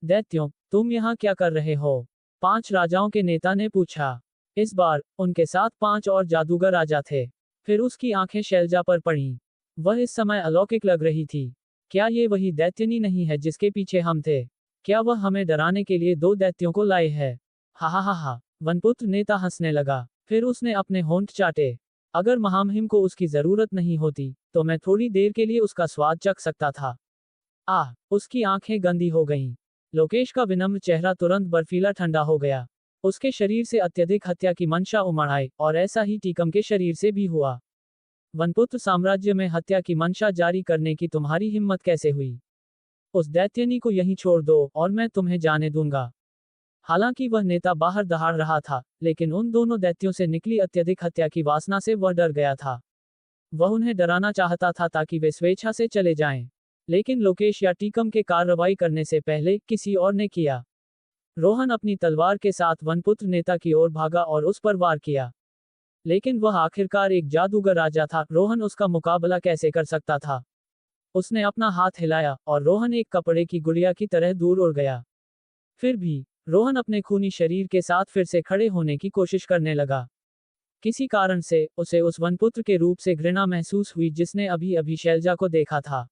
दैत्यों, तुम यहाँ क्या कर रहे हो? 5 राजाओं के नेता ने पूछा। इस बार उनके साथ 5 और जादूगर राजा थे। फिर उसकी आंखें शैलजा पर पड़ीं। वह इस समय अलौकिक लग रही थी। क्या ये वही दैत्यनी नहीं है जिसके पीछे हम थे? क्या वह हमें डराने के लिए 2 दैत्यों को लाए है? हा हा हा हा। वनपुत्र नेता हंसने लगा। फिर उसने अपने होंठ चाटे। अगर महामहिम को उसकी जरूरत नहीं होती, तो मैं थोड़ी देर के लिए उसका स्वाद चख सकता था। उसकी आंखें गंदी हो गईं। लोकेश का विनम्र चेहरा तुरंत बर्फीला ठंडा हो गया। उसके शरीर से अत्यधिक हत्या की मंशा उमड़ आई, और ऐसा ही टीकम के शरीर से भी हुआ। वनपुत्र साम्राज्य में हत्या की मंशा जारी करने की तुम्हारी हिम्मत कैसे हुई? उस दैत्यनी को यहीं छोड़ दो और मैं तुम्हें जाने दूंगा। हालांकि वह नेता बाहर दहाड़ रहा था, लेकिन उन दोनों दैत्यों से निकली अत्यधिक हत्या की वासना से वह डर गया था। वह उन्हें डराना चाहता था ताकि वे स्वेच्छा से चले जाएं। लेकिन लोकेश या टीकम के कार्रवाई करने से पहले किसी और ने किया। रोहन अपनी तलवार के साथ वनपुत्र नेता की ओर भागा और उस पर वार किया। लेकिन वह आखिरकार एक जादूगर राजा था, रोहन उसका मुकाबला कैसे कर सकता था? उसने अपना हाथ हिलाया और रोहन एक कपड़े की गुड़िया की तरह दूर उड़ गया। फिर भी रोहन अपने खूनी शरीर के साथ फिर से खड़े होने की कोशिश करने लगा। किसी कारण से उसे उस वनपुत्र के रूप से घृणा महसूस हुई जिसने अभी अभी शैलजा को देखा था।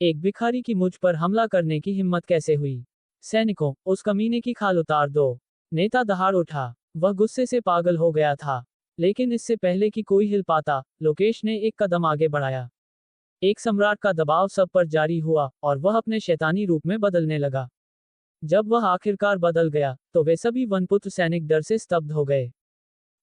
एक भिखारी की मुझ पर हमला करने की हिम्मत कैसे हुई? सैनिकों, उस कमीने की खाल उतार दो। नेता दहाड़ उठा। वह गुस्से से पागल हो गया था। लेकिन इससे पहले कि कोई हिल पाता, लोकेश ने एक कदम आगे बढ़ाया। एक सम्राट का दबाव सब पर जारी हुआ, और वह अपने शैतानी रूप में बदलने लगा। जब वह आखिरकार बदल गया, तो वे सभी वनपुत्र सैनिक डर से स्तब्ध हो गए।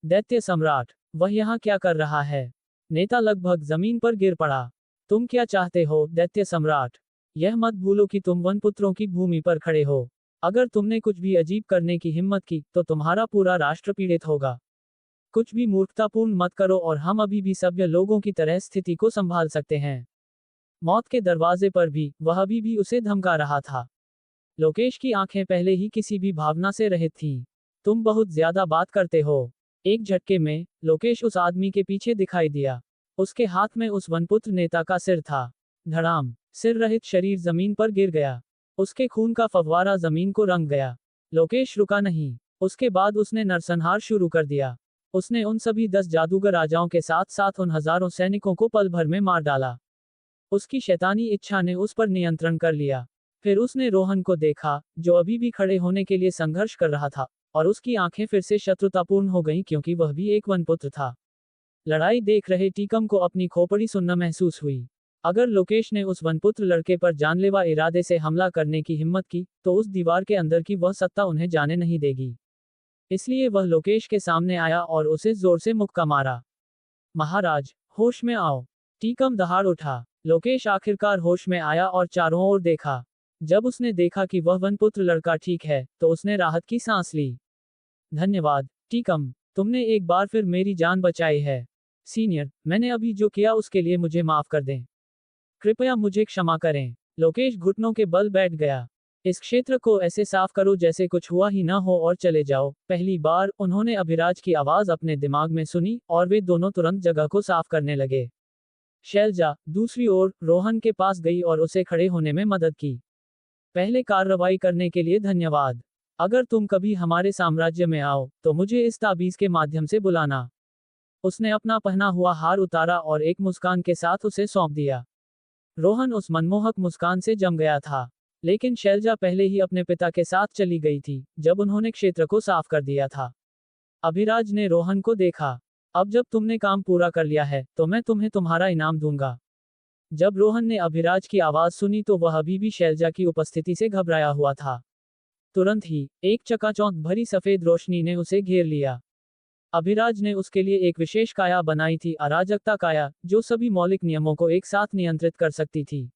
दैत्य सम्राट, वह यहाँ क्या कर रहा है? नेता लगभग जमीन पर गिर पड़ा। तुम क्या चाहते हो, दैत्य सम्राट? यह मत भूलो कि तुम वनपुत्रों की भूमि पर खड़े हो। अगर तुमने कुछ भी अजीब करने की हिम्मत की, तो तुम्हारा पूरा राष्ट्र पीड़ित होगा। कुछ भी मूर्खतापूर्ण मत करो और हम अभी भी सभ्य लोगों की तरह स्थिति को संभाल सकते हैं। मौत के दरवाजे पर भी वह अभी भी उसे धमका रहा था। लोकेश की आंखें पहले ही किसी भी भावना से रहित थीं। तुम बहुत ज्यादा बात करते हो। एक झटके में लोकेश उस आदमी के पीछे दिखाई दिया। उसके हाथ में उस वनपुत्र नेता का सिर था। धड़ाम, सिर रहित शरीर जमीन पर गिर गया। उसके खून का फव्वारा जमीन को रंग गया। लोकेश रुका नहीं। उसके बाद उसने नरसंहार शुरू कर दिया। उसने उन सभी 10 जादूगर राजाओं के साथ साथ उन हजारों सैनिकों को पल भर में मार डाला। उसकी शैतानी इच्छा ने उस पर नियंत्रण कर लिया। फिर उसने रोहन को देखा, जो अभी भी खड़े होने के लिए संघर्ष कर रहा था, और उसकी आंखें फिर से शत्रुतापूर्ण हो गईं क्योंकि वह भी एक वनपुत्र था। लड़ाई देख रहे टीकम को अपनी खोपड़ी सुन्न महसूस हुई। अगर लोकेश ने उस वनपुत्र लड़के पर जानलेवा इरादे से हमला करने की हिम्मत की, तो उस दीवार के अंदर की वह सत्ता उन्हें जाने नहीं देगी। इसलिए वह लोकेश के सामने आया और उसे जोर से मुक्का मारा। महाराज, होश में आओ। टीकम दहाड़ उठा। लोकेश आखिरकार होश में आया और चारों ओर देखा। जब उसने देखा कि वह वनपुत्र लड़का ठीक है, तो उसने राहत की सांस ली। धन्यवाद, टीकम, तुमने एक बार फिर मेरी जान बचाई है। सीनियर, मैंने अभी जो किया उसके लिए मुझे माफ कर दें। कृपया मुझे क्षमा करें। लोकेश घुटनों के बल बैठ गया। इस क्षेत्र को ऐसे साफ करो जैसे कुछ हुआ ही ना हो और चले जाओ। पहली बार उन्होंने अभिराज की आवाज अपने दिमाग में सुनी और वे दोनों तुरंत जगह को साफ करने लगे। शैलजा दूसरी ओर रोहन के पास गई और उसे खड़े होने में मदद की। पहले कार्रवाई करने के लिए धन्यवाद। अगर तुम कभी हमारे साम्राज्य में आओ तो मुझे इस ताबीज के माध्यम से बुलाना। उसने अपना पहना हुआ हार उतारा और एक मुस्कान के साथ उसे सौंप दिया। रोहन उस मनमोहक मुस्कान से जम गया था। लेकिन शैलजा पहले ही अपने पिता के साथ चली गई थी जब उन्होंने क्षेत्र को साफ कर दिया था। अभिराज ने रोहन को देखा। अब जब तुमने काम पूरा कर लिया है तो मैं तुम्हें तुम्हारा इनाम दूंगा। जब रोहन ने अभिराज की आवाज सुनी तो वह अभी भी शैलजा की उपस्थिति से घबराया हुआ था। तुरंत ही एक चकाचौंध भरी सफेद रोशनी ने उसे घेर लिया। अभिराज ने उसके लिए एक विशेष काया बनाई थी, अराजकता काया, जो सभी मौलिक नियमों को एक साथ नियंत्रित कर सकती थी।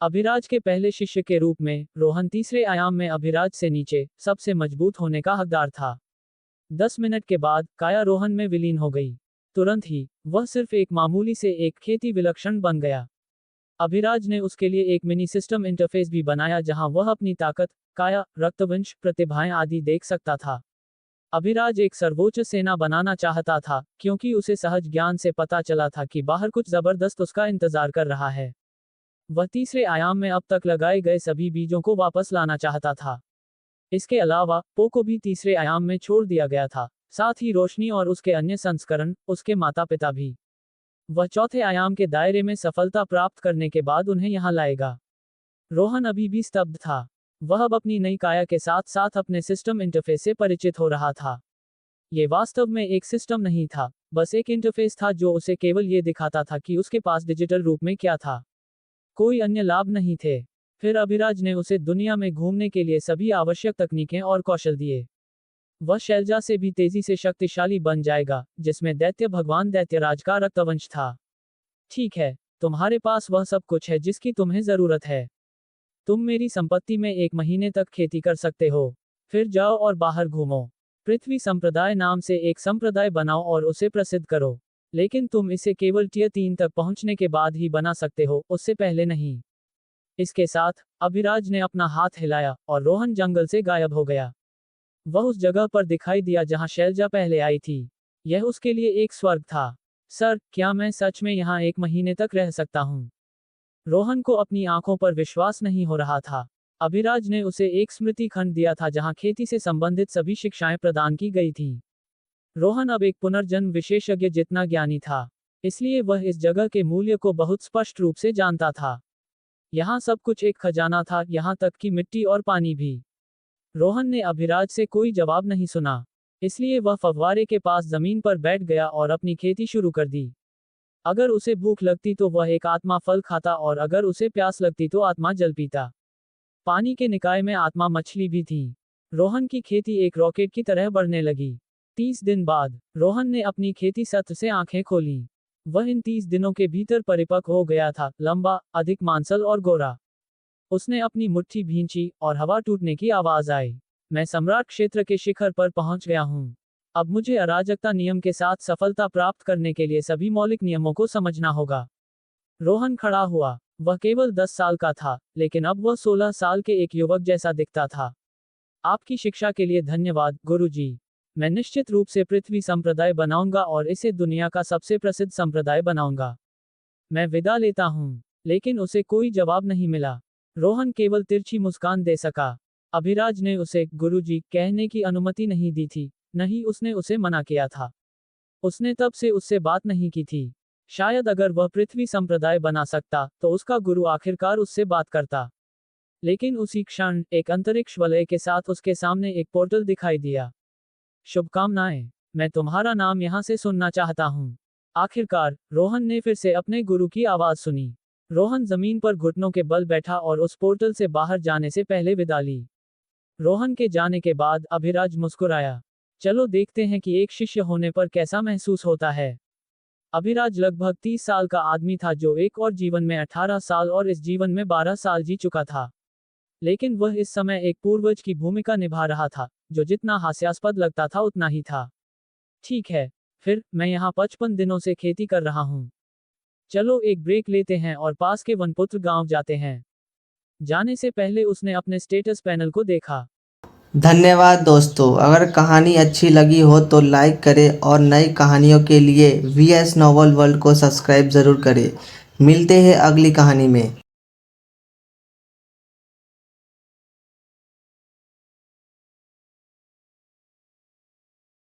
अभिराज के पहले शिष्य के रूप में रोहन तीसरे आयाम में अभिराज से नीचे सबसे मजबूत होने का हकदार था। 10 मिनट के बाद काया रोहन में विलीन हो गई। तुरंत ही वह सिर्फ एक मामूली से एक खेती विलक्षण बन गया। अभिराज ने उसके लिए एक मिनी सिस्टम इंटरफेस भी बनाया जहां वह अपनी ताकत, काया, रक्तवंश, प्रतिभाएं आदि देख सकता था। अभिराज एक सर्वोच्च सेना बनाना चाहता था क्योंकि उसे सहज ज्ञान से पता चला था कि बाहर कुछ जबरदस्त उसका इंतजार कर रहा है। वह तीसरे आयाम में अब तक लगाए गए सभी बीजों को वापस लाना चाहता था। इसके अलावा पो को भी तीसरे आयाम में छोड़ दिया गया था, साथ ही रोशनी और उसके अन्य संस्करण, उसके माता पिता भी। वह चौथे आयाम के दायरे में सफलता प्राप्त करने के बाद उन्हें यहां लाएगा। रोहन अभी भी स्तब्ध था। वह अब अपनी नई काया के साथ साथ अपने सिस्टम इंटरफेस से परिचित हो रहा था। ये वास्तव में एक सिस्टम नहीं था, बस एक इंटरफेस था जो उसे केवल ये दिखाता था कि उसके पास डिजिटल रूप में क्या था। कोई अन्य लाभ नहीं थे। फिर अभिराज ने उसे दुनिया में घूमने के लिए सभी आवश्यक तकनीकें और कौशल दिए। वह शैलजा से भी तेजी से शक्तिशाली बन जाएगा, जिसमें दैत्य भगवान दैत्यराज का रक्तवंश था। ठीक है, तुम्हारे पास वह सब कुछ है जिसकी तुम्हें जरूरत है। तुम मेरी संपत्ति में 1 महीने तक खेती कर सकते हो। फिर जाओ और बाहर घूमो। पृथ्वी संप्रदाय नाम से एक संप्रदाय बनाओ और उसे प्रसिद्ध करो। लेकिन तुम इसे केवल टियर 3 तक पहुंचने के बाद ही बना सकते हो, उससे पहले नहीं। इसके साथ अभिराज ने अपना हाथ हिलाया और रोहन जंगल से गायब हो गया। वह उस जगह पर दिखाई दिया जहां शैलजा पहले आई थी। यह उसके लिए एक स्वर्ग था। सर, क्या मैं सच में यहाँ 1 महीने तक रह सकता हूँ? रोहन को अपनी आंखों पर विश्वास नहीं हो रहा था। अभिराज ने उसे एक स्मृति खंड दिया था जहां खेती से संबंधित सभी शिक्षाएं प्रदान की गई थी। रोहन अब एक पुनर्जन्म विशेषज्ञ जितना ज्ञानी था, इसलिए वह इस जगह के मूल्य को बहुत स्पष्ट रूप से जानता था। यहाँ सब कुछ एक खजाना था, यहाँ तक कि मिट्टी और पानी भी। रोहन ने अभिराज से कोई जवाब नहीं सुना, इसलिए वह फव्वारे के पास जमीन पर बैठ गया और अपनी खेती शुरू कर दी। अगर उसे भूख लगती तो वह एक आत्मा फल खाता और अगर उसे प्यास लगती तो आत्मा जल पीता। पानी के निकाय में आत्मा मछली भी थी। रोहन की खेती एक रॉकेट की तरह बढ़ने लगी। 30 दिन बाद रोहन ने अपनी खेती सत्र से आंखें खोली। वह इन 30 दिनों के भीतर परिपक्व हो गया था, लंबा, अधिक मांसल और गोरा। उसने अपनी मुट्ठी भींची और हवा टूटने की आवाज आई। मैं सम्राट क्षेत्र के शिखर पर पहुंच गया हूं। अब मुझे अराजकता नियम के साथ सफलता प्राप्त करने के लिए सभी मौलिक नियमों को समझना होगा। रोहन खड़ा हुआ। वह केवल 10 साल का था, लेकिन अब वह 16 साल के एक युवक जैसा दिखता था। आपकी शिक्षा के लिए धन्यवाद, गुरुजी। मैं निश्चित रूप से पृथ्वी संप्रदाय बनाऊंगा और इसे दुनिया का सबसे प्रसिद्ध संप्रदाय बनाऊंगा। मैं विदा लेता हूं। लेकिन उसे कोई जवाब नहीं मिला। रोहन केवल तिरछी मुस्कान दे सका। अभिराज ने उसे गुरुजी कहने की अनुमति नहीं दी थी, नहीं उसने उसे मना किया था। उसने तब से उससे बात नहीं की थी। शायद अगर वह पृथ्वी संप्रदाय बना सकता तो उसका गुरु आखिरकार उससे बात करता। लेकिन उसी क्षण एक अंतरिक्ष वलय के साथ उसके सामने एक पोर्टल दिखाई दिया। शुभकामनाएं, मैं तुम्हारा नाम यहां से सुनना चाहता हूं। आखिरकार रोहन ने फिर से अपने गुरु की आवाज सुनी। रोहन जमीन पर घुटनों के बल बैठा और उस पोर्टल से बाहर जाने से पहले विदा ली। रोहन के जाने के बाद अभिराज मुस्कुराया। चलो देखते हैं कि एक शिष्य होने पर कैसा महसूस होता है। अभिराज लगभग 30 साल का आदमी था जो एक और जीवन में 18 साल और इस जीवन में 12 साल जी चुका था। लेकिन वह इस समय एक पूर्वज की भूमिका निभा रहा था, जो जितना हास्यास्पद लगता था उतना ही था। ठीक है, फिर मैं यहाँ 55 दिनों से खेती कर रहा हूँ। चलो एक ब्रेक लेते हैं और पास के वनपुत्र गांव जाते हैं। जाने से पहले उसने अपने स्टेटस पैनल को देखा। धन्यवाद दोस्तों, अगर कहानी अच्छी लगी हो तो लाइक करें और नई कहानियों के लिए VS नॉवल वर्ल्ड को सब्सक्राइब ज़रूर करें। मिलते हैं अगली कहानी में।